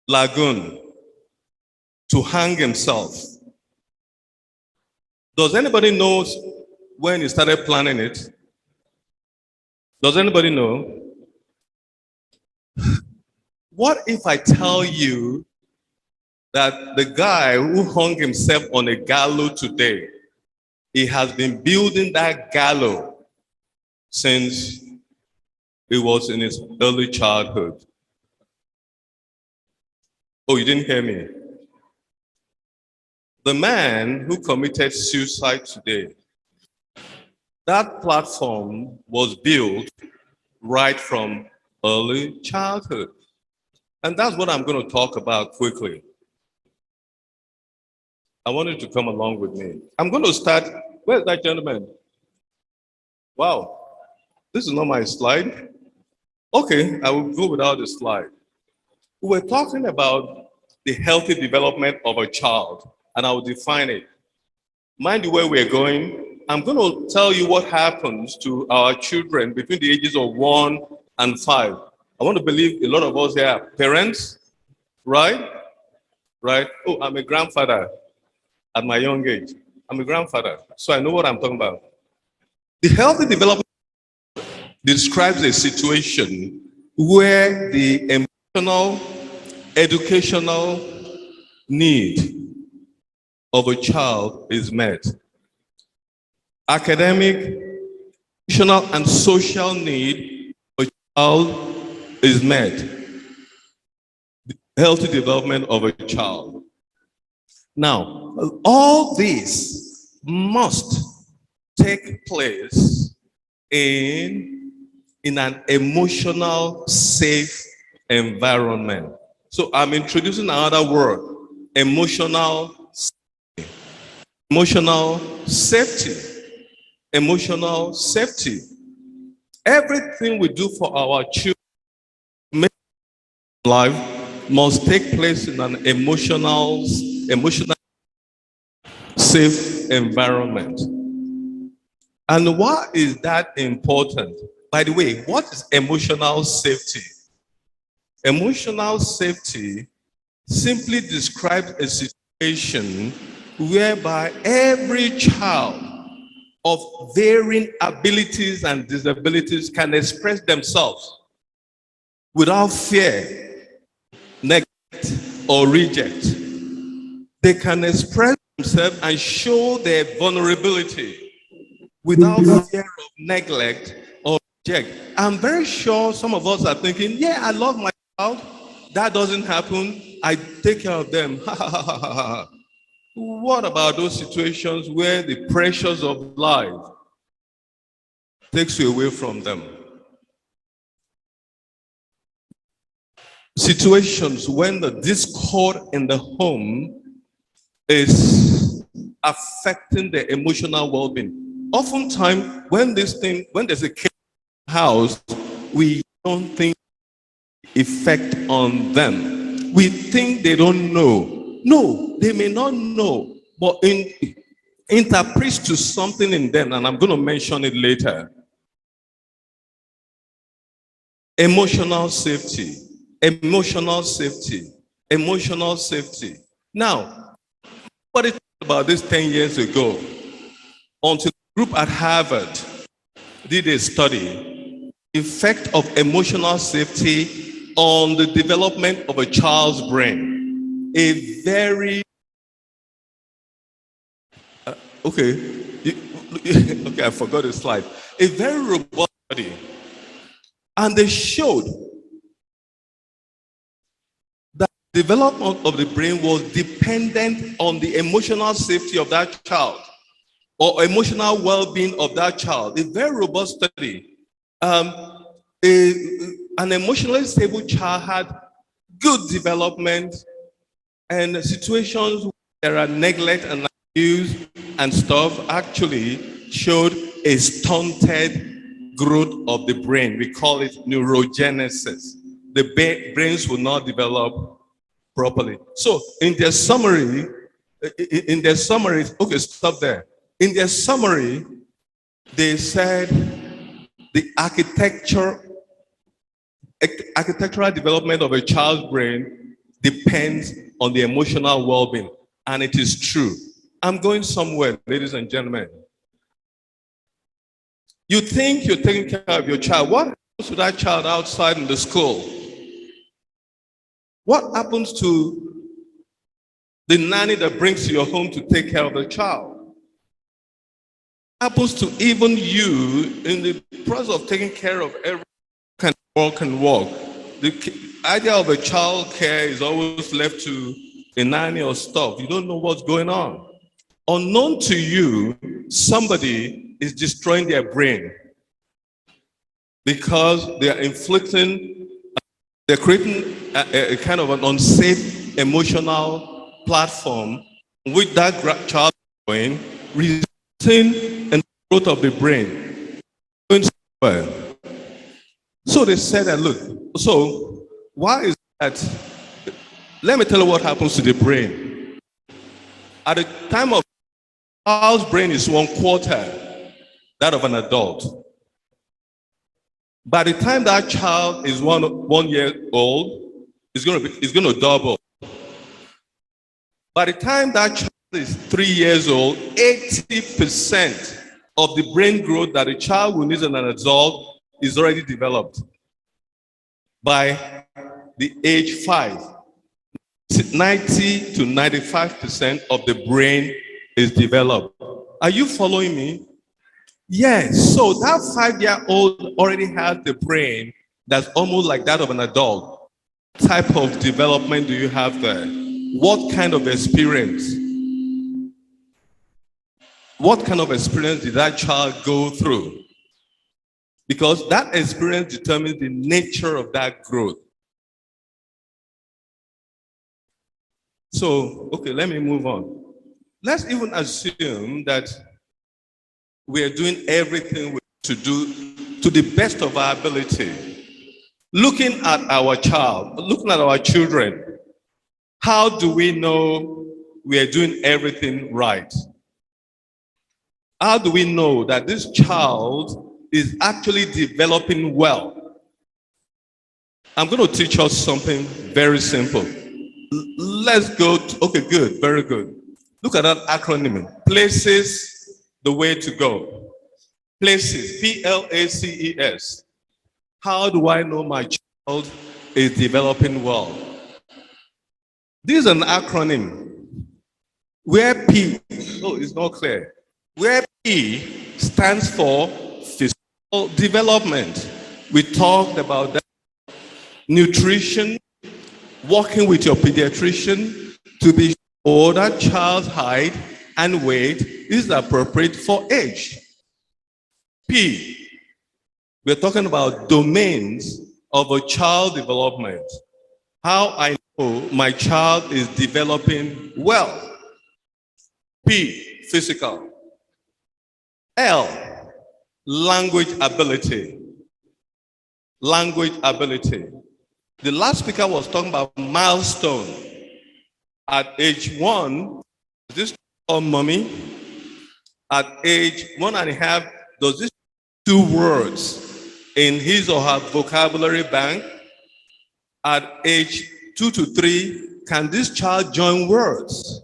Lagoon to hang himself, does anybody know when he started planning it? Does anybody know? What if I tell you that the guy who hung himself on a gallows today, he has been building that gallows since he was in his early childhood? Oh, you didn't hear me? The man who committed suicide today, that platform was built right from early childhood. And that's what I'm going to talk about quickly. I want you to come along with me. I'm going to start. Where's that gentleman? Wow. This is not my slide. Okay, I will go without the slide. We're talking about the healthy development of a child, and I will define it. Mind you where we're going. I'm going to tell you what happens to our children between the ages of 1 and 5. I want to believe a lot of us here are parents, right? Right? Oh, I'm a grandfather at my young age. I'm a grandfather, so I know what I'm talking about. The healthy development describes a situation where the emotional, educational need of a child is met. Academic, emotional, and social need of a child is met. The healthy development of a child. Now, all this must take place in an emotional, safe environment. So I'm introducing another word, emotional safety. Emotional safety. Emotional safety. Everything we do for our children life must take place in an emotional safe environment. And why is that important? By the way, what is emotional safety? Emotional safety simply describes a situation whereby every child of varying abilities and disabilities can express themselves without fear, neglect, or reject. They can express themselves and show their vulnerability without fear of neglect or reject. I'm very sure some of us are thinking, yeah, I love my child. That doesn't happen. I take care of them. What about those situations where the pressures of life takes you away from them? Situations when the discord in the home is affecting the emotional well-being. Oftentimes, when there's a kid in the house, we don't think effect on them. We think they don't know. No, they may not know, but interprets to something in them, and I'm going to mention it later. Emotional safety. Emotional safety. Emotional safety. Now, what is about this 10 years ago, until a group at Harvard did a study, effect of emotional safety on the development of a child's brain. A very, okay, I forgot the slide. A very robust study. And they showed that development of the brain was dependent on the emotional safety of that child or emotional well-being of that child. A very robust study. An emotionally stable child had good development, and situations where there are neglect and abuse and stuff actually showed a stunted growth of the brain. We call it neurogenesis. The brains will not develop properly. So in their summary, okay, stop there. In their summary, they said the architectural development of a child's brain depends on the emotional well-being. And it is true. I'm going somewhere, ladies and gentlemen. You think you're taking care of your child. What happens to that child outside in the school? What happens to the nanny that brings you home to take care of the child? What happens to even you in the process of taking care of everyone can walk? The idea of a child care is always left to a nanny or stuff. You don't know what's going on. Unknown to you, somebody is destroying their brain because they are inflicting, they're creating a kind of an unsafe emotional platform with that child going, resulting in the growth of the brain. So they said that, look, so why is that? Let me tell you what happens to the brain. At the time of child's brain is 1/4 that of an adult. By the time that child is one year old, it's going to double. By the time that child is 3 years old, 80% of the brain growth that a child will need as an adult is already developed. By the age 5, 90 to 95% of the brain is developed. Are you following me? Yes. So that 5-year-old already has the brain that's almost like that of an adult. What type of development do you have there? What kind of experience? What kind of experience did that child go through? Because that experience determines the nature of that growth. So, okay, let me move on. Let's even assume that we are doing everything we to do to the best of our ability. Looking at our child, looking at our children, how do we know we are doing everything right? How do we know that this child is actually developing well? I'm going to teach us something very simple. Let's go to, okay, good, very good. Look at that acronym. Places, the way to go. Places, P-L-A-C-E-S. How do I know my child is developing well? This is an acronym. Where P, oh, it's not clear. Where P stands for physical development. We talked about that. Nutrition, working with your pediatrician to be sure that child's height and weight is appropriate for age. P, we're talking about domains of a child development. How I know my child is developing well. P, physical. L, language ability. Language ability. The last speaker was talking about milestone. At age 1, this called mommy. At age 1.5, does this 2 words in his or her vocabulary bank? At age 2 to 3, can this child join words?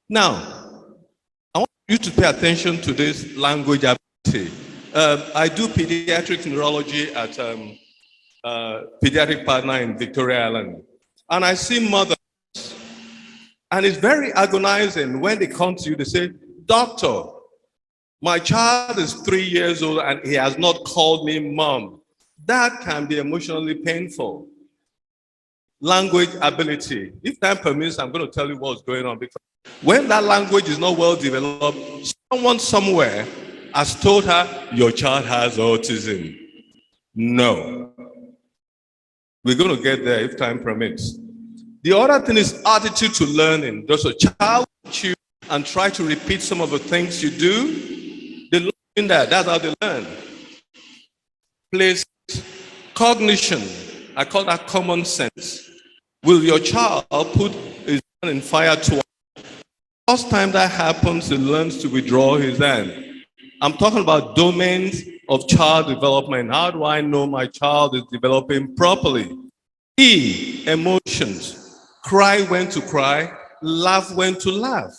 Now, I want you to pay attention to this language ability. I do pediatric neurology at Pediatric Partner in Victoria Island. And I see mothers, and it's very agonizing when they come to you, they say, doctor, my child is 3 years old and he has not called me mom. That can be emotionally painful. Language ability. If time permits, I'm going to tell you what's going on. Because when that language is not well developed, someone somewhere has told her, your child has autism. No. We're going to get there if time permits. The other thing is attitude to learning. Does a child watch you and try to repeat some of the things you do? They learn in that. That's how they learn. Place, cognition. I call that common sense. Will your child put his hand in fire twice? First time that happens, he learns to withdraw his hand. I'm talking about domains of child development. How do I know my child is developing properly? E, emotions. Cry when to cry, laugh when to laugh.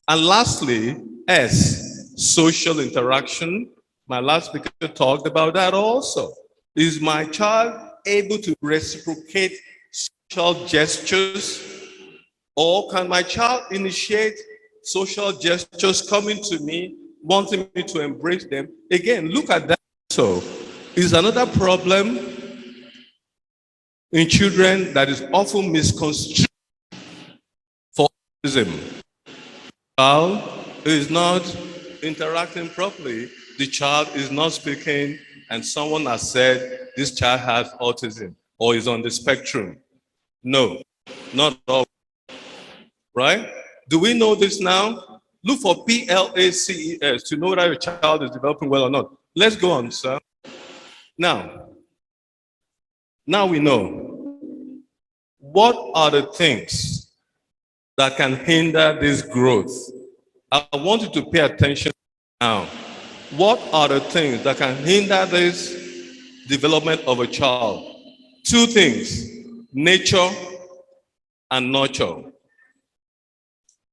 And lastly, S, social interaction. My last speaker talked about that also. Is my child able to reciprocate social gestures? Or can my child initiate social gestures coming to me, wanting me to embrace them? Again, look at that. So, is another problem in children that is often misconstrued for autism. Child is not interacting properly, the child is not speaking, and someone has said this child has autism or is on the spectrum. No, not all. Right? Do we know this now? Look for PLACES to know whether your child is developing well or not. Let's go on, sir. Now we know. What are the things that can hinder this growth? I want you to pay attention now. What are the things that can hinder this development of a child? Two things, nature and nurture.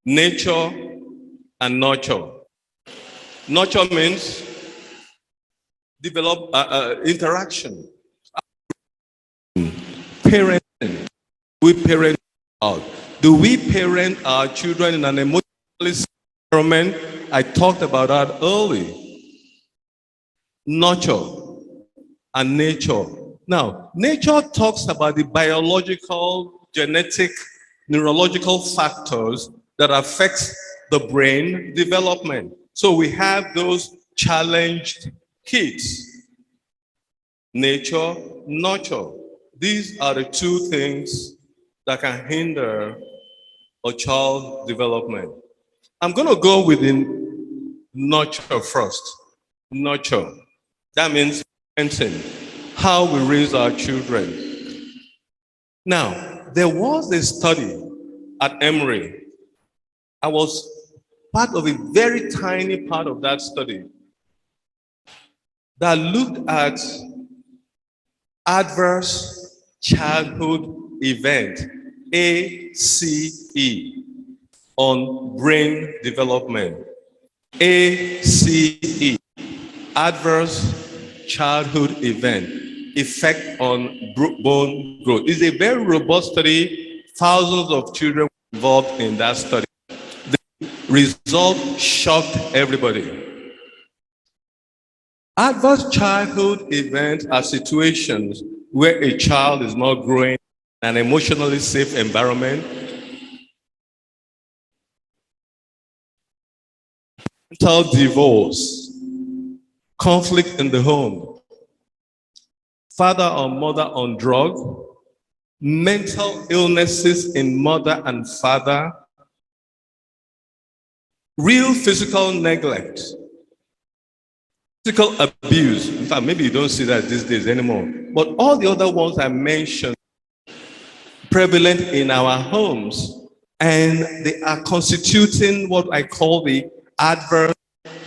Nature and nurture. Nurture means develop interaction. Parenting. We parent out. Do we parent our children in an emotionally safe environment? I talked about that early. Nurture and nature. Now, nature talks about the biological, genetic, neurological factors that affects the brain development. So we have those challenged kids. Nature, nurture. These are the two things that can hinder a child's development. I'm going to go with the nurture first. Nurture. That means parenting, how we raise our children. Now, there was a study at Emory. I was part of a very tiny part of that study that looked at adverse childhood event, ACE, on brain development. ACE, adverse childhood event, effect on bone growth. It's a very robust study. Thousands of children were involved in that study. The result shocked everybody. Adverse childhood events are situations where a child is not growing in an emotionally safe environment, mental divorce, conflict in the home, father or mother on drug, mental illnesses in mother and father, real physical neglect, physical abuse. In fact, maybe you don't see that these days anymore. But all the other ones I mentioned, prevalent in our homes, and they are constituting what I call the adverse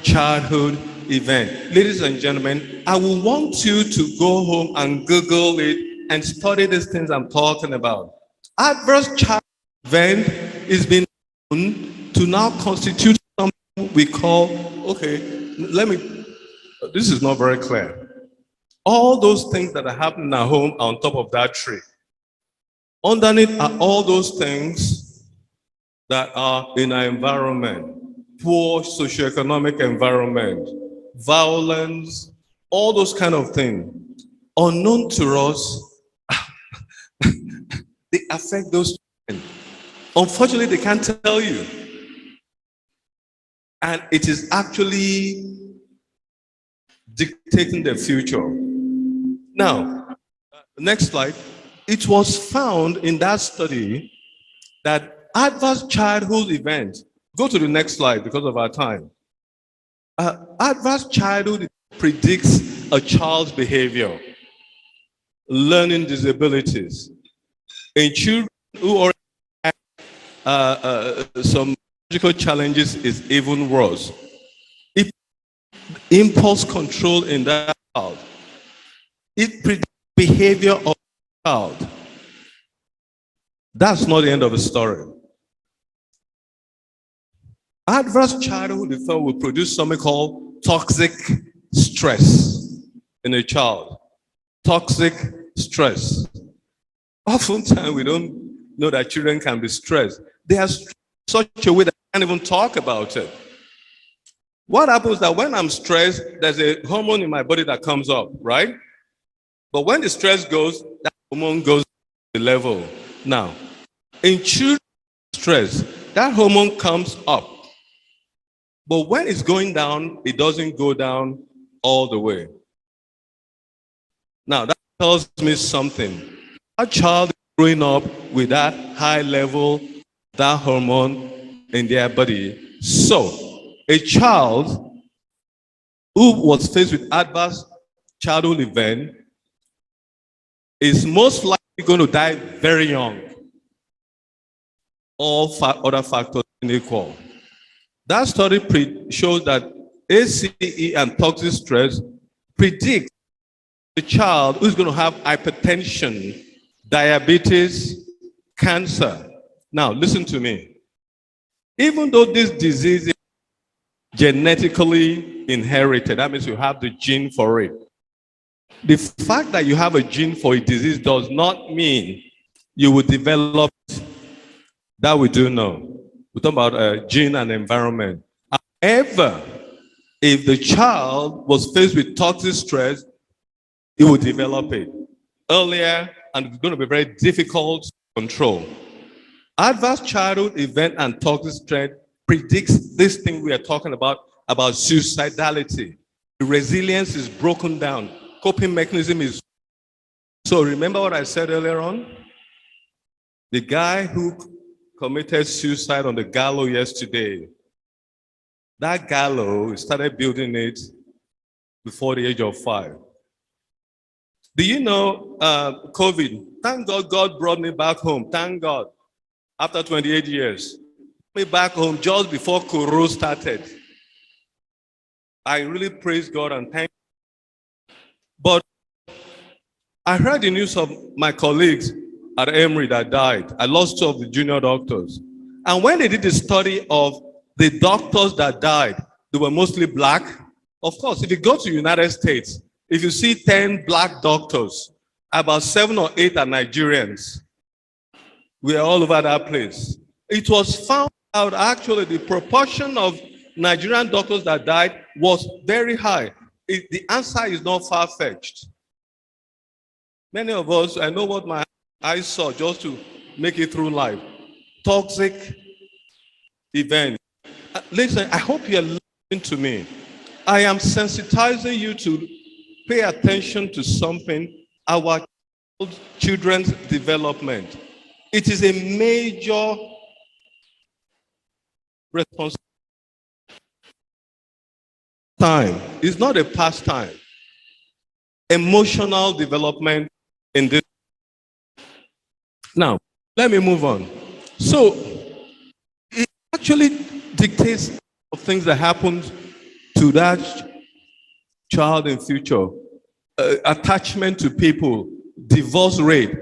childhood event. Ladies and gentlemen, I will want you to go home and Google it and study these things I'm talking about. Adverse childhood event is being known to now constitute something we call, this is not very clear. All those things that are happening at home are on top of that tree. Underneath are all those things that are in our environment. Poor socioeconomic environment, violence, all those kind of things. Unknown to us, they affect those children. Unfortunately, they can't tell you. And it is actually dictating the future. Now, next slide. It was found in that study that adverse childhood events, go to the next slide because of our time. Adverse childhood predicts a child's behavior, learning disabilities. In children who already have some challenges is even worse. If impulse control in that child, it predicts behavior of the child. That's not the end of the story. Adverse childhood effect will produce something called toxic stress in a child. Toxic stress. Oftentimes we don't know that children can be stressed. They are stressed in such a way that they can't even talk about it. What happens is that when I'm stressed, there's a hormone in my body that comes up, right? But when the stress goes, that hormone goes to the level. Now, in children's stress, that hormone comes up. But when it's going down, it doesn't go down all the way. Now, that tells me something. A child is growing up with that high level, that hormone in their body. So, a child who was faced with adverse childhood event is most likely going to die very young. All other factors unequal. That study shows that ACE and toxic stress predict the child who's going to have hypertension, diabetes, cancer. Now, listen to me. Even though this disease is genetically inherited, that means you have the gene for it. The fact that you have a gene for a disease does not mean you will develop it. That we do know. We're talking about gene and environment. However, if the child was faced with toxic stress, he would develop it earlier, and it's going to be very difficult to control. Adverse childhood event and toxic stress predicts this thing we are talking about suicidality. The resilience is broken down. Coping mechanism is. So remember what I said earlier on? The guy who committed suicide on the gallows yesterday. That gallows, he started building it before the age of 5. Do you know COVID? Thank God, God brought me back home. Thank God. After 28 years. Me back home just before Koro started. I really praise God and thank you. But I heard the news of my colleagues at Emory that died. I lost 2 of the junior doctors. And when they did the study of the doctors that died, they were mostly black. Of course, if you go to the United States, if you see 10 black doctors, about 7 or 8 are Nigerians. We are all over that place. It was found out actually the proportion of Nigerian doctors that died was very high. The answer is not far-fetched. Many of us, I know what my eyes saw just to make it through life. Toxic event. Listen, I hope you're listening to me. I am sensitizing you to pay attention to something, our children's development. It is a major responsibility. Time is not a pastime. Emotional development in this. Now, let me move on. So, it actually dictates of things that happen to that child in future. Attachment to people, divorce rate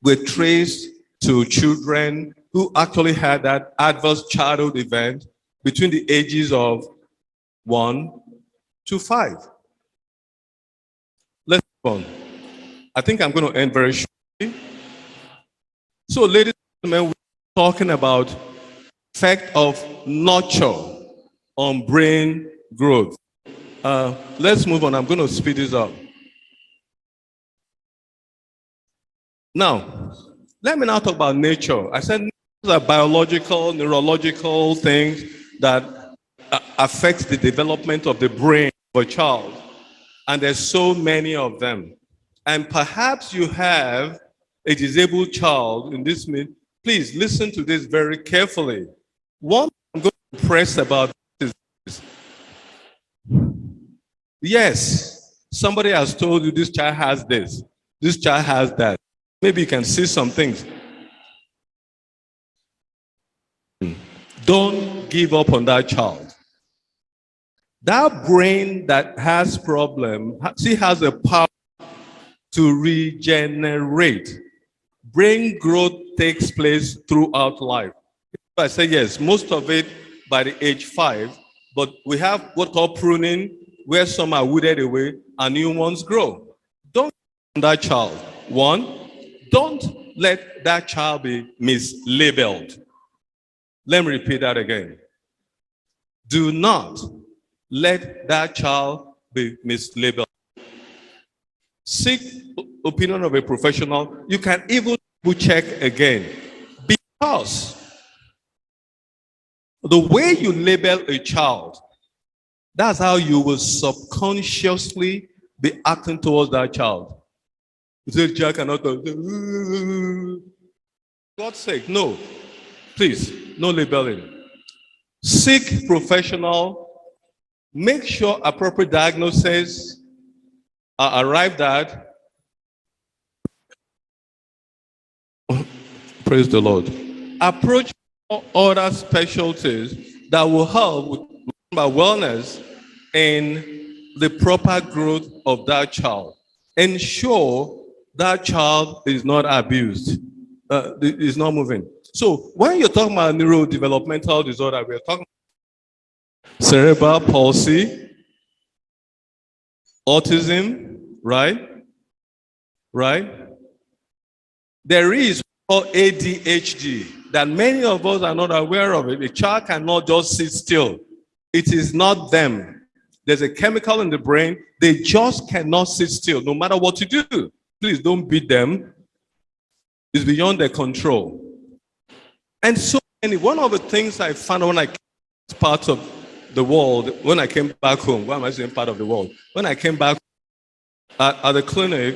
were traced to children who actually had that adverse childhood event between the ages of 1 to 5. Let's move on. I think I'm going to end very shortly. So, ladies and gentlemen, we're talking about effect of nurture on brain growth. Let's move on. I'm going to speed this up. Now, let me now talk about nature. I said these are biological, neurological things that affect the development of the brain of a child. And there's so many of them. And perhaps you have a disabled child in this meeting. Please listen to this very carefully. One I'm going to press about this is, yes, somebody has told you this child has this, this child has that. Maybe you can see some things. Don't don't give up on that child. That brain that has problem, she has a power to regenerate. Brain growth takes place throughout life. I say yes, most of it by the age 5, but we have what called pruning, where some are withered away and new ones grow. Don't give up on that child. One, don't let that child be mislabeled. Let me repeat that again. Do not let that child be mislabeled. Seek opinion of a professional. You can even check again, because the way you label a child, that's how you will subconsciously be acting towards that child. You say, "Jack cannot talk." God's sake, no. Please, no labeling. Seek professional. Make sure appropriate diagnoses are arrived at. Praise the Lord. Approach other specialties that will help with wellness in the proper growth of that child. Ensure that child is not abused, is not moving. So when you're talking about neurodevelopmental disorder, we're talking about cerebral palsy, autism, right? Right? There is called ADHD that many of us are not aware of it. A child cannot just sit still. It is not them. There's a chemical in the brain. They just cannot sit still, no matter what you do. Please don't beat them. It's beyond their control. And so one of the things I found when I came to parts of the world, when I came back home, why am I saying part of the world? When I came back at the clinic,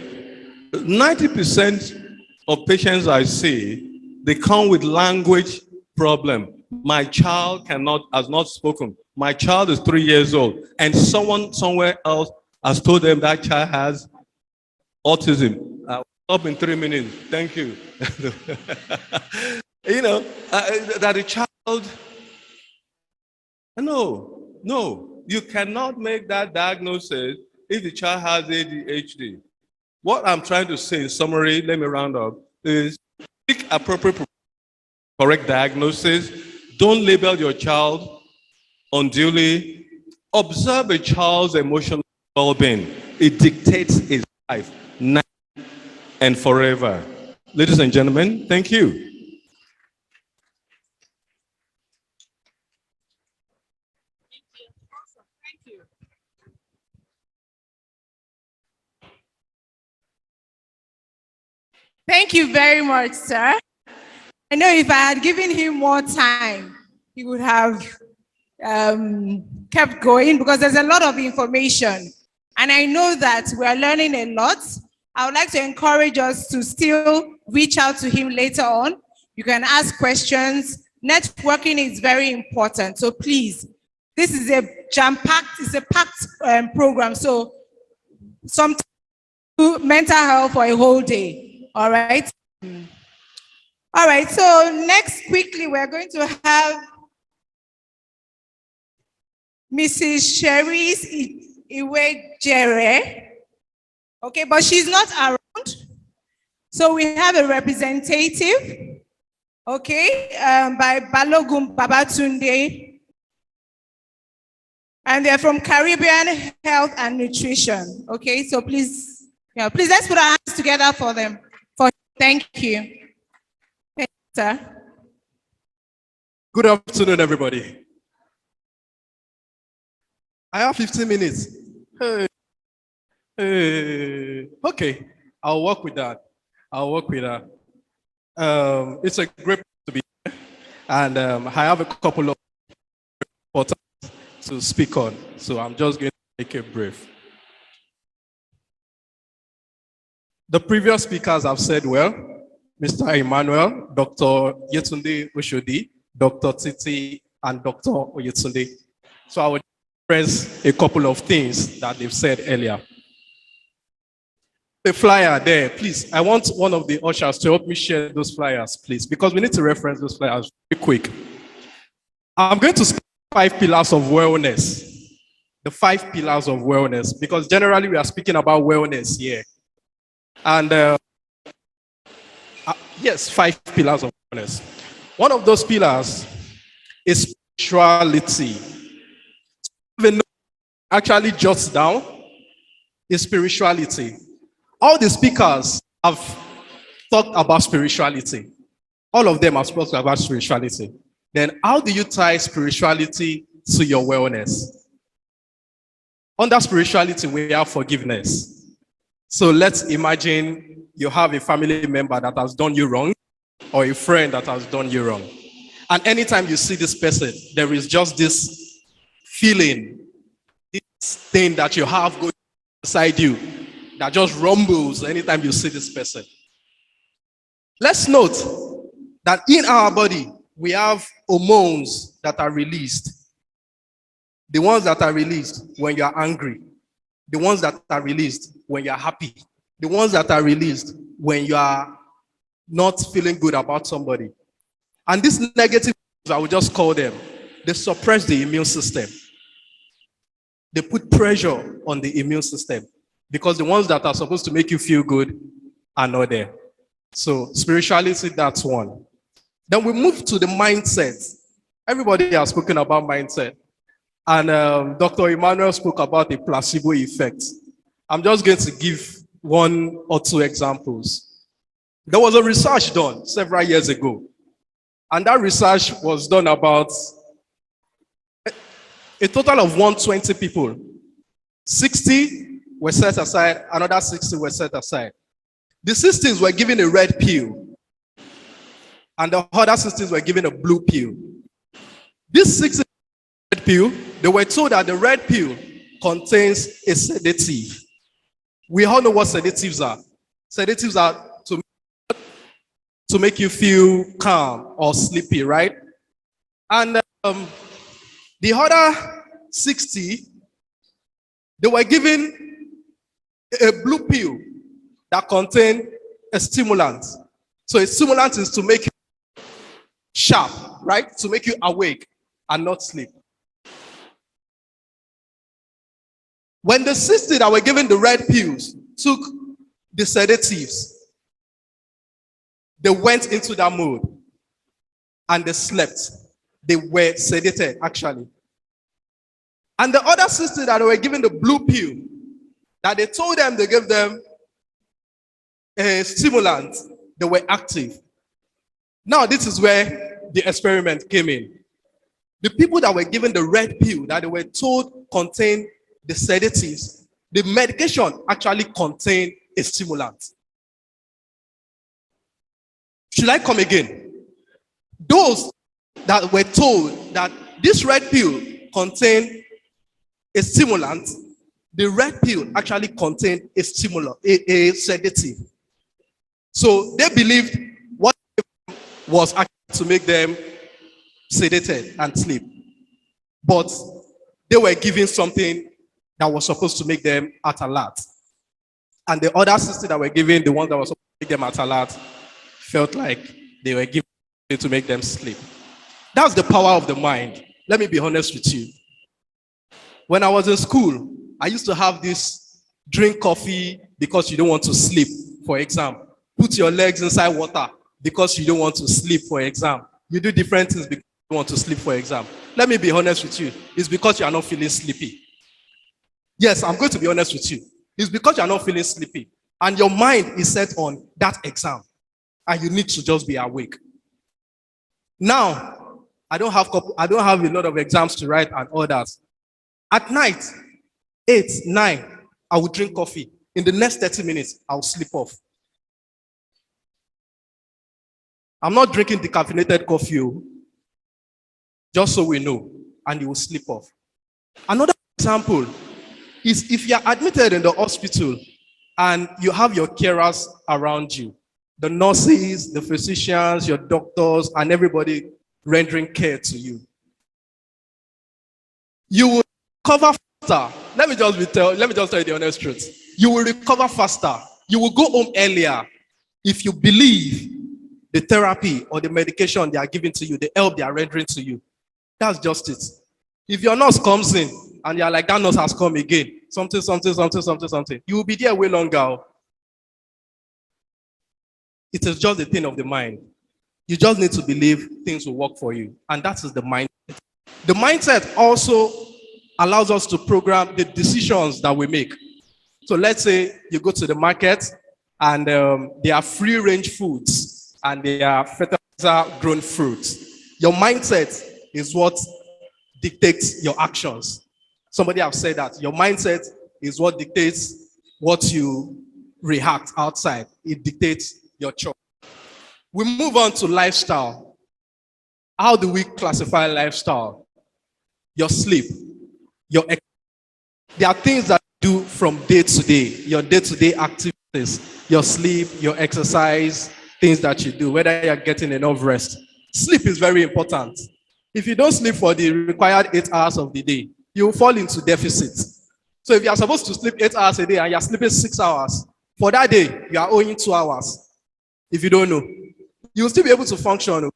90% of patients I see, they come with language problem. My child has not spoken. My child is 3 years old, and someone somewhere else has told them that child has autism. Up in 3 minutes. Thank you. That a child. No, you cannot make that diagnosis if the child has ADHD. What I'm trying to say in summary, let me round up, is seek appropriate, correct diagnosis. Don't label your child unduly. Observe a child's emotional well-being. It dictates his life now and forever. Ladies and gentlemen, thank you. Thank you very much, sir. I know if I had given him more time, he would have kept going, because there's a lot of information. And I know that we are learning a lot. I would like to encourage us to still reach out to him later on. You can ask questions. Networking is very important. So please, this is a jam-packed, it's a packed program. So sometimes mental health for a whole day. All right. All right. So next, quickly, we're going to have Mrs. Cherise Iwejere. Okay, but she's not around. So we have a representative, okay, by Balogun Babatunde. And they're from Caribbean Health and Nutrition. Okay, so please let's put our hands together for them. Thank you. Thank you, sir. Good afternoon, everybody. I have 15 minutes. Okay, I'll work with that. It's a great to be here, and I have a couple of important to speak on, so I'm just going to make it brief. The previous speakers have said well, Mr. Emmanuel, Dr. Yetunde Oshodi, Dr. Titi, and Dr. Oyetunde. So I will express a couple of things that they've said earlier. The flyer there, please. I want one of the ushers to help me share those flyers, please, because we need to reference those flyers very quick. I'm going to speak 5 pillars of wellness. The 5 pillars of wellness, because generally we are speaking about wellness here. And yes, 5 pillars of wellness. One of those pillars is spirituality. Even actually jots down is spirituality. All the speakers have talked about spirituality. All of them have spoken about spirituality. Then how do you tie spirituality to your wellness? Under spirituality, we have forgiveness. So let's imagine you have a family member that has done you wrong, or a friend that has done you wrong. And anytime you see this person, there is just this feeling, this thing that you have going inside you that just rumbles anytime you see this person. Let's note that in our body, we have hormones that are released. The ones that are released when you are angry. The ones that are released when you are happy. The ones that are released when you are not feeling good about somebody. And these negative, I will just call them, they suppress the immune system. They put pressure on the immune system because the ones that are supposed to make you feel good are not there. So spirituality, that's one. Then we move to the mindset. Everybody has spoken about mindset. And Dr. Emmanuel spoke about the placebo effect. I'm just going to give 1 or 2 examples. There was a research done several years ago. And that research was done about a total of 120 people. 60 were set aside, another 60 were set aside. The 60s were given a red pill, and the other 60s were given a blue pill. This 60 red pill, they were told that the red pill contains a sedative. We all know what sedatives are. Sedatives are to make you feel calm or sleepy, right? And the other 60, they were given a blue pill that contained a stimulant. So a stimulant is to make you sharp, right? To make you awake and not sleep. When the 60 that were given the red pills took the sedatives, they went into that mode and they slept. They were sedated, actually. And the other 60 that were given the blue pill, that they told them, they gave them a stimulant, they were active. Now, this is where the experiment came in. The people that were given the red pill, that they were told contained the sedatives, the medication actually contained a stimulant. Should I come again? Those that were told that this red pill contained a stimulant, the red pill actually contained a stimulant, a sedative. So they believed what was actually to make them sedated and sleep. But they were given something that was supposed to make them at alert. And the other 60 that were given, the ones that were supposed to make them at alert, felt like they were given to make them sleep. That's the power of the mind. Let me be honest with you. When I was in school, I used to have this drink coffee because you don't want to sleep for exam. Put your legs inside water because you don't want to sleep for exam. You do different things because you want to sleep for exam. Let me be honest with you. It's because you are not feeling sleepy. Yes, I'm going to be honest with you. It's because you are not feeling sleepy. And your mind is set on that exam. And you need to just be awake. Now, I don't have a lot of exams to write and all that. At night, 8, 9, I will drink coffee. In the next 30 minutes, I'll sleep off. I'm not drinking decaffeinated coffee, just so we know, and you will sleep off. Another example is if you're admitted in the hospital and you have your carers around you, the nurses, the physicians, your doctors, and everybody rendering care to you. You will recover faster. Let me just tell you the honest truth. You will recover faster. You will go home earlier if you believe the therapy or the medication they are giving to you, the help they are rendering to you, That's just it. If your nurse comes in and you're like, that nurse has come again, something, you will be there way longer. It is just a thing of the mind. You just need to believe things will work for you. And that is the mindset. The mindset also allows us to program the decisions that we make. So let's say you go to the market and there are free-range foods and there are fertilizer-grown fruits. Your mindset is what dictates your actions. Somebody have said that. Your mindset is what dictates what you react outside. It dictates your choice. We move on to lifestyle. How do we classify lifestyle? Your sleep, there are things that you do from day to day, your day-to-day activities, your sleep, your exercise, things that you do, whether you're getting enough rest. Sleep is very important. If you don't sleep for the required 8 hours of the day, you will fall into deficit. So if you are supposed to sleep 8 hours a day and you're sleeping 6 hours, for that day, you are owing 2 hours. If you don't know, you will still be able to function.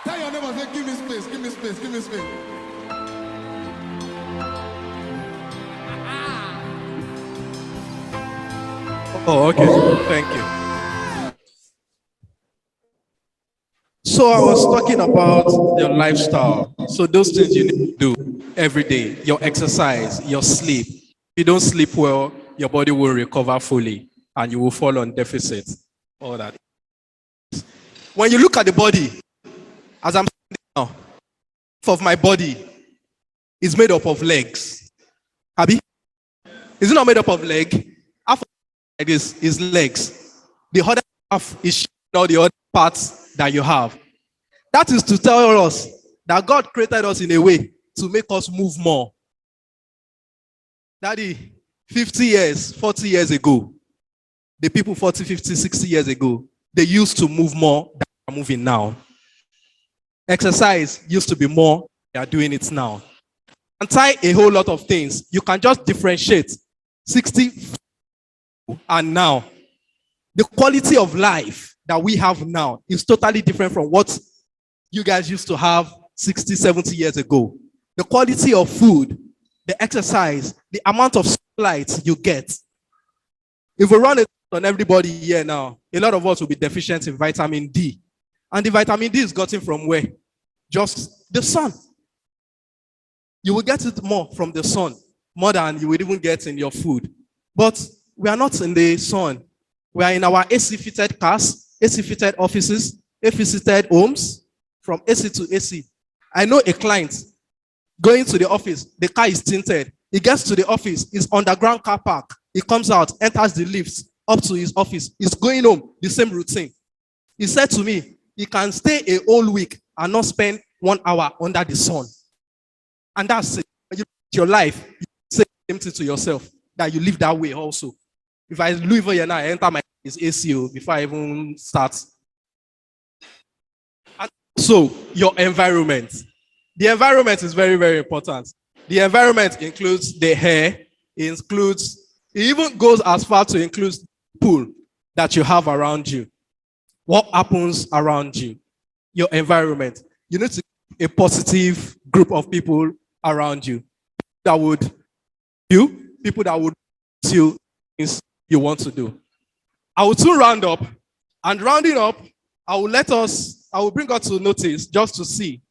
Tell your neighbor, say, give me space, give me space, give me space. Oh, okay. Thank you. So I was talking about your lifestyle. So those things you need to do every day, your exercise, your sleep. If you don't sleep well, your body will recover fully and you will fall on deficit. All that. When you look at the body, as I'm saying now, half of my body is made up of legs. Abi? Is it not made up of leg? Half of like this is legs. The other half is all the other parts that you have. That is to tell us that God created us in a way to make us move more. Daddy, 50 years, 40 years ago, the people 40, 50, 60 years ago, they used to move more than they are moving now. Exercise used to be more, they are doing it now. And try a whole lot of things. You can just differentiate 60 and now. The quality of life that we have now is totally different from what you guys used to have 60, 70 years ago. The quality of food, the exercise, the amount of sunlight you get. If we run it on everybody here now, a lot of us will be deficient in vitamin D. And the vitamin D is gotten from where? Just the sun. You will get it more from the sun, more than you would even get in your food. But we are not in the sun. We are in our AC-fitted cars, AC-fitted offices, AC-fitted homes, from AC to AC. I know a client going to the office, the car is tinted. He gets to the office, it's underground car park. He comes out, enters the lift up to his office. He's going home, the same routine. He said to me, he can stay a whole week and not spend 1 hour under the sun. And that's it. When you your life, you say the same thing to yourself, that you live that way also. If I leave here now, I enter my ACO before I even start. And so, your environment. The environment is very, very important. The environment includes the air, it even goes as far to include pool that you have around you. What happens around you? Your environment. You need to keep a positive group of people around you that would people that would do things you want to do. I will soon round up, and rounding up, I will bring us to notice just to see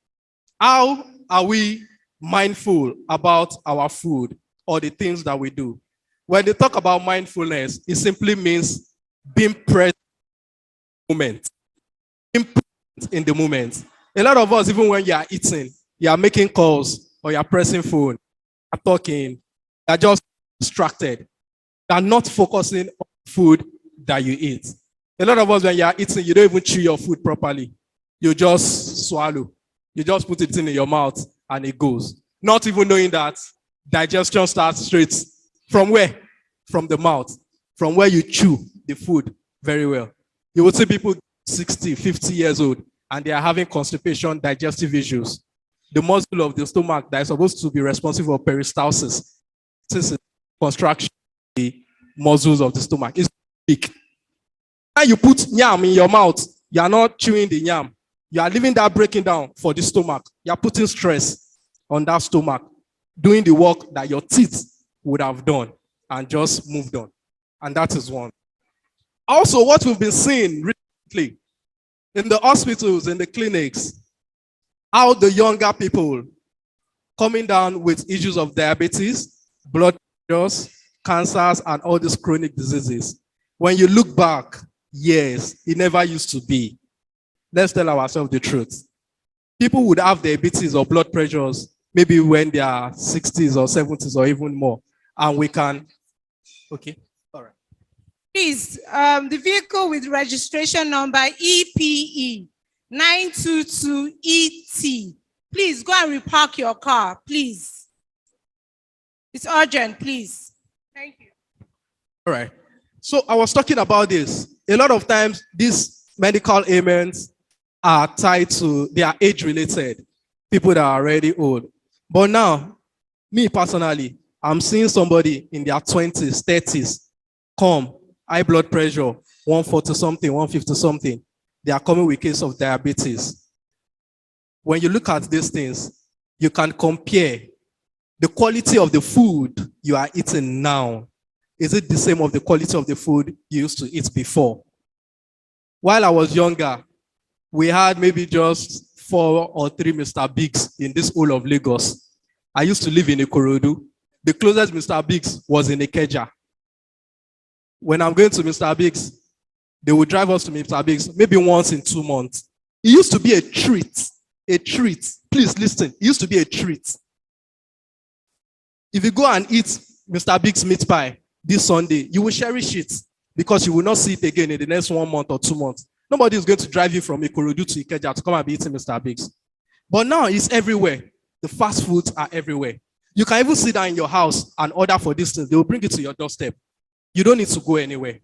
how are we mindful about our food or the things that we do. When they talk about mindfulness, it simply means being present in the moment. Being present in the moment. A lot of us, even when you are eating, you are making calls or you are pressing phone, you are talking, you are just distracted. You are not focusing on food that you eat. A lot of us, when you are eating, you don't even chew your food properly. You just swallow. You just put it in your mouth and it goes. Not even knowing that digestion starts straight from where? From the mouth. From where you chew the food very well. You will see people 60, 50 years old and they are having constipation, digestive issues. The muscle of the stomach that is supposed to be responsible for peristalsis, since it's construction, the muscles of the stomach is big. When you put yam in your mouth, you are not chewing the yam. You are leaving that breaking down for the stomach. You are putting stress on that stomach, doing the work that your teeth would have done and just moved on. And that is one. Also, what we've been seeing recently in the hospitals, in the clinics, how the younger people coming down with issues of diabetes, blood pressures, cancers, and all these chronic diseases. When you look back, yes, it never used to be. Let's tell ourselves the truth. People would have diabetes or blood pressures maybe when they are 60s or 70s or even more. And we can, okay, all right. Please, the vehicle with registration number EPE 922ET. Please go and repark your car, please. It's urgent, please. Thank you. All right. So I was talking about this. A lot of times, these medical ailments are tied to, they are age-related, people that are already old. But now, me personally, I'm seeing somebody in their 20s, 30s, come, high blood pressure, 140 something, 150 something. They are coming with case of diabetes. When you look at these things, you can compare the quality of the food you are eating now. Is it the same of the quality of the food you used to eat before? While I was younger, we had maybe just 4 or 3 Mr. Biggs in this whole of Lagos. I used to live in Ikorodu. The closest Mr. Biggs was in Ikeja. When I'm going to Mr. Biggs, they would drive us to Mr. Biggs maybe once in 2 months. It used to be a treat. A treat. Please listen. It used to be a treat. If you go and eat Mr. Biggs meat pie this Sunday, you will cherish it because you will not see it again in the next 1 month or 2 months. Nobody is going to drive you from Ikorodu to Ikeja to come and be eating Mr. Biggs. But now it's everywhere. The fast foods are everywhere. You can even sit down in your house and order for these things. They will bring it to your doorstep. You don't need to go anywhere.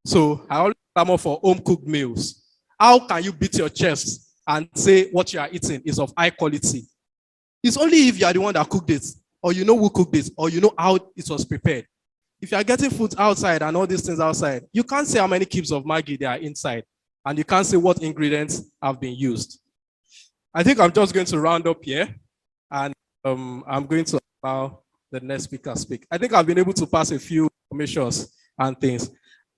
So I always clamor for home-cooked meals. How can you beat your chest and say what you are eating is of high quality? It's only if you are the one that cooked it, or you know who cooked it, or you know how it was prepared. If you are getting food outside and all these things outside, you can't say how many cubes of Maggi there are inside, and you can't say what ingredients have been used. I think I'm just going to round up here, and I'm going to allow the next speaker speak. I think I've been able to pass a few informations and things.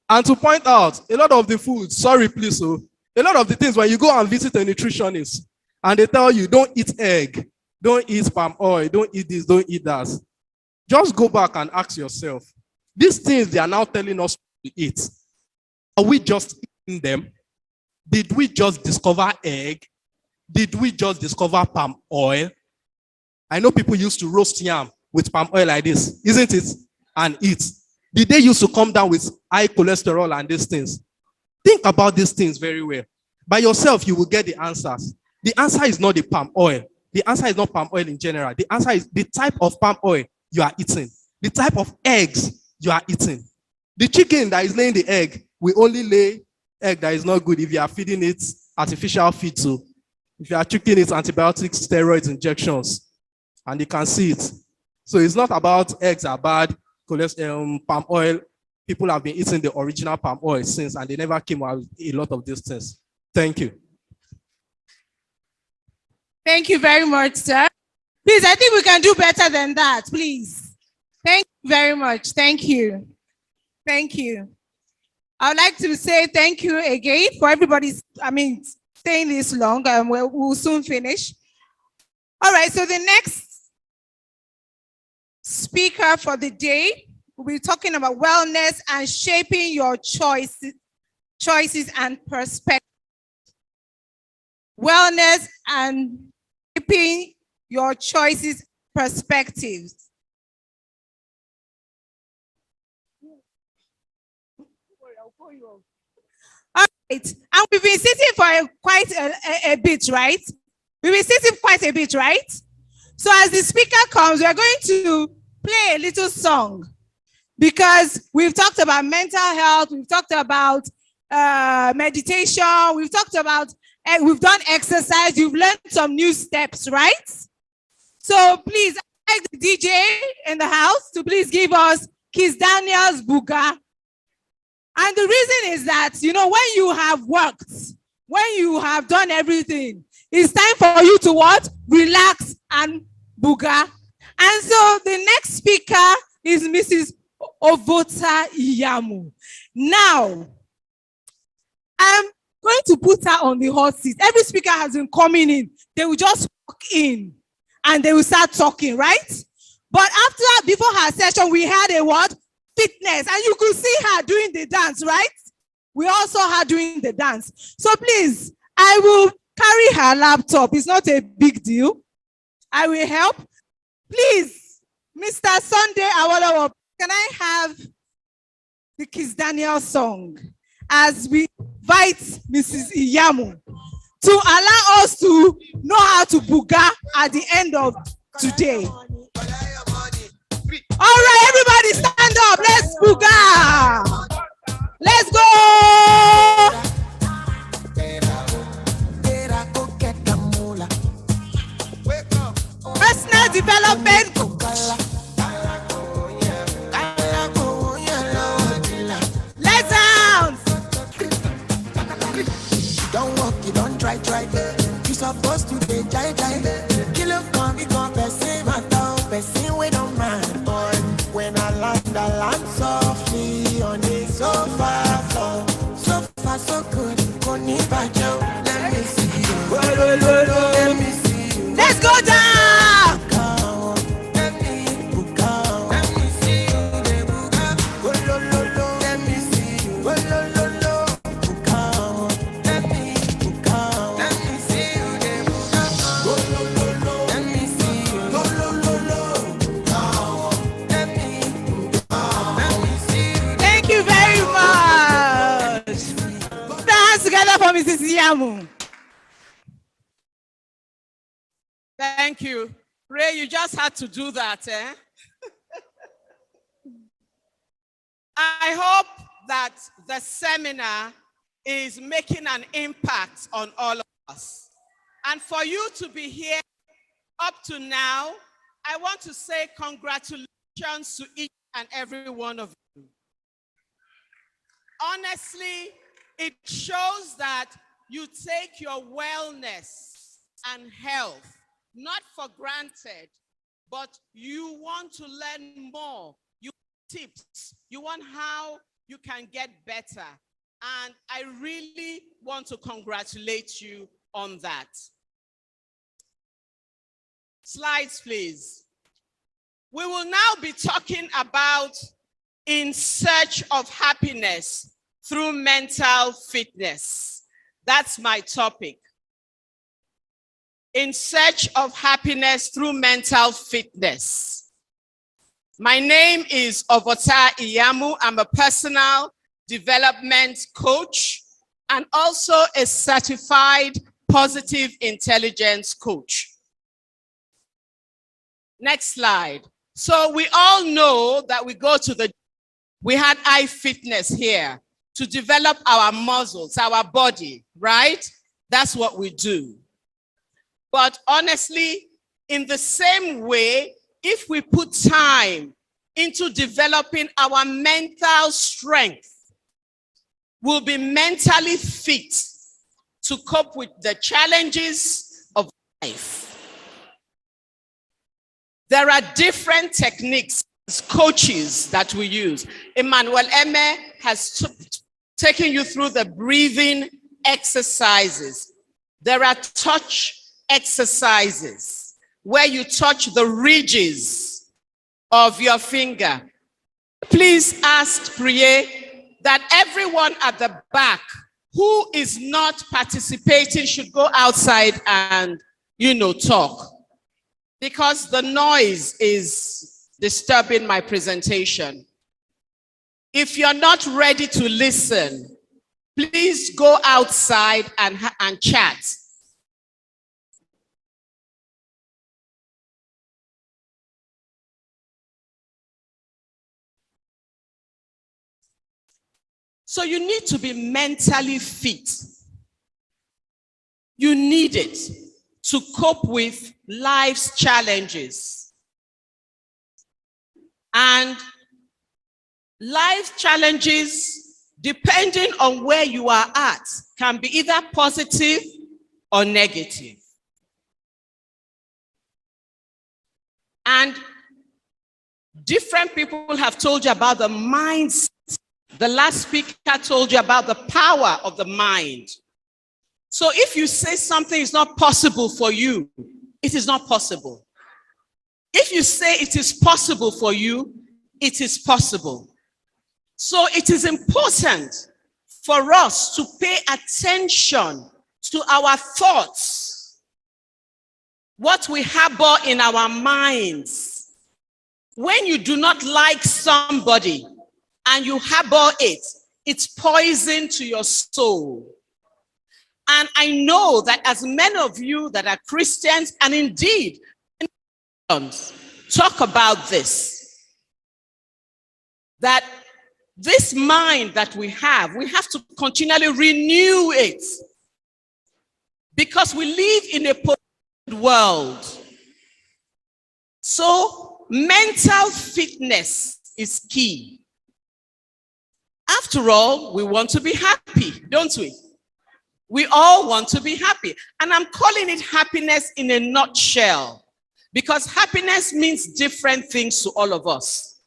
And to point out, a lot of the food, sorry please, so a lot of the things when you go and visit a nutritionist, and they tell you, don't eat egg, don't eat palm oil, don't eat this, don't eat that. Just go back and ask yourself, these things they are now telling us to eat, are we just eating them? Did we just discover egg? Did we just discover palm oil? I know people used to roast yam with palm oil like this, isn't it? And eat. The day used to come down with high cholesterol and these things. Think about these things very well. By yourself, you will get the answers. The answer is not the palm oil. The answer is not palm oil in general. The answer is the type of palm oil you are eating, the type of eggs you are eating. The chicken that is laying the egg will only lay egg that is not good if you are feeding it artificial feed too. If you are treating it antibiotics, steroids, injections, and you can see it. So it's not about eggs are bad, palm oil. People have been eating the original palm oil since, and they never came out with a lot of these things. Thank you. Thank you very much, sir. Please, I think we can do better than that, please. Thank you very much. Thank you. Thank you. I would like to say thank you again for everybody, staying this long, and we'll soon finish. All right, so the next speaker for the day, we'll be talking about wellness and shaping your choices and perspectives. Wellness and shaping your choices, perspectives. All right, and we've been sitting for quite a bit, right? We've been sitting quite a bit, right? So as the speaker comes, we're going to play a little song, because we've talked about mental health, we've talked about meditation, we've talked about, we've done exercise, you've learned some new steps, right? So please, I'd like the DJ in the house to please give us Kiss Daniel's Buga. And the reason is that, when you have worked, when you have done everything, it's time for you to what? Relax and Buga. And so the next speaker is Mrs. Ovota Iyamu. Now, I'm going to put her on the hot seat. Every speaker has been coming in. They will just walk in and they will start talking, right? But before her session, we had a what? Fitness. And you could see her doing the dance, right? We also had doing the dance. So please, I will carry her laptop. It's not a big deal. I will help. Please, Mr. Sunday Awolowo, can I have the Kiss Daniel song as we invite Mrs. Iyamu to allow us to know how to buga at the end of today. All right, everybody stand up. Let's buga. Let's go. Personal development. Let's dance. Don't walk, you don't try. You supposed to be jai. Kill up, come, person, person, we don't mind, boy. When I land softly on the sofa floor. So far, so good. Let me see you. Let me see you. Let's go down. Let me see you. Let me see you. Let me see you. Thank you very much. Put our hands together for Mrs. Iyamu. Thank you. Ray, you just had to do that, eh? I hope that the seminar is making an impact on all of us. And for you to be here up to now, I want to say congratulations to each and every one of you. Honestly, it shows that you take your wellness and health not for granted, but you want to learn more. You want tips. You want how you can get better. And I really want to congratulate you on that. Slides, please. We will now be talking about in search of happiness through mental fitness. That's my topic. In search of happiness through mental fitness. My name is Ovota Iyamu. I'm a personal development coach and also a certified positive intelligence coach. Next slide. So we all know that we had iFitness here to develop our muscles, our body, right? That's what we do. But honestly, in the same way, if we put time into developing our mental strength, we'll be mentally fit to cope with the challenges of life. There are different techniques as coaches that we use. Emmanuel Eme has taken you through the breathing exercises. There are touch exercises where you touch the ridges of your finger. Please ask Priye that everyone at the back who is not participating should go outside and, talk, because the noise is disturbing my presentation. If you're not ready to listen, please go outside and chat. So you need to be mentally fit. You need it to cope with life's challenges. And life challenges, depending on where you are at, can be either positive or negative. And different people have told you about the mindset. The last speaker told you about the power of the mind. So if you say something is not possible for you, it is not possible. If you say it is possible for you, it is possible. So it is important for us to pay attention to our thoughts, what we harbor in our minds. When you do not like somebody and you harbor it, it's poison to your soul. And I know that as many of you that are Christians, and indeed talk about this, that this mind that we have to continually renew it, because we live in a polluted world. So mental fitness is key. After all, we want to be happy, don't we? We all want to be happy. And I'm calling it happiness in a nutshell, because happiness means different things to all of us.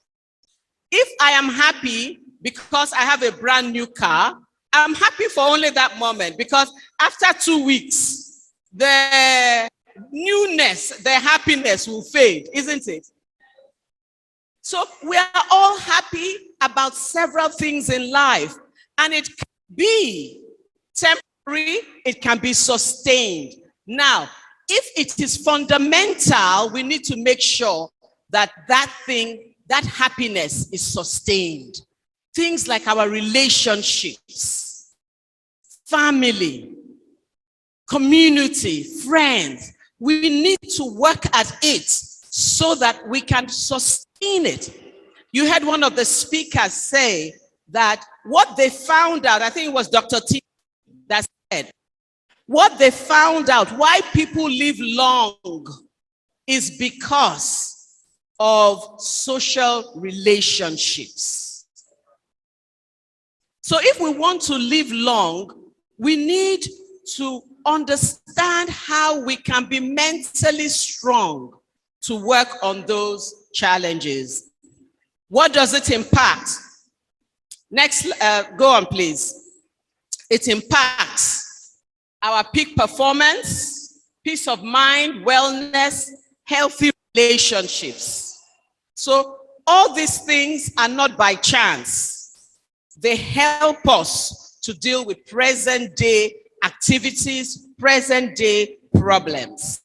If I am happy because I have a brand new car, I'm happy for only that moment, because after 2 weeks, the newness, the happiness will fade, isn't it? So we are all happy about several things in life, and it can be temporary, it can be sustained. Now, if it is fundamental, we need to make sure that that happiness is sustained. Things like our relationships, family, community, friends, we need to work at it so that we can sustain it. You heard one of the speakers say that what they found out, I think it was Dr. T that said, what they found out, why people live long, is because of social relationships. So if we want to live long, we need to understand how we can be mentally strong to work on those challenges. What does it impact? Next, go on, please. It impacts our peak performance, peace of mind, wellness, healthy relationships. So all these things are not by chance. They help us to deal with present day activities, present day problems.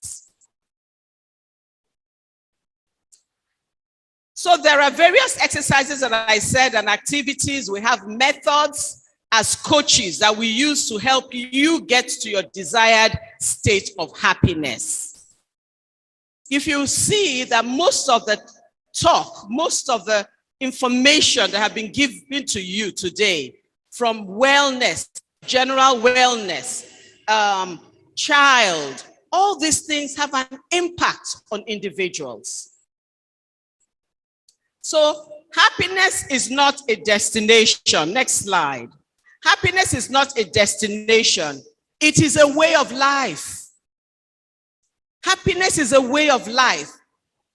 So there are various exercises that I said and activities. We have methods as coaches that we use to help you get to your desired state of happiness. If you see that most of the talk, most of the information that have been given to you today, from wellness, general wellness, child, all these things have an impact on individuals. So happiness is not a destination. Next slide. Happiness is not a destination. It is a way of life. Happiness is a way of life.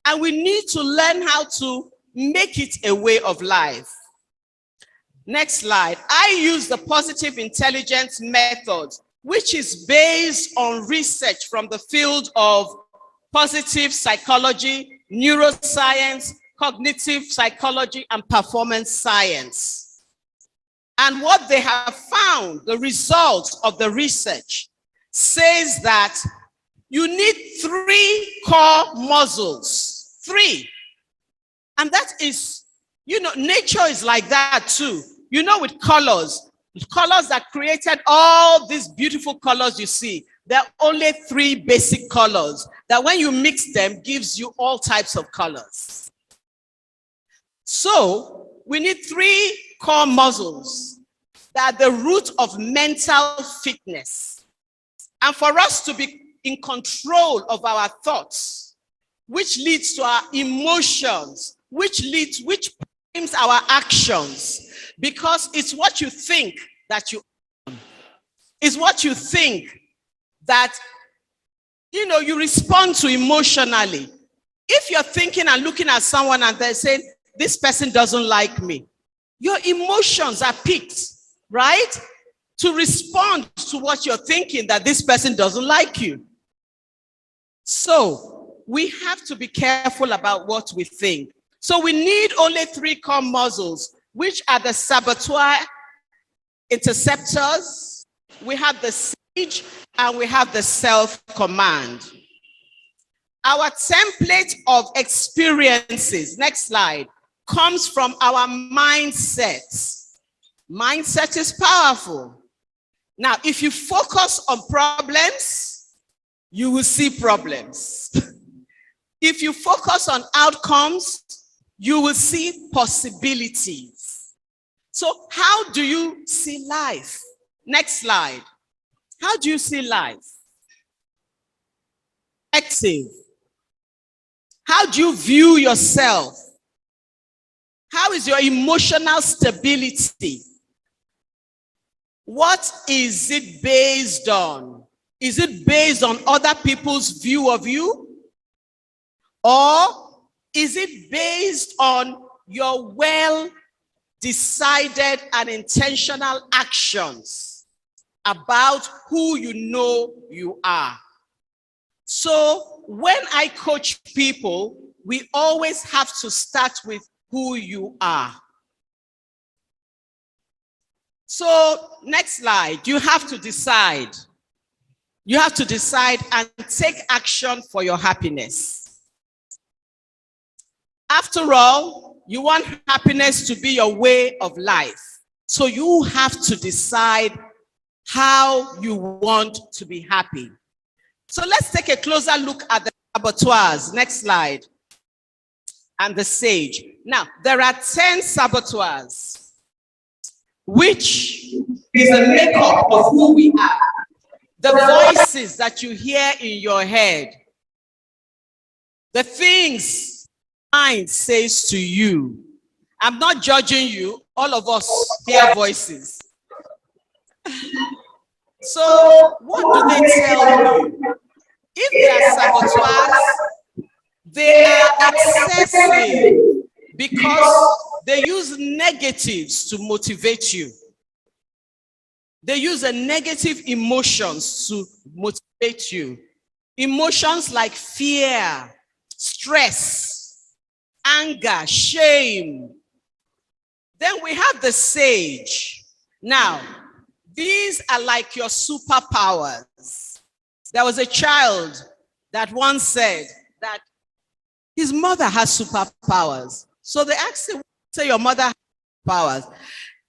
And we need to learn how to make it a way of life. Next slide. I use the positive intelligence method, which is based on research from the field of positive psychology, neuroscience, cognitive psychology, and performance science. And what they have found, the results of the research, says that you need 3 core muscles. 3. And that is, nature is like that too. With colors that created all these beautiful colors you see, there are only 3 basic colors that when you mix them gives you all types of colors. So we need 3 core muscles that are the root of mental fitness. And for us to be in control of our thoughts, which leads to our emotions, which frames our actions, because it's what you think that you own. It's what you think that, you respond to emotionally. If you're thinking and looking at someone and they're saying, this person doesn't like me, your emotions are piqued, right? To respond to what you're thinking, that this person doesn't like you. So we have to be careful about what we think. So we need only 3 core muscles, which are the saboteur interceptors, we have the sage, and we have the self-command. Our template of experiences, next slide, comes from our mindset. Mindset is powerful. Now, if you focus on problems, you will see problems. If you focus on outcomes, you will see possibilities. So how do you see life? Next slide. How do you see life? Active. How do you view yourself? How is your emotional stability? What is it based on? Is it based on other people's view of you? Or is it based on your well-decided and intentional actions about who you know you are? So when I coach people, we always have to start with who you are. So next slide, you have to decide. You have to decide and take action for your happiness. After all, you want happiness to be your way of life. So you have to decide how you want to be happy. So let's take a closer look at the saboteurs. Next slide. And the sage. Now, there are 10 saboteurs, which is a makeup of who we are. The voices that you hear in your head, the things mind says to you. I'm not judging you. All of us hear voices. So what do they tell you? If they are saboteurs, they are excessive because they use negatives to motivate you. They use negative emotions to motivate you. Emotions like fear, stress, anger, shame. Then we have the sage. Now, these are like your superpowers. There was a child that once said that his mother has superpowers. So they asked him, say your mother has powers.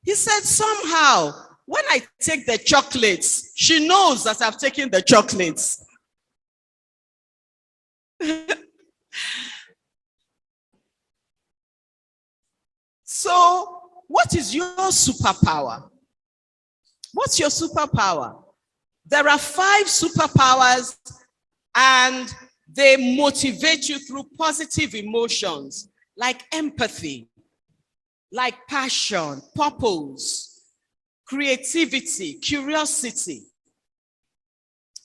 He said, somehow, when I take the chocolates, she knows that I've taken the chocolates. So, what is your superpower? What's your superpower? There are 5 superpowers, and they motivate you through positive emotions like empathy, like passion, purpose, creativity, curiosity.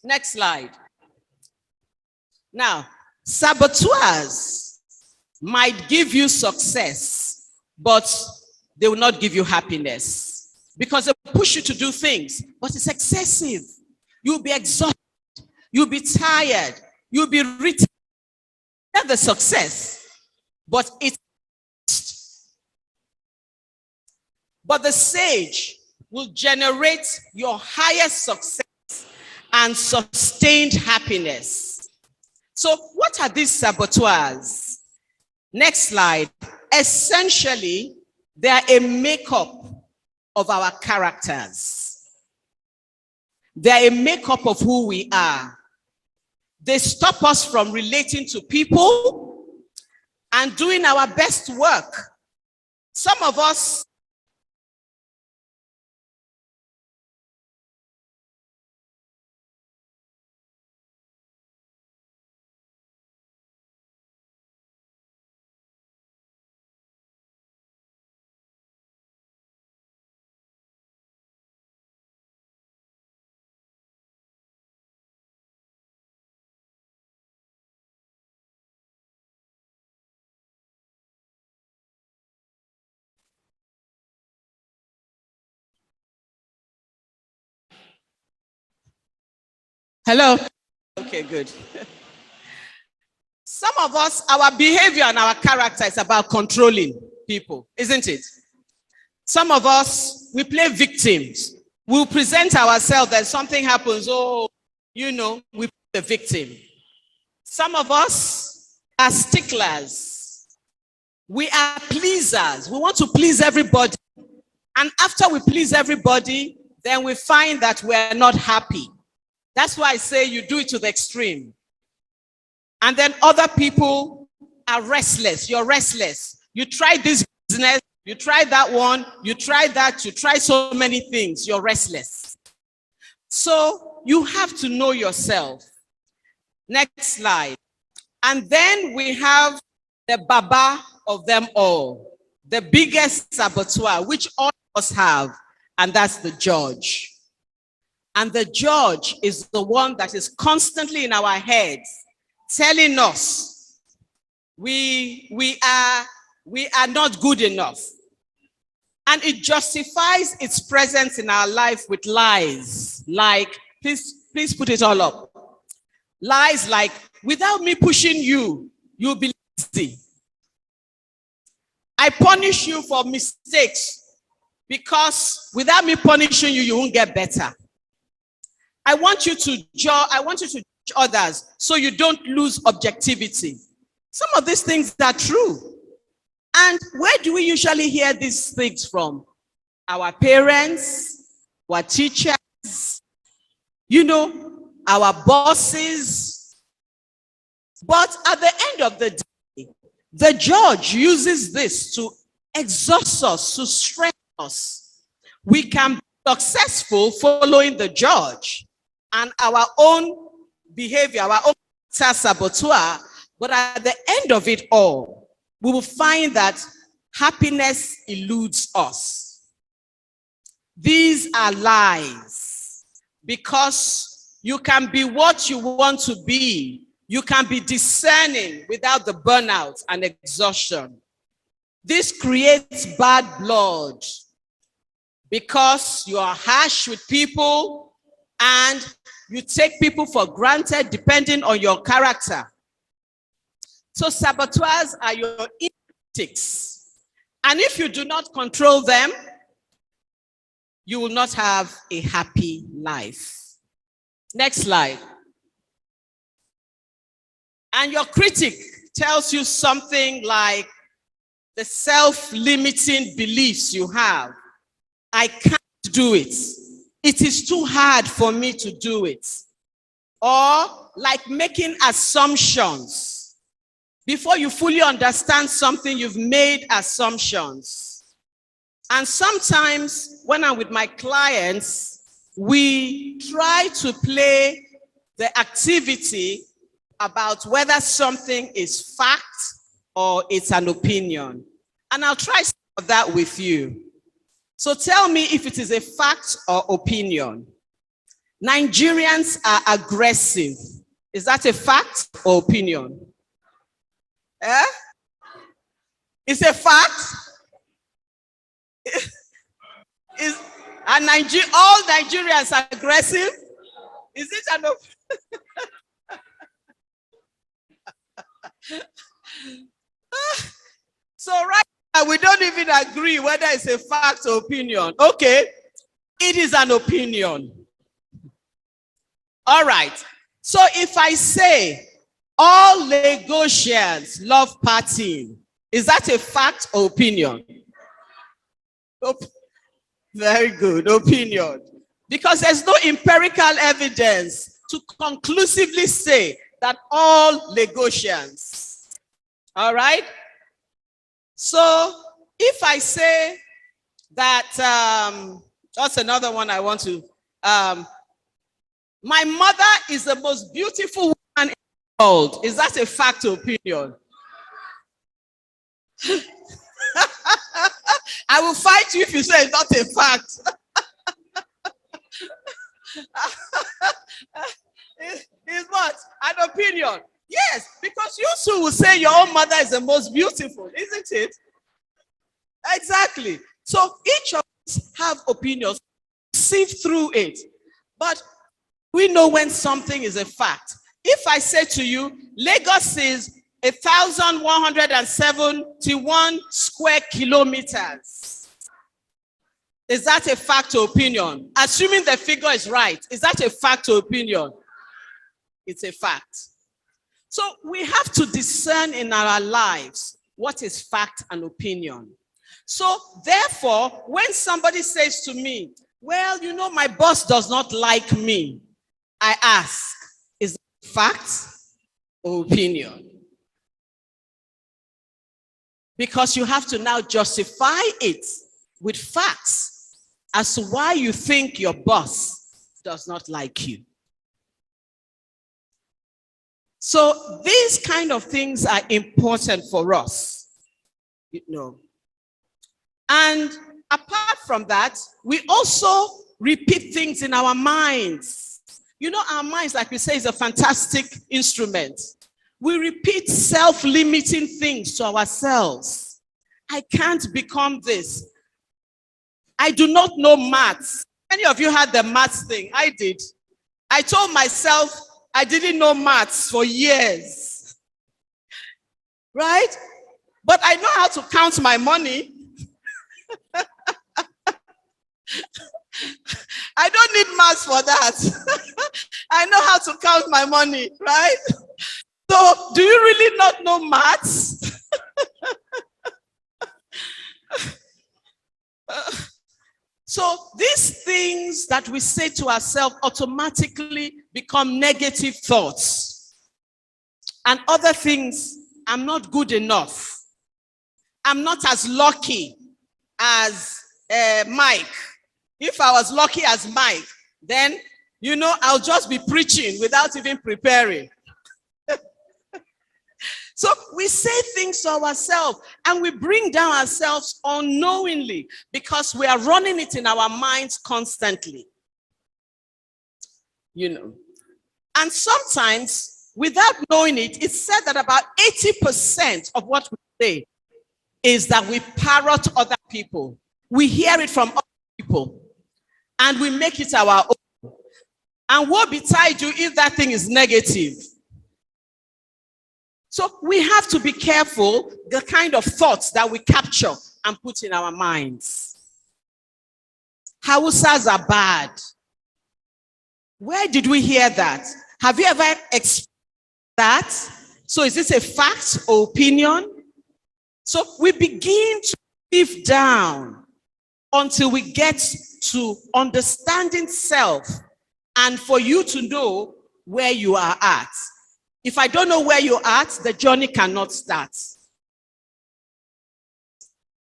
Next slide. Now, saboteurs might give you success, but they will not give you happiness because they push you to do things, but it's excessive. You'll be exhausted. You'll be tired. You'll be written. That's the success, but it's. But the sage will generate your highest success and sustained happiness. So what are these saboteurs? Next slide. Essentially, they are a makeup of our characters. They are a makeup of who we are. They stop us from relating to people and doing our best work. Some of us Hello? Okay, good. Some of us, our behavior and our character is about controlling people, isn't it? Some of us, we play victims. We'll present ourselves that something happens, we play the victim. Some of us are sticklers. We are pleasers. We want to please everybody. And after we please everybody, then we find that we're not happy. That's why I say you do it to the extreme. And then other people are restless. You're restless. You try this business, you try that one, you try that, you try so many things. You're restless. So you have to know yourself. Next slide. And then we have the Baba of them all, the biggest saboteur, which all of us have, and that's the judge. And the judge is the one that is constantly in our heads, telling us we are not good enough. And it justifies its presence in our life with lies. Like, please put it all up. Lies like, without me pushing you, you'll be lazy. I punish you for mistakes because without me punishing you, you won't get better. I want you to judge others so you don't lose objectivity. Some of these things are true. And where do we usually hear these things from? Our parents, our teachers, our bosses. But at the end of the day, the judge uses this to exhaust us, to stress us. We can be successful following the judge and our own behavior, our own saboteur, but at the end of it all, we will find that happiness eludes us. These are lies, because you can be what you want to be. You can be discerning without the burnout and exhaustion. This creates bad blood because you are harsh with people and you take people for granted depending on your character. So saboteurs are your critics. And if you do not control them, you will not have a happy life. Next slide. And your critic tells you something like, the self-limiting beliefs you have. I can't do it. It is too hard for me to do it. Or like making assumptions. Before you fully understand something, you've made assumptions. And sometimes when I'm with my clients, we try to play the activity about whether something is fact or it's an opinion. And I'll try some of that with you. So tell me if it is a fact or opinion. Nigerians are aggressive. Is that a fact or opinion? Eh? It's a fact? All Nigerians are aggressive? Is it an opinion? So right now, we don't even agree whether it's a fact or opinion. Okay, it is an opinion. All right. So if I say all Lagosians love partying, is that a fact or opinion? Very good, opinion. Because there's no empirical evidence to conclusively say that all Lagosians. All right? So if I say that, that's another one I want to, my mother is the most beautiful woman in the world. Is that a fact or opinion? I will fight you if you say it's not a fact. It's what? An opinion. Yes, because you too will say your own mother is the most beautiful, isn't it? Exactly. So each of us have opinions, sift through it. But we know when something is a fact. If I say to you, Lagos is 1,171 square kilometers, is that a fact or opinion? Assuming the figure is right, is that a fact or opinion? It's a fact. So we have to discern in our lives what is fact and opinion. So therefore, when somebody says to me, well, you know, my boss does not like me, I ask, is it fact or opinion? Because you have to now justify it with facts as to why you think your boss does not like you. So these kind of things are important for us, you know. And apart from that, we also repeat things in our minds. You know, our minds, like we say, is a fantastic instrument. We repeat self-limiting things to ourselves. I can't become this. I do not know maths. Many of you had the maths thing. I did. I told myself I didn't know maths for years. Right? But I know how to count my money. I don't need maths for that. I know how to count my money, right? So, do you really not know maths? So, these things that we say to ourselves automatically become negative thoughts. And other things, I'm not good enough. I'm not as lucky as Mike. If I was lucky as Mike, then, you know, I'll just be preaching without even preparing. So we say things to ourselves and we bring down ourselves unknowingly because we are running it in our minds constantly. You know. And sometimes, without knowing it, it's said that about 80% of what we say is that we parrot other people. We hear it from other people and we make it our own. And woe betide you if that thing is negative. So we have to be careful the kind of thoughts that we capture and put in our minds. Hausas are bad. Where did we hear that? Have you ever experienced that? So is this a fact or opinion? So we begin to live down until we get to understanding self and for you to know where you are at. If I don't know where you're at, the journey cannot start.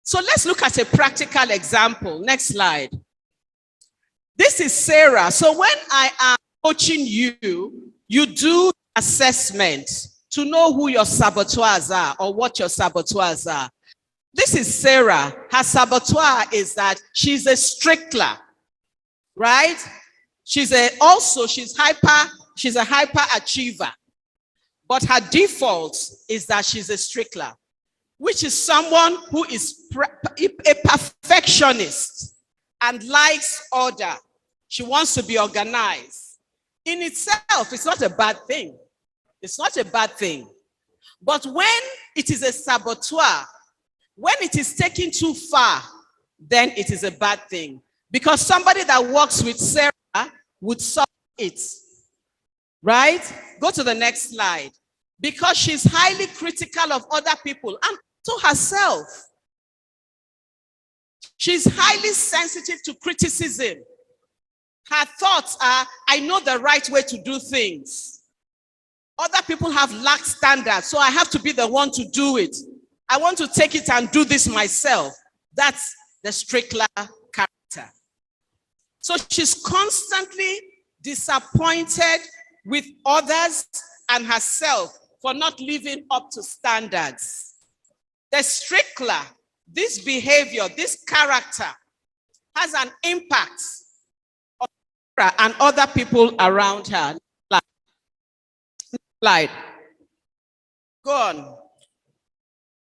So let's look at a practical example. Next slide. This is Sarah. So when I am coaching you, you do assessment to know who your saboteurs are or what your saboteurs are. This is Sarah. Her saboteur is that she's a strickler, right? She's a hyper achiever. But her default is that she's a strickler, which is someone who is a perfectionist and likes order. She wants to be organized. In itself, it's not a bad thing. It's not a bad thing. But when it is a saboteur, when it is taken too far, then it is a bad thing. Because somebody that works with Sarah would solve it. Right? Go to the next slide. Because she's highly critical of other people and to herself. She's highly sensitive to criticism. Her thoughts are, I know the right way to do things. Other people have lax standards, so I have to be the one to do it. I want to take it and do this myself. That's the strickler character. So she's constantly disappointed with others and herself for not living up to standards. The strickler, this behavior, this character has an impact on her and other people around her. Slide. Go on.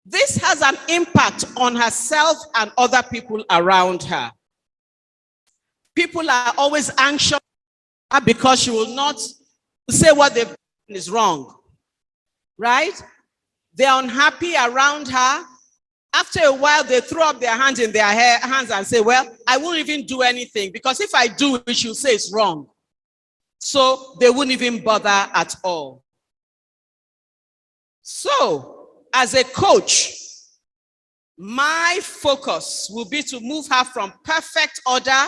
This has an impact on herself and other people around her. People are always anxious because she will not say what they've done is wrong. Right? They're unhappy around her. After a while, they throw up their hands in their hands and say, well, I won't even do anything because if I do it, she'll say it's wrong. So they wouldn't even bother at all. So, as a coach, my focus will be to move her from perfect order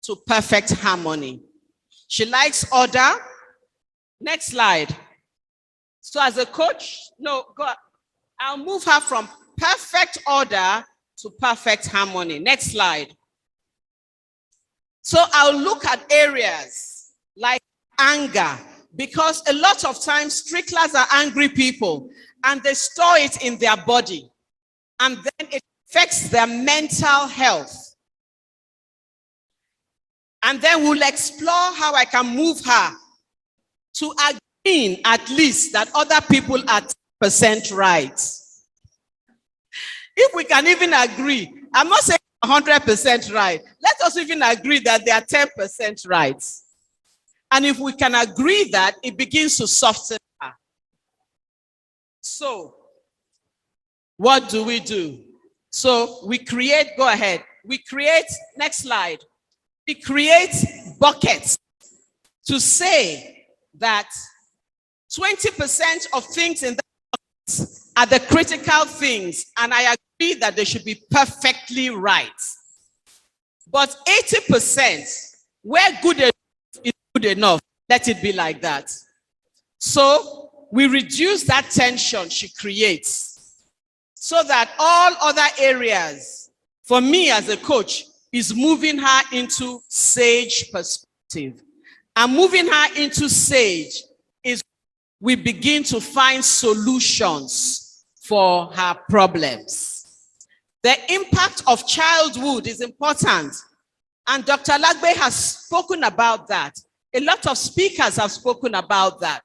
to perfect harmony. She likes order. Next slide. So as a coach, I'll move her from perfect order to perfect harmony. Next slide. So I'll look at areas like anger, because a lot of times stricklers are angry people and they store it in their body and then it affects their mental health. And then we'll explore how I can move her to agree at least that other people are 10% right. If we can even agree, I'm not saying 100% right. Let us even agree that they are 10% right. And if we can agree that, it begins to soften her. So, what do? So we create, go ahead. We create, next slide. We create buckets to say that 20% of things in the buckets are the critical things, and I agree that they should be perfectly right. But 80%, where good enough is good enough, let it be like that. So we reduce that tension she creates so that all other areas, for me as a coach, is moving her into sage perspective. And moving her into sage is we begin to find solutions for her problems. The impact of childhood is important. And Dr. Alagbe has spoken about that. A lot of speakers have spoken about that.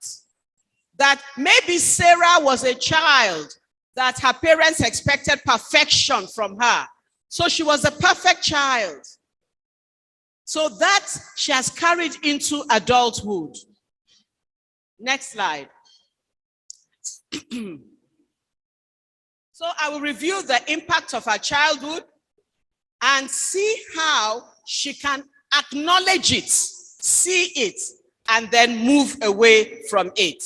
That maybe Sarah was a child that her parents expected perfection from her. So she was a perfect child. So that she has carried into adulthood. Next slide. So I will review the impact of her childhood and see how she can acknowledge it, see it, and then move away from it.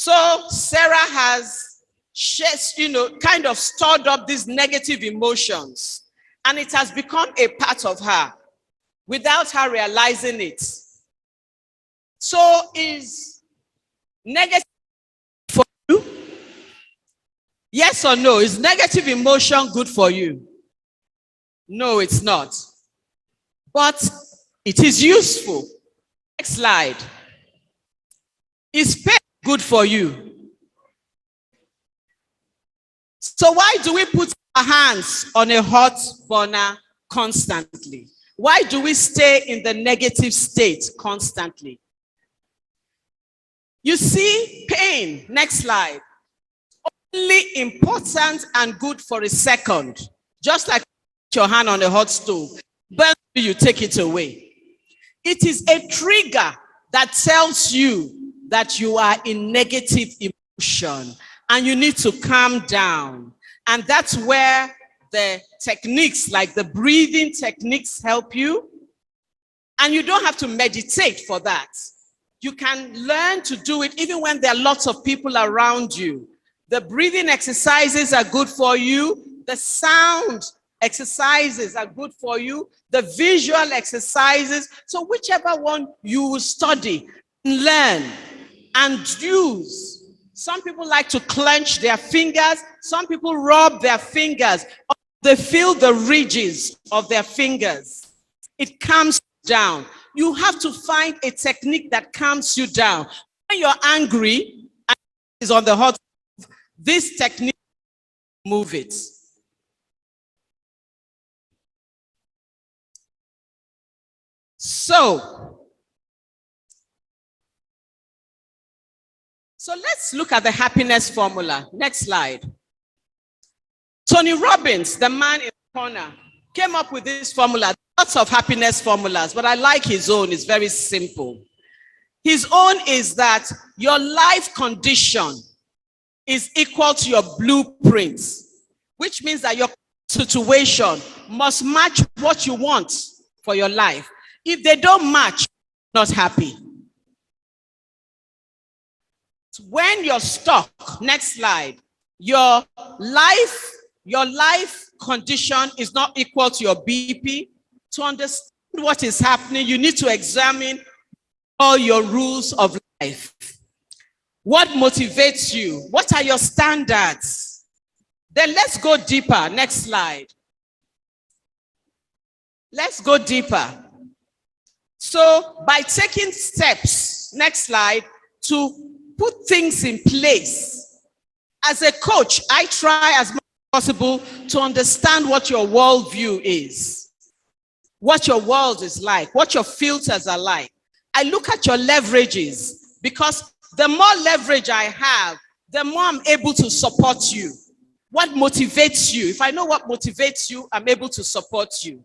So Sarah has, kind of stored up these negative emotions, and it has become a part of her without her realizing it. So is negative for you? Yes or no? Is negative emotion good for you? No, it's not. But it is useful. Next slide. Is pain good for you? So why do we put our hands on a hot burner constantly? Why do we stay in the negative state constantly? You see, pain, next slide, only important and good for a second. Just like your hand on a hot stove, but you take it away. It is a trigger that tells you that you are in negative emotion and you need to calm down. And that's where the techniques like the breathing techniques help you. And you don't have to meditate for that. You can learn to do it even when there are lots of people around you. The breathing exercises are good for you. The sound exercises are good for you. The visual exercises. So whichever one you study, learn, and use. Some people like to clench their fingers. Some people rub their fingers. They feel the ridges of their fingers. It calms down. You have to find a technique that calms you down. When you're angry and is on the hot, this technique, move it. So let's look at the happiness formula. Next slide. Tony Robbins, the man in the corner, came up with this formula. Lots of happiness formulas, but I like his own. It's very simple. His own is that your life condition is equal to your blueprint, which means that your situation must match what you want for your life. If they don't match, you're not happy. When you're stuck, next slide, your life condition is not equal to your BP. To understand what is happening, you need to examine all your rules of life. What motivates you? What are your standards? Then let's go deeper. Next slide. Let's go deeper. So by taking steps, next slide, to put things in place. As a coach, I try as much as possible to understand what your worldview is. What your world is like, what your filters are like. I look at your leverages, because the more leverage I have, the more I'm able to support you. What motivates you? If I know what motivates you, I'm able to support you.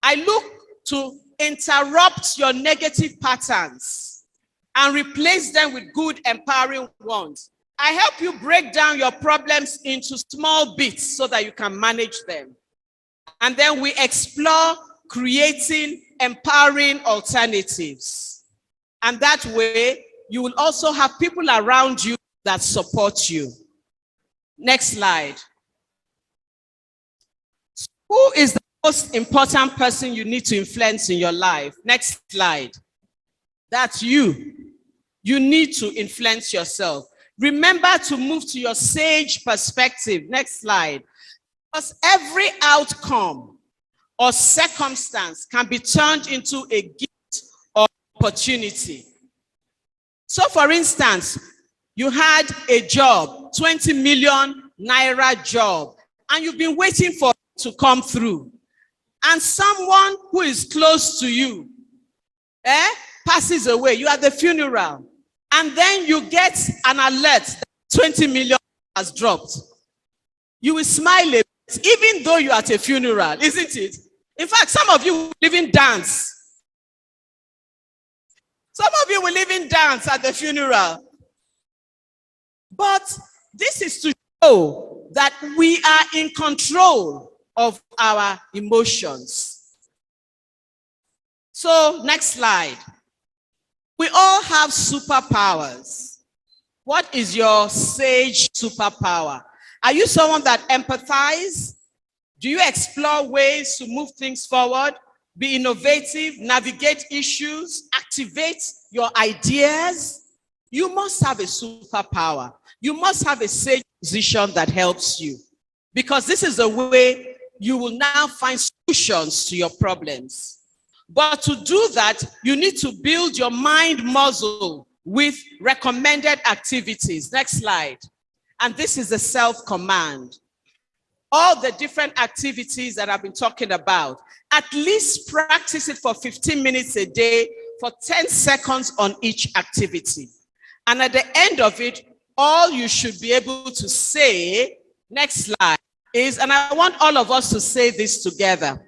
I look to interrupt your negative patterns and replace them with good, empowering ones. I help you break down your problems into small bits so that you can manage them. And then we explore creating empowering alternatives. And that way, you will also have people around you that support you. Next slide. Who is the most important person you need to influence in your life? Next slide. That's you. You need to influence yourself. Remember to move to your sage perspective. Next slide. Because every outcome or circumstance can be turned into a gift or opportunity. So for instance, you had a job, 20 million naira job, and you've been waiting for it to come through. And someone who is close to you passes away. You are at the funeral. And then you get an alert that 20 million has dropped. You will smile a bit, even though you're at a funeral, isn't it? In fact, some of you will even dance. Some of you will even dance at the funeral. But this is to show that we are in control of our emotions. So, next slide. We all have superpowers. What is your sage superpower? Are you someone that empathizes? Do you explore ways to move things forward, be innovative, navigate issues, activate your ideas? You must have a superpower. You must have a sage position that helps you, because this is the way you will now find solutions to your problems. But to do that, you need to build your mind muscle with recommended activities. Next slide. And this is the self-command. All the different activities that I've been talking about, at least practice it for 15 minutes a day for 10 seconds on each activity. And at the end of it, all you should be able to say, next slide, is, and I want all of us to say this together.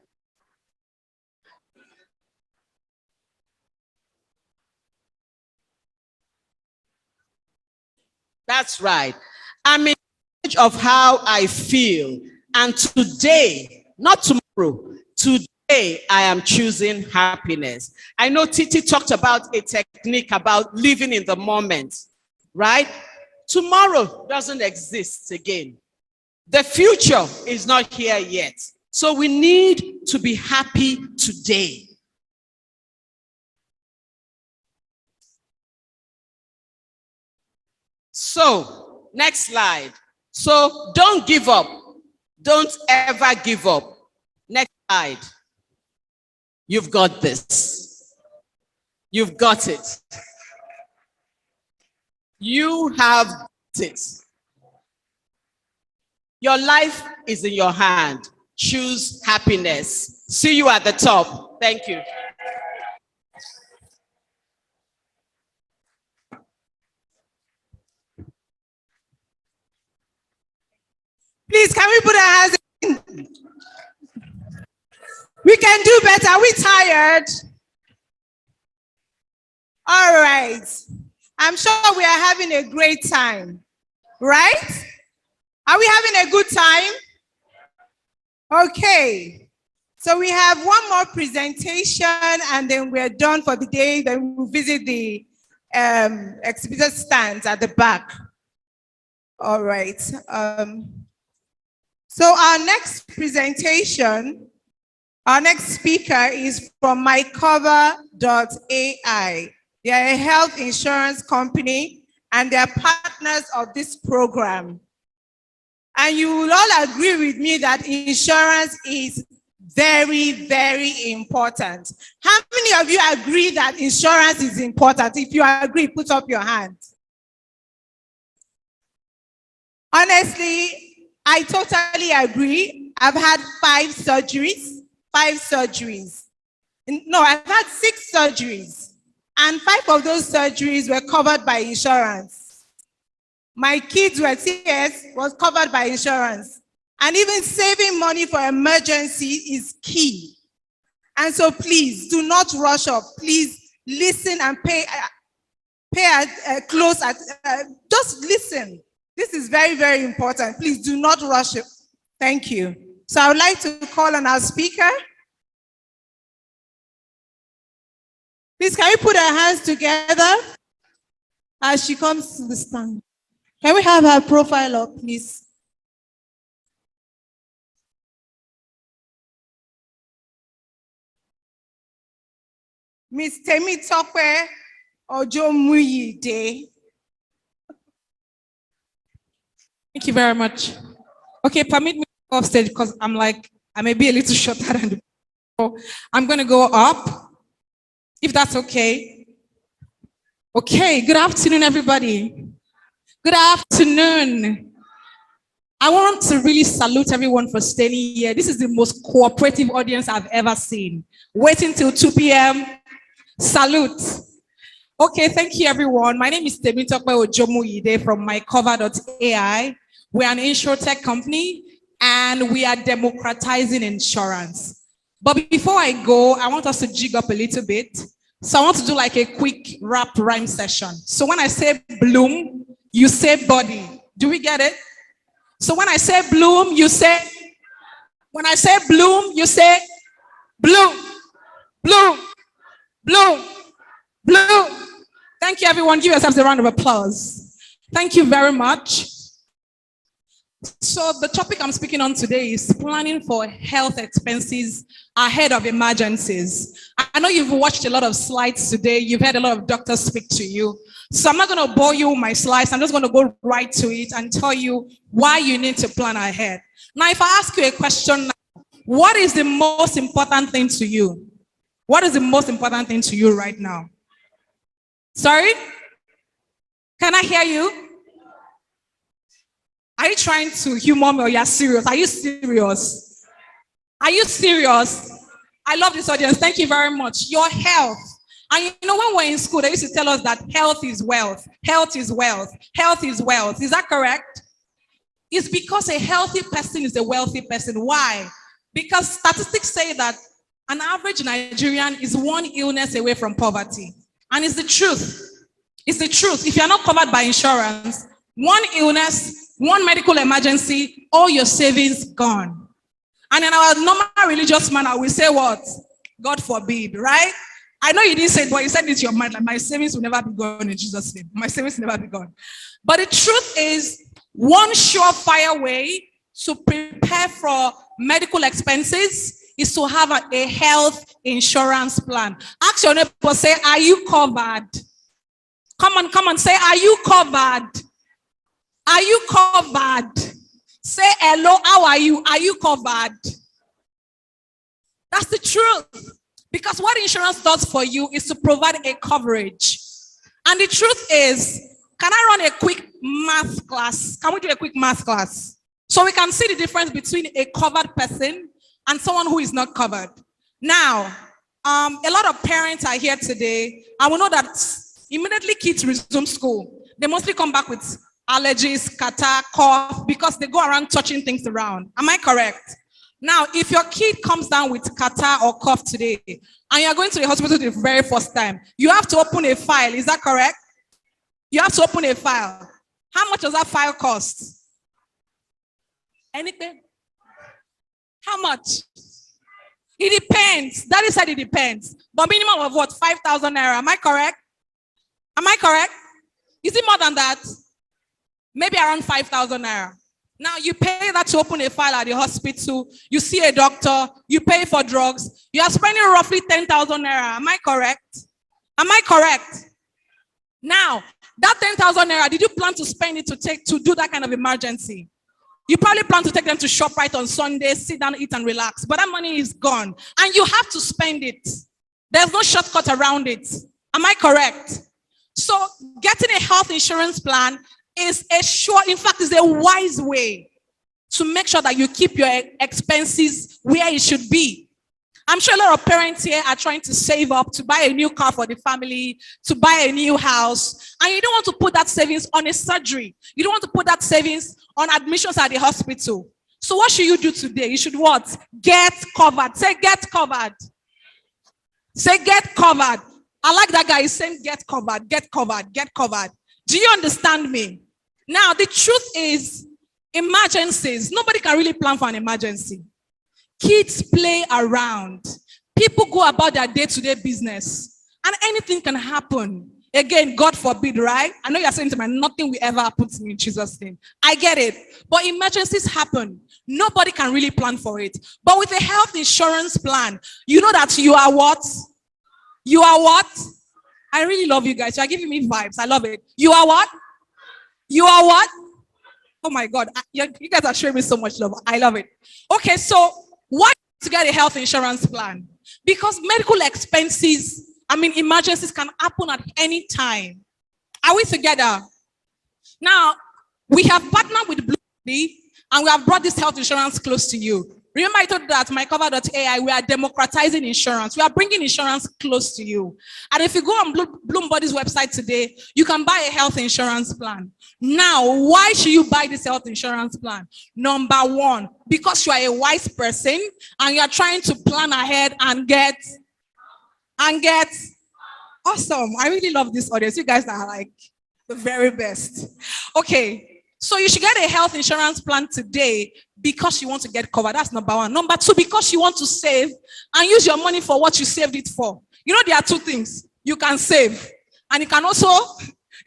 That's right. I'm in charge of how I feel. And today, not tomorrow, today I am choosing happiness. I know Titi talked about a technique about living in the moment, right? Tomorrow doesn't exist again. The future is not here yet. So we need to be happy today. So, next slide. So, don't give up. Don't ever give up. Next slide. You've got this. You've got it. You have it. Your life is in your hand. Choose happiness. See you at the top. Thank you. Please, can we put our hands in? We can do better. Are we tired? All right. I'm sure we are having a great time, right? Are we having a good time? Okay. So we have one more presentation and then we're done for the day. Then we'll visit the exhibitor stands at the back. All right. So our next presentation, our next speaker is from mycover.ai. They are a health insurance company and they are partners of this program. And you will all agree with me that insurance is very, very important. How many of you agree that insurance is important? If you agree, put up your hand. Honestly, I totally agree. I've had 5 surgeries. No, I've had 6 surgeries. And 5 of those surgeries were covered by insurance. My kids were CS was covered by insurance. And even saving money for emergency is key. And so please do not rush up. Please listen and pay close just listen. This is very, very important. Please do not rush it. Thank you. So I would like to call on our speaker. Please, can we put our hands together as she comes to the stand? Can we have her profile up, please? Miss Temitope Ojomuyide. Thank you very much. Okay, permit me to go off stage because I may be a little shorter than the people. I'm going to go up, if that's okay. Okay, good afternoon, everybody. Good afternoon. I want to really salute everyone for staying here. This is the most cooperative audience I've ever seen. Waiting till 2 p.m. Salute. Okay, thank you, everyone. My name is Temitope Ojomuyide from mycover.ai. We're an insurtech company, and we are democratizing insurance. But before I go, I want us to jig up a little bit. So I want to do like a quick rap rhyme session. So when I say bloom, you say body. Do we get it? So when I say bloom, you say, when I say bloom, you say bloom, bloom, bloom, bloom. Thank you, everyone. Give yourselves a round of applause. Thank you very much. So the topic I'm speaking on today is planning for health expenses ahead of emergencies. I know you've watched a lot of slides today. You've had a lot of doctors speak to you. So I'm not going to bore you with my slides. I'm just going to go right to it and tell you why you need to plan ahead. Now, if I ask you a question, what is the most important thing to you? What is the most important thing to you right now? Sorry? Can I hear you? Are you trying to humor me or you're serious? Are you serious? Are you serious? I love this audience. Thank you very much. Your health. And you know, when we're in school, they used to tell us that health is wealth. Health is wealth. Health is wealth. Is that correct? It's because a healthy person is a wealthy person. Why? Because statistics say that an average Nigerian is one illness away from poverty. And it's the truth. It's the truth. If you're not covered by insurance, one illness, one medical emergency, all your savings gone. And in our normal religious manner, we say what? God forbid, right? I know you didn't say it, but you said it in your mind, like my savings will never be gone in Jesus' name. My savings will never be gone. But the truth is, one surefire way to prepare for medical expenses is to have a health insurance plan. Ask your neighbor, say, are you covered? Come on, say, are you covered? Are you covered? Say hello, how are you? Are you covered? That's the truth. Because what insurance does for you is to provide a coverage. And the truth is, can I run a quick math class? Can we do a quick math class? So we can see the difference between a covered person and someone who is not covered. Now, a lot of parents are here today. I will know that immediately kids resume school, they mostly come back with allergies, catarrh, cough, because they go around touching things around. Am I correct? Now, if your kid comes down with catarrh or cough today, and you're going to the hospital the very first time, you have to open a file. Is that correct? You have to open a file. How much does that file cost? Anything? How much? It depends. That is said it depends. But minimum of what? 5,000 naira. Am I correct? Am I correct? Is it more than that? Maybe around 5,000 naira. Now you pay that to open a file at the hospital. You see a doctor. You pay for drugs. You are spending roughly 10,000 naira. Am I correct? Am I correct? Now, that 10,000 naira, did you plan to spend it to do that kind of emergency? You probably plan to take them to ShopRite on Sunday, sit down, eat, and relax. But that money is gone. And you have to spend it. There's no shortcut around it. Am I correct? So getting a health insurance plan is in fact, is a wise way to make sure that you keep your expenses where it should be. I'm sure a lot of parents here are trying to save up to buy a new car for the family, to buy a new house, and you don't want to put that savings on a surgery. You don't want to put that savings on admissions at the hospital. So what should you do today? You should what? Get covered. Say get covered. Say get covered. I like that guy. He's saying get covered, get covered, get covered. Do you understand me? Now, the truth is, emergencies, nobody can really plan for an emergency. Kids play around. People go about their day-to-day business. And anything can happen. Again, God forbid, right? I know you're saying to me, nothing will ever happen to me in Jesus' name. I get it. But emergencies happen. Nobody can really plan for it. But with a health insurance plan, you know that you are what? You are what? I really love you guys. You are giving me vibes. I love it. You are what? You are what? Oh my God. You guys are showing me so much love. I love it. Okay, so why to get a health insurance plan? Because medical expenses, emergencies can happen at any time. Are we together? Now, we have partnered with Blue and we have brought this health insurance close to you. Remember I told you that mycover.ai, we are democratizing insurance. We are bringing insurance close to you. And if you go on Bloombody's website today, you can buy a health insurance plan. Now, why should you buy this health insurance plan? Number one, because you are a wise person and you are trying to plan ahead and get awesome. I really love this audience. You guys are like the very best. Okay. So you should get a health insurance plan today because you want to get covered. That's number one. Number two, because you want to save and use your money for what you saved it for. You know, there are two things. You can save and you can also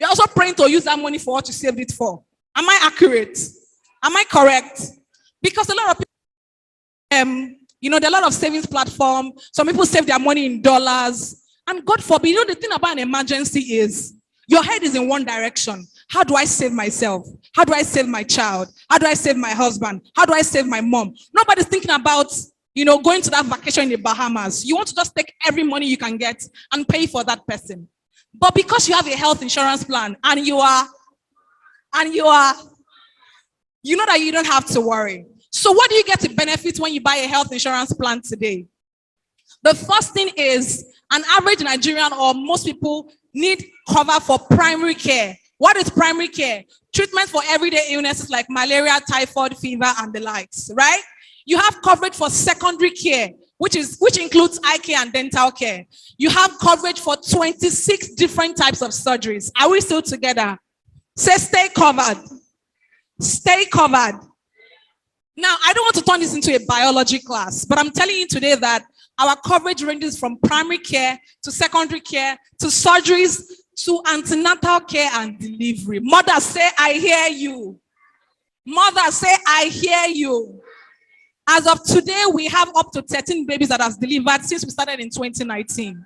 You're also praying to use that money for what you saved it for. Am I accurate? Am I correct? Because a lot of people, there are a lot of savings platform. Some people save their money in dollars. And God forbid, the thing about an emergency is your head is in one direction. How do I save myself? How do I save my child? How do I save my husband? How do I save my mom? Nobody's thinking about, going to that vacation in the Bahamas. You want to just take every money you can get and pay for that person. But because you have a health insurance plan and you know that you don't have to worry. So what do you get to benefit when you buy a health insurance plan today? The first thing is an average Nigerian or most people need cover for primary care. What is primary care? Treatment for everyday illnesses like malaria, typhoid, fever, and the likes, right? You have coverage for secondary care, which includes eye care and dental care. You have coverage for 26 different types of surgeries. Are we still together? Say stay covered. Stay covered. Now, I don't want to turn this into a biology class, but I'm telling you today that our coverage ranges from primary care to secondary care to surgeries to antenatal care and delivery. Mothers, say, I hear you. Mothers, say, I hear you. As of today, we have up to 13 babies that have delivered since we started in 2019.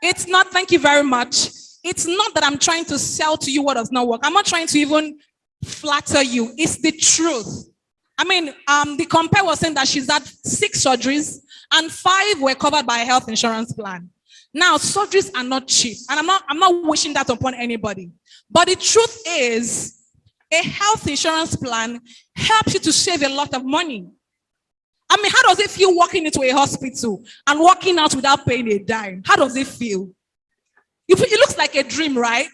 It's not, thank you very much. It's not that I'm trying to sell to you what does not work. I'm not trying to even flatter you. It's the truth. I mean, the compare was saying that she's had 6 surgeries and 5 were covered by a health insurance plan. Now, surgeries are not cheap, and I'm not wishing that upon anybody. But the truth is, a health insurance plan helps you to save a lot of money. I mean, how does it feel walking into a hospital and walking out without paying a dime? How does it feel? It looks like a dream, right?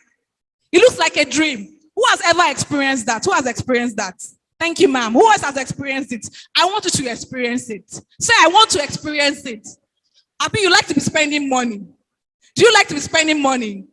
It looks like a dream. Who has ever experienced that? Who has experienced that? Thank you, ma'am. Who else has experienced it? I want you to experience it. Say, I want to experience it. I mean, you like to be spending money. Do you like to be spending money?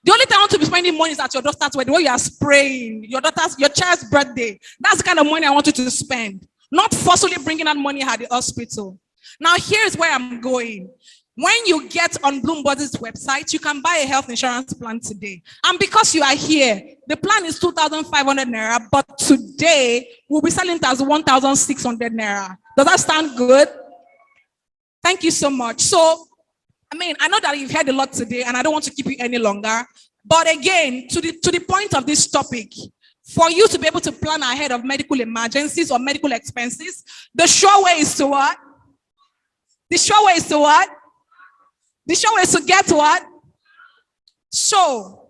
The only time I want to be spending money is at your daughter's wedding, when you are spraying, your child's birthday. That's the kind of money I want you to spend. Not forcibly bringing out money at the hospital. Now, here's where I'm going. When you get on Bloomberg's website, you can buy a health insurance plan today. And because you are here, the plan is 2,500 naira, but today we'll be selling it as 1,600 naira. Does that sound good? Thank you so much. So, I mean, I know that you've heard a lot today, and I don't want to keep you any longer. But again, to the point of this topic, for you to be able to plan ahead of medical emergencies or medical expenses, the sure way is to what? The sure way is to what? The sure way is to get what? So,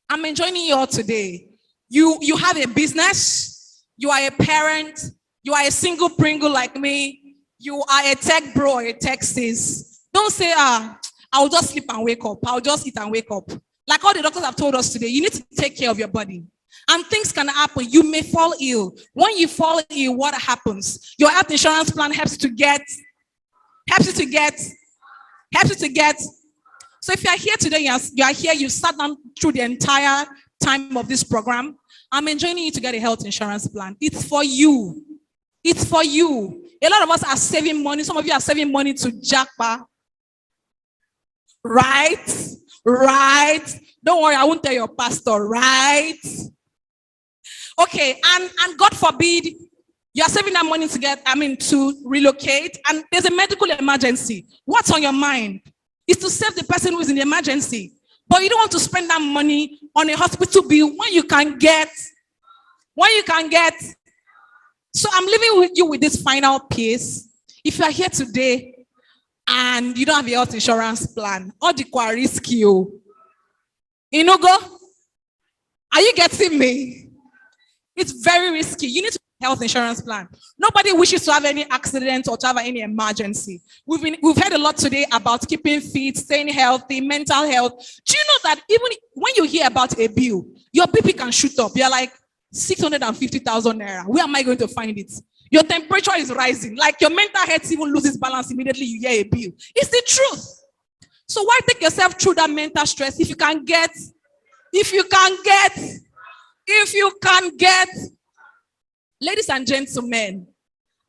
I'm enjoying you all today. You have a business, you are a parent, you are a single Pringle like me, you are a tech bro or a tech sis. Don't say, I'll just sleep and wake up. I'll just eat and wake up. Like all the doctors have told us today, you need to take care of your body. And things can happen. You may fall ill. When you fall ill, what happens? Your health insurance plan helps you to get. So if you are here today, you are here, you sat down through the entire time of this program, I'm enjoining you to get a health insurance plan. It's for you. It's for you. A lot of us are saving money. Some of you are saving money to jackpot. Right? Right? Don't worry, I won't tell your pastor, right? Okay, and God forbid, you are saving that money to relocate, and there's a medical emergency. What's on your mind? Is to save the person who is in the emergency. But you don't want to spend that money on a hospital bill when you can get. So I'm leaving with you with this final piece. If you are here today and you don't have a health insurance plan, all the risky you. Inugo, are you getting me? It's very risky. You need to have a health insurance plan. Nobody wishes to have any accident or to have any emergency. We've heard a lot today about keeping fit, staying healthy, mental health. Do you know that even when you hear about a bill, your BP can shoot up? You're like, 650,000 naira. Where am I going to find it? Your temperature is rising. Like your mental health even loses balance immediately you hear a bill. It's the truth. So why take yourself through that mental stress if you can get, ladies and gentlemen,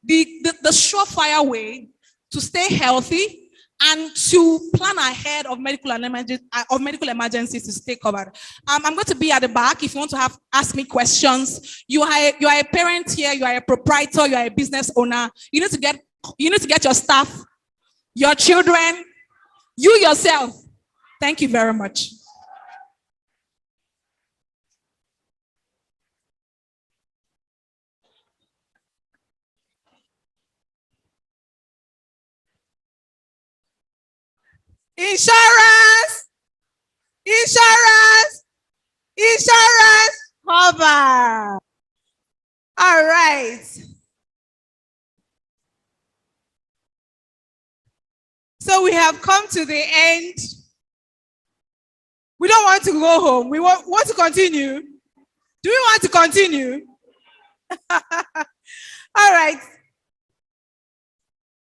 the surefire way to stay healthy and to plan ahead of medical emergencies to stay covered. I'm going to be at the back if you want to ask me questions. You are a parent here, you are a proprietor, you are a business owner. You need to get your staff, your children, you yourself. Thank you very much. Insurance, insurance, insurance cover. All right. So we have come to the end. We don't want to go home. We want to continue. Do we want to continue? All right.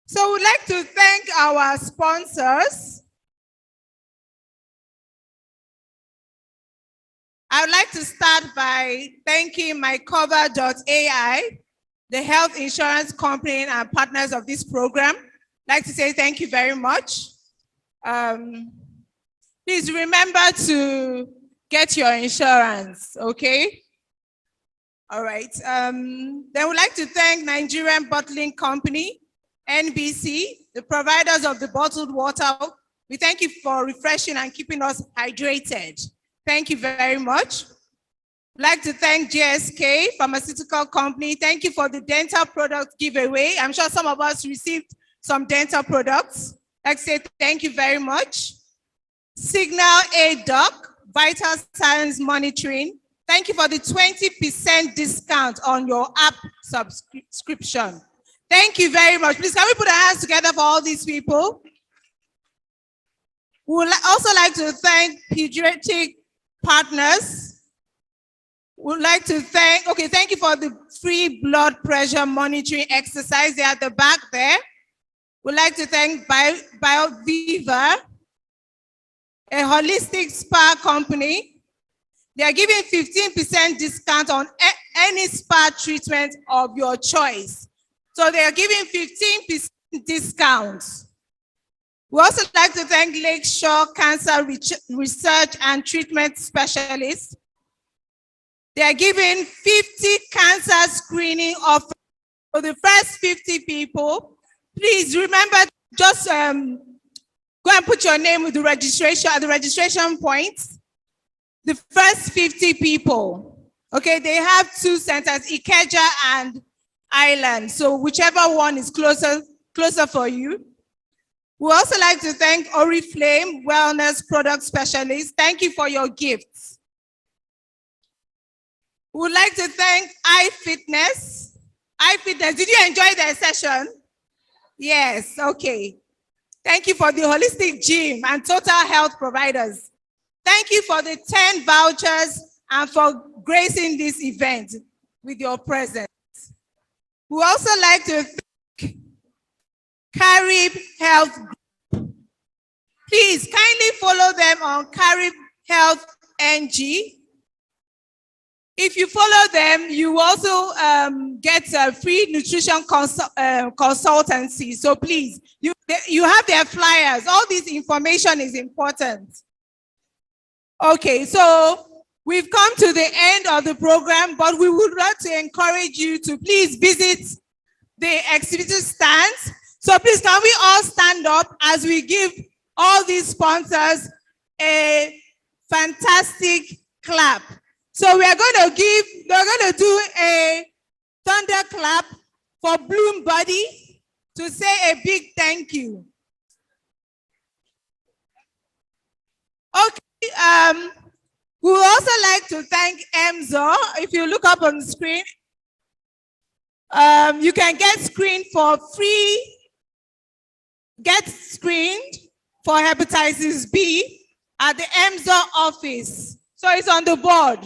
So we'd like to thank our sponsors. I would like to start by thanking MyCover.ai, the health insurance company and partners of this program. I'd like to say thank you very much. Please remember to get your insurance, okay? All right. Then we'd like to thank Nigerian Bottling Company, NBC, the providers of the bottled water. We thank you for refreshing and keeping us hydrated. Thank you very much. I'd like to thank GSK Pharmaceutical Company. Thank you for the dental product giveaway. I'm sure some of us received some dental products. I'd like to say thank you very much. Signal ADOC, Vital Signs Monitoring. Thank you for the 20% discount on your app subscription. Thank you very much. Please, can we put our hands together for all these people? We would also like to thank Pediatric Partners. We'd like to thank you for the free blood pressure monitoring exercise. They're at the back there. We'd like to thank BioViva, a holistic spa company. They are giving 15% discount on any spa treatment of your choice. So they are giving 15% discounts. We also like to thank Lakeshore Cancer Research and Treatment Specialists. They are giving 50 cancer screening offers for the first 50 people. Please remember, just go and put your name with the registration at the registration point. The first 50 people, okay, they have 2 centers, Ikeja and Island. So whichever one is closer for you. We also like to thank Oriflame Wellness Product Specialist. Thank you for your gifts. We would like to thank iFitness. iFitness, did you enjoy their session? Yes, okay. Thank you for the holistic gym and total health providers. Thank you for the 10 vouchers and for gracing this event with your presence. We also like to thank Carib Health Group. Please kindly follow them on Carib Health NG. If you follow them, you also get a free nutrition consultancy. So please, you have their flyers. All this information is important. Okay, so we've come to the end of the program, but we would like to encourage you to please visit the exhibitor stands. So please, can we all stand up as we give all these sponsors a fantastic clap. So we're going to do a thunder clap for Bloom Body to say a big thank you. Okay, we would also like to thank Emzo. If you look up on the screen, you can get screened for free, get screened for hepatitis B at the Emzo office. So it's on the board,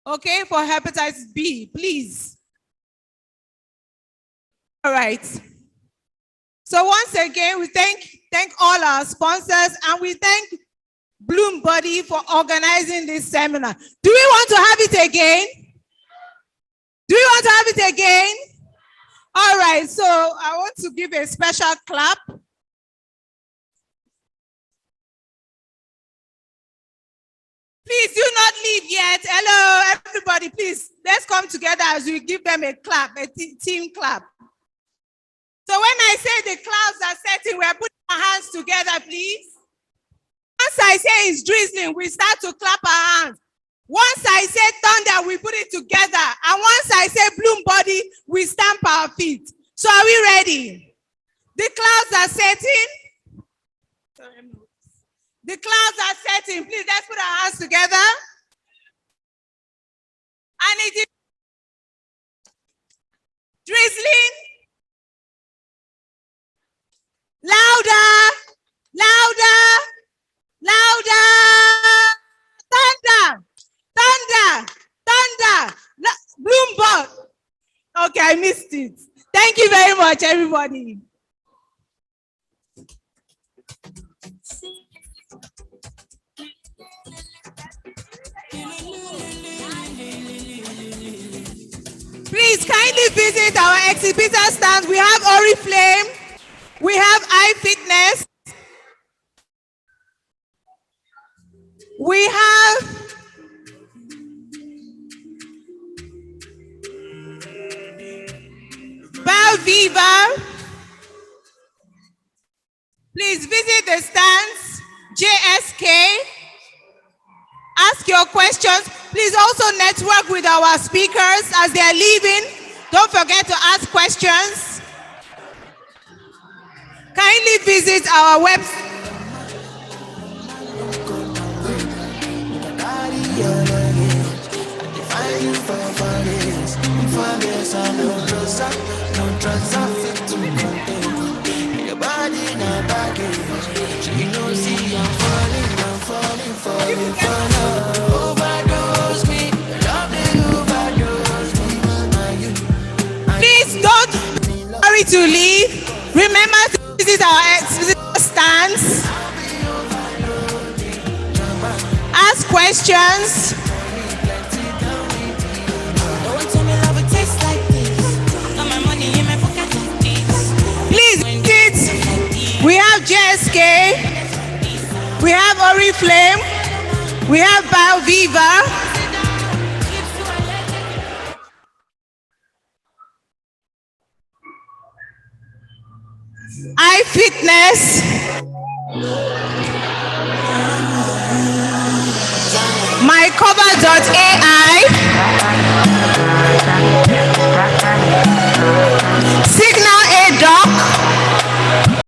okay, for hepatitis B, please. All right. So once again, we thank all our sponsors, and we thank Bloom Body for organizing this seminar. Do we want to have it again? Do we want to have it again? All right, so I want to give a special clap Please do not leave yet. Hello, everybody, please. Let's come together as we give them a clap, a team clap. So when I say the clouds are setting, we're putting our hands together, please. Once I say it's drizzling, we start to clap our hands. Once I say thunder, we put it together. And once I say bloom body, we stamp our feet. So are we ready? The clouds are setting. The clouds are setting. Please, let's put our hands together. And it is drizzling. Louder, louder, louder. Thunder, thunder, thunder. Bloomberg. Okay, I missed it. Thank you very much, everybody. Please kindly visit our exhibitor stand. We have Oriflame. We have iFitness. We have Balviva. Please visit the stands. JSK. Ask your questions. Please also network with our speakers as they are leaving. Don't forget to ask questions. Kindly visit our website. Please don't hurry to leave. Remember to visit our stands. Ask questions. Please visit. We have JSK. We have Oriflame. We have Balviva. iFitness. MyCover.ai.